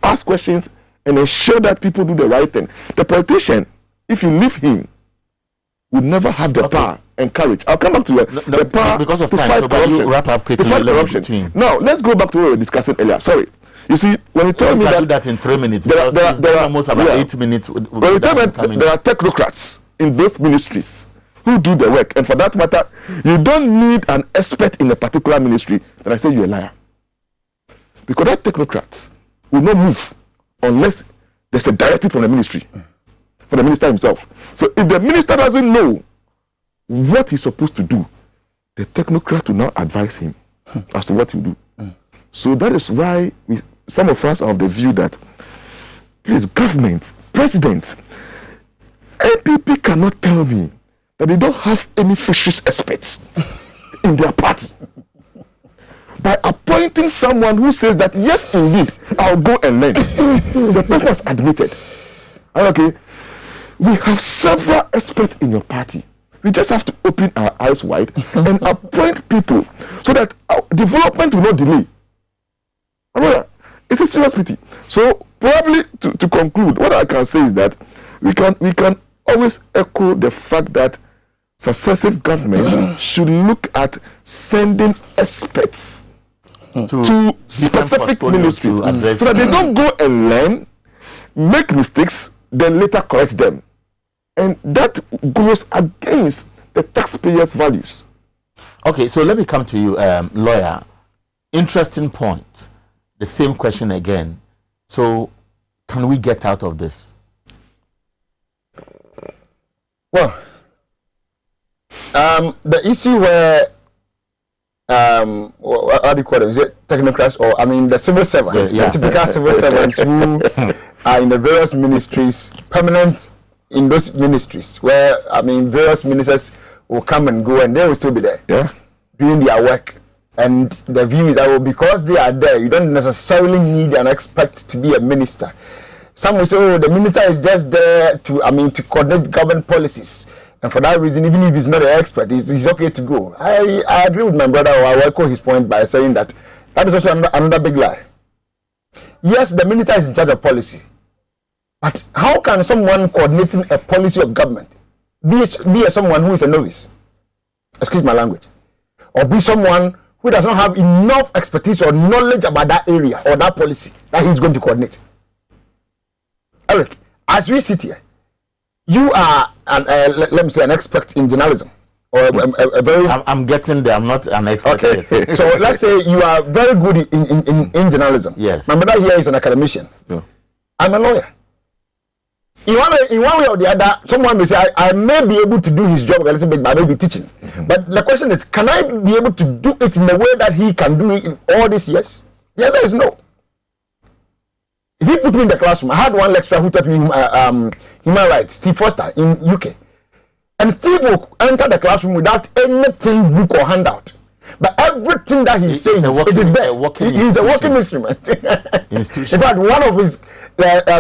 ask questions and ensure that people do the right thing. The politician, if you leave him, will never have the power and courage. I'll come back to the power because of to time, fight so corruption. Wrap up quickly. To fight corruption. Now, let's go back to what we were discussing earlier. Sorry. You see, when you tell me do that in 3 minutes, there are almost about 8 minutes. When you tell me there are technocrats in those ministries who do the work, and for that matter, you don't need an expert in a particular ministry, then I say you're a liar. Because that technocrat will not move unless there's a directive from the ministry, from the minister himself. So if the minister doesn't know what he's supposed to do, the technocrat will now advise him as to what to do. So that is why some of us are of the view that, please, government, presidents, NPP cannot tell me that they don't have any fisheries experts in their party. By appointing someone who says that, yes, indeed, I'll go and learn. The person has admitted. Okay, we have several experts in your party. We just have to open our eyes wide and appoint people so that our development will not delay. It's a serious pity. So probably to conclude, what I can say is that we can always echo the fact that successive government should look at sending experts to specific ministries so that they don't go and learn, make mistakes, then later correct them. And that goes against the taxpayers' values. Okay, so let me come to you, lawyer. Interesting point. The same question again. So, can we get out of this? Well, the issue where what do you call it? Is it technocrats or the civil servants, the typical civil servants who are in the various ministries, permanent in those ministries, where various ministers will come and go, and they will still be there, doing their work. And the view is that because they are there, you don't necessarily need an expert to be a minister. Some will say, oh, the minister is just there to coordinate government policies. And for that reason, even if he's not an expert, he's okay to go. I agree with my brother, or I will echo his point by saying that is also another big lie. Yes, the minister is in charge of policy. But how can someone coordinating a policy of government be someone who is a novice? Excuse my language. Or be someone who does not have enough expertise or knowledge about that area or that policy that he's going to coordinate. Eric, as we sit here, you are, let me say, an expert in journalism. Or a very... I'm getting there. I'm not an expert. Okay. So let's say you are very good in journalism. Yes. My brother here is an academician. Yeah. I'm a lawyer. In one way or the other, someone may say, I may be able to do his job a little bit by maybe teaching. But the question is, can I be able to do it in the way that he can do it in all these years? The answer is no. If he put me in the classroom, I had one lecturer who taught me human rights, Steve Foster, in UK. And Steve will enter the classroom without anything, book or handout. But everything that he's saying, it is there. He's a working instrument. In fact, one of his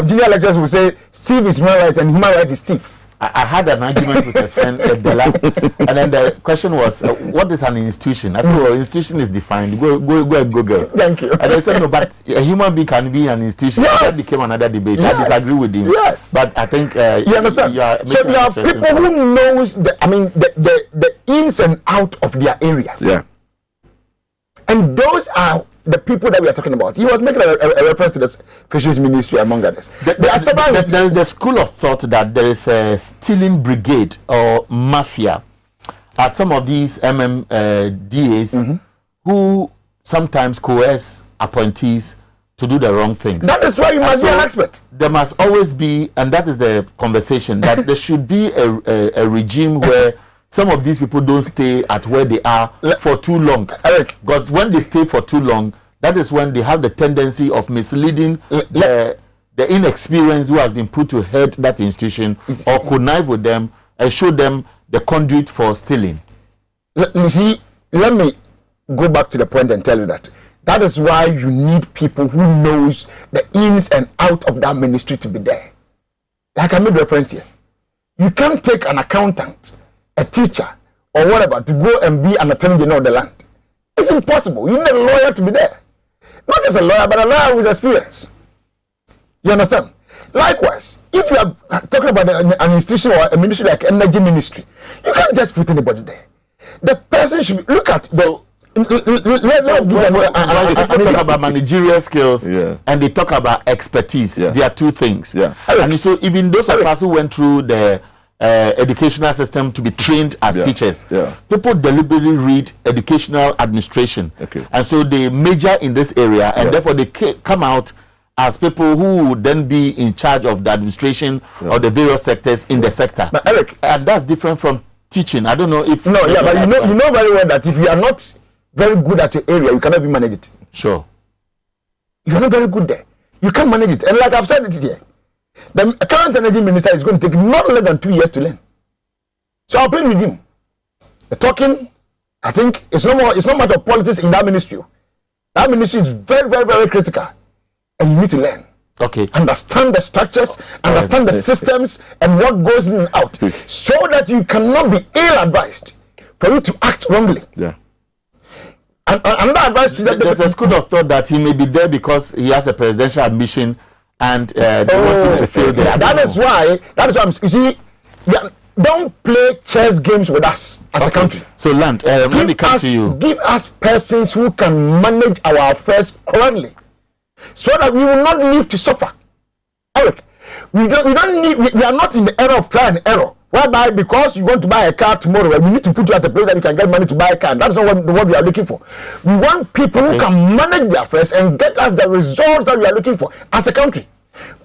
junior lecturers will say, Steve is human rights and human rights is Steve. I had an argument with a friend, Bella, and then the question was, what is an institution? I said, well, institution is defined. Go and Google. Thank you. And they said, no, but a human being can be an institution. Yes. That became another debate. Yes. I disagree with him. Yes. But I think you understand. So there are people who knows the ins and out of their area. Yeah. And those are the people that we are talking about. He was making a reference to the fisheries ministry, among others. There are several. There is the school of thought that there is a stealing brigade or mafia at some of these MMDAs who sometimes coerce appointees to do the wrong things. That is why you must be an expert. There must always be, and that is the conversation, that there should be a regime where some of these people don't stay at where they are for too long. Eric, because when they stay for too long, that is when they have the tendency of misleading the inexperienced who has been put to head that institution or connive with them and show them the conduit for stealing. You see, let me go back to the point and tell you that is why you need people who knows the ins and out of that ministry to be there. Like I made reference here. You can't take an accountant, a teacher, or whatever to go and be an attorney general of the land. It's impossible. You need a lawyer to be there. Not just a lawyer, but a lawyer with experience. You understand? Likewise, if you are talking about an institution or a ministry like energy ministry, you can't just put anybody there. The person should look at the. They talk about managerial skills and they talk about expertise. They are two things. And so even those of us who went through the educational system to be trained as teachers, people deliberately read educational administration, and so they major in this area, and therefore they come out as people who would then be in charge of the administration of the various sectors in the sector. But Eric, and that's different from teaching. I don't know if no, yeah, but you know very well that if you are not very good at your area, you cannot even manage it. Sure. If you're not very good there, you can't manage it. And like I've said it here, the current energy minister is going to take not less than 2 years to learn. So I'll play with him. The talking, I think it's no matter of politics in that ministry. That ministry is very, very, very critical. And you need to learn. Okay. Understand the structures, understand the systems and what goes in and out. So that you cannot be ill-advised for you to act wrongly. Yeah. And another advice to that, there's a school of thought that he may be there because he has a presidential ambition and they want him to fail there. That is why I'm, you see, don't play chess games with us as a country. So Land, let me come to you. Give us persons who can manage our affairs currently, so that we will not live to suffer. Eric, we are not in the era of trial and error, whereby because you want to buy a car tomorrow, we need to put you at a place that you can get money to buy a car. That's not what we are looking for. We want people who can manage their affairs and get us the results that we are looking for as a country.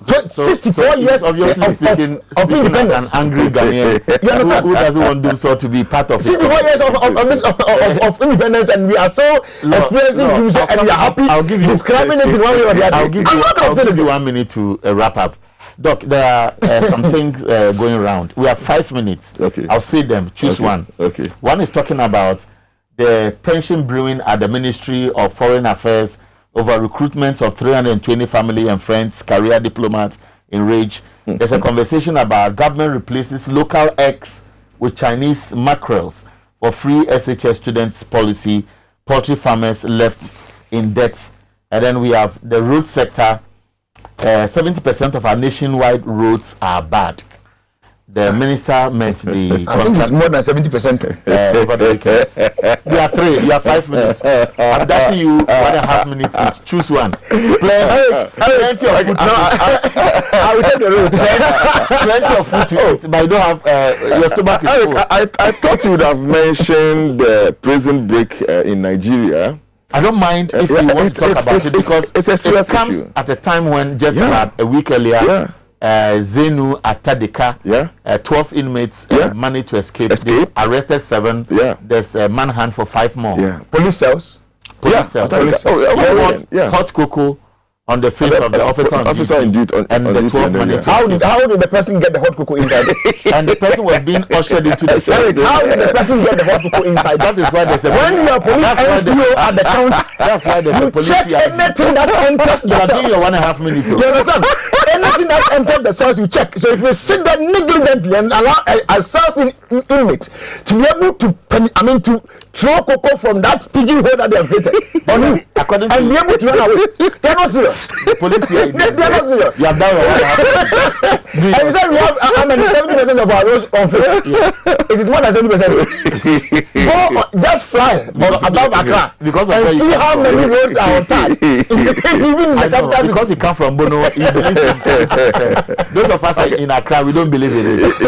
64 years of speaking independence. As an angry Ghanaian who doesn't want to do so to be part of 64 years of independence, and we are still experiencing music, and we are happy. I'll give you describing it in one way or the other. I'll give you 1 minute to wrap up. Doc, there are some things going around. We have 5 minutes. Okay. I'll say them. Choose one. Okay. One is talking about the tension brewing at the Ministry of Foreign Affairs over recruitment of 320 family and friends, career diplomats in rage. There's a conversation about government replaces local eggs with Chinese mackerels for free SHS students policy, poultry farmers left in debt. And then we have the road sector. 70% of our nationwide roads are bad. The minister met the... I think it's more than 70%. There are 3. You have 5 minutes. I'm dashing you 1.5 minutes each. Choose one. Plenty of food. I will take the road. Plenty of food to eat, but you don't have... your stomach is full. I thought you would have mentioned the prison break in Nigeria. I don't mind if you want to talk about it, because it comes at a time when just about a week earlier, Zenu Atadika, 12 inmates managed to escape. They arrested 7. There's a manhunt for 5 more. Police cells. Police cells. Hot cocoa on the face of the officer in duty and the 12 managed. How did the person get the hot cocoa inside? And the person was being ushered into the cell. How did the person get the hot cocoa inside? That is why there's a when you are police NCO at the counter, that's why there's a police. Check anything that enters the cells. You are doing your 1.5 minutes. You understand? Anything that enters the cells, you check. So if you sit there negligently and allow a cells inmates to be able to throw cocoa from that pigeon hole that they have created on you, and be able to run away, they're not serious. The police here, they're not serious. You have done your 1.5 minutes. And you said we have 70% of our roads unfixed. It is more than 70%. Go just fly above Accra and see how many roads are untied. Even in the capital, because you come from Bono, you believe in 70%. Those of us in Accra, we don't believe in it.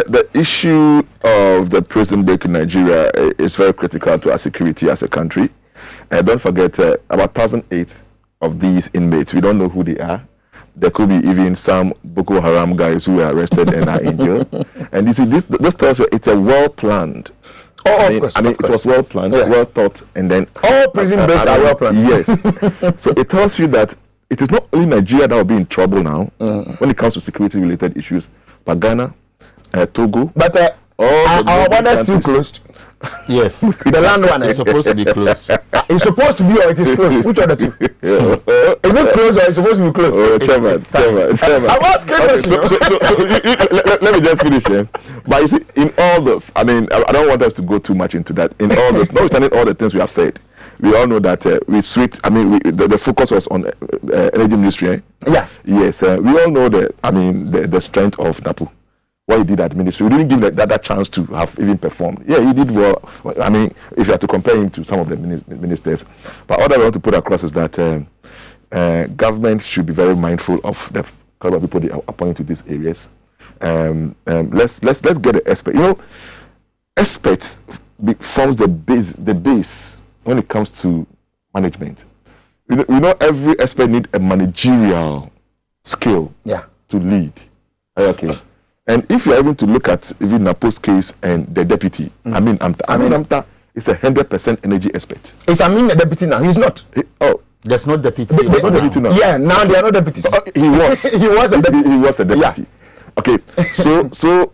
The issue of the prison break in Nigeria is very critical to our security as a country. Don't forget, about 1,008 of these inmates, we don't know who they are. There could be even some Boko Haram guys who were arrested and are in jail. And you see, this tells you it's a well-planned. Of course. It was well-planned, well thought, and then... all prison breaks are well-planned. Yes. So it tells you that it is not only Nigeria that will be in trouble now when it comes to security-related issues, but Ghana, Togo... But our borders still closed. Yes. The land one is supposed to be closed. It's supposed to be, or it is closed? Which of the two? Is it closed or is it supposed to be closed? Oh, chairman. I'm asking so let me just finish here. But you see, in all this, I don't want us to go too much into that. In all this, notwithstanding all the things we have said, we all know that the focus was on energy ministry. Eh? Yeah. Yes. We all know the strength of NAPU. What he did at ministry, we didn't give that chance to have even performed. Yeah, he did well. If you have to compare him to some of the ministers, but all I want to put across is that government should be very mindful of the kind of people they are appointing to these areas. Let's get an expert. Experts forms the base when it comes to management. Every expert needs a managerial skill to lead. Okay. And if you're able to look at even Napo's case and the deputy, Amin Amta is 100% energy expert. Is Amin the deputy now? He's not. There's no deputy. There's no deputy now. Yeah, now there are no deputies. He was. He was a deputy. He was the deputy. Yeah. Okay, so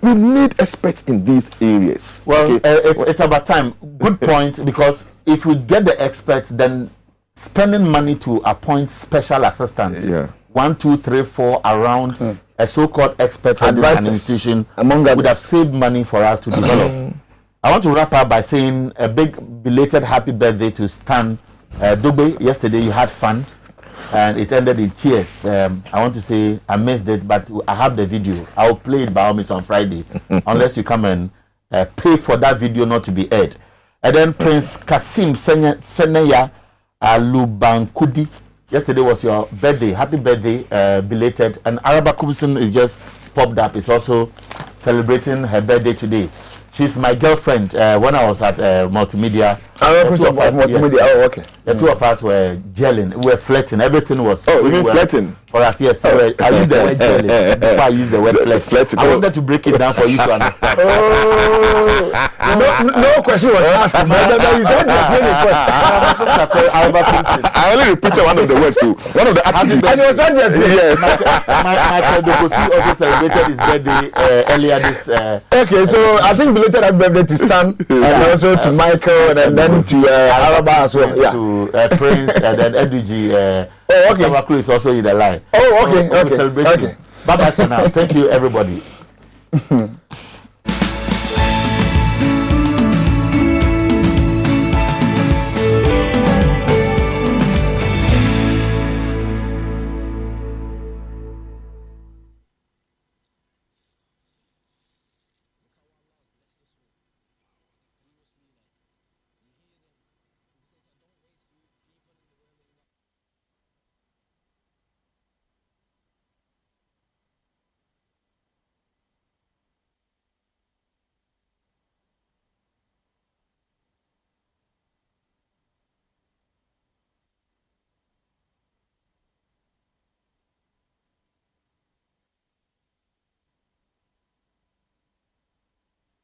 we need experts in these areas. Well, it's about time. Good point, because if we get the experts, then spending money to appoint special assistants, 1, 2, 3, 4 around a so-called expert head in an institution would have saved money for us to develop. I want to wrap up by saying a big belated happy birthday to Stan Dube. Yesterday you had fun and it ended in tears. I want to say I missed it, but I have the video. I'll play it by all means on Friday, unless you come and pay for that video not to be aired. And then Prince Kasim Seneya Lubankudi. Yesterday was your birthday. Happy birthday, belated. And Araba Kubson is just popped up. It's also celebrating her birthday today. She's my girlfriend. When I was at Multimedia, the two of us were gelling. We were flirting. Everything was flirting for us. Yes, so I used the word gelling before I used the word flirting. I wanted to break it down for you to understand. No question was asked. I only repeated one of the words too. One of the attributes. And it was not just yes. Michael Dokosi also celebrated his birthday earlier this. Okay, so I think belated happy birthday to Stan and also to Michael and then to Araba as well. Yeah. To Prince and then Eduji. Okay. Tabaku is also in the line. Oh, okay. Bye bye for now. Thank you, everybody.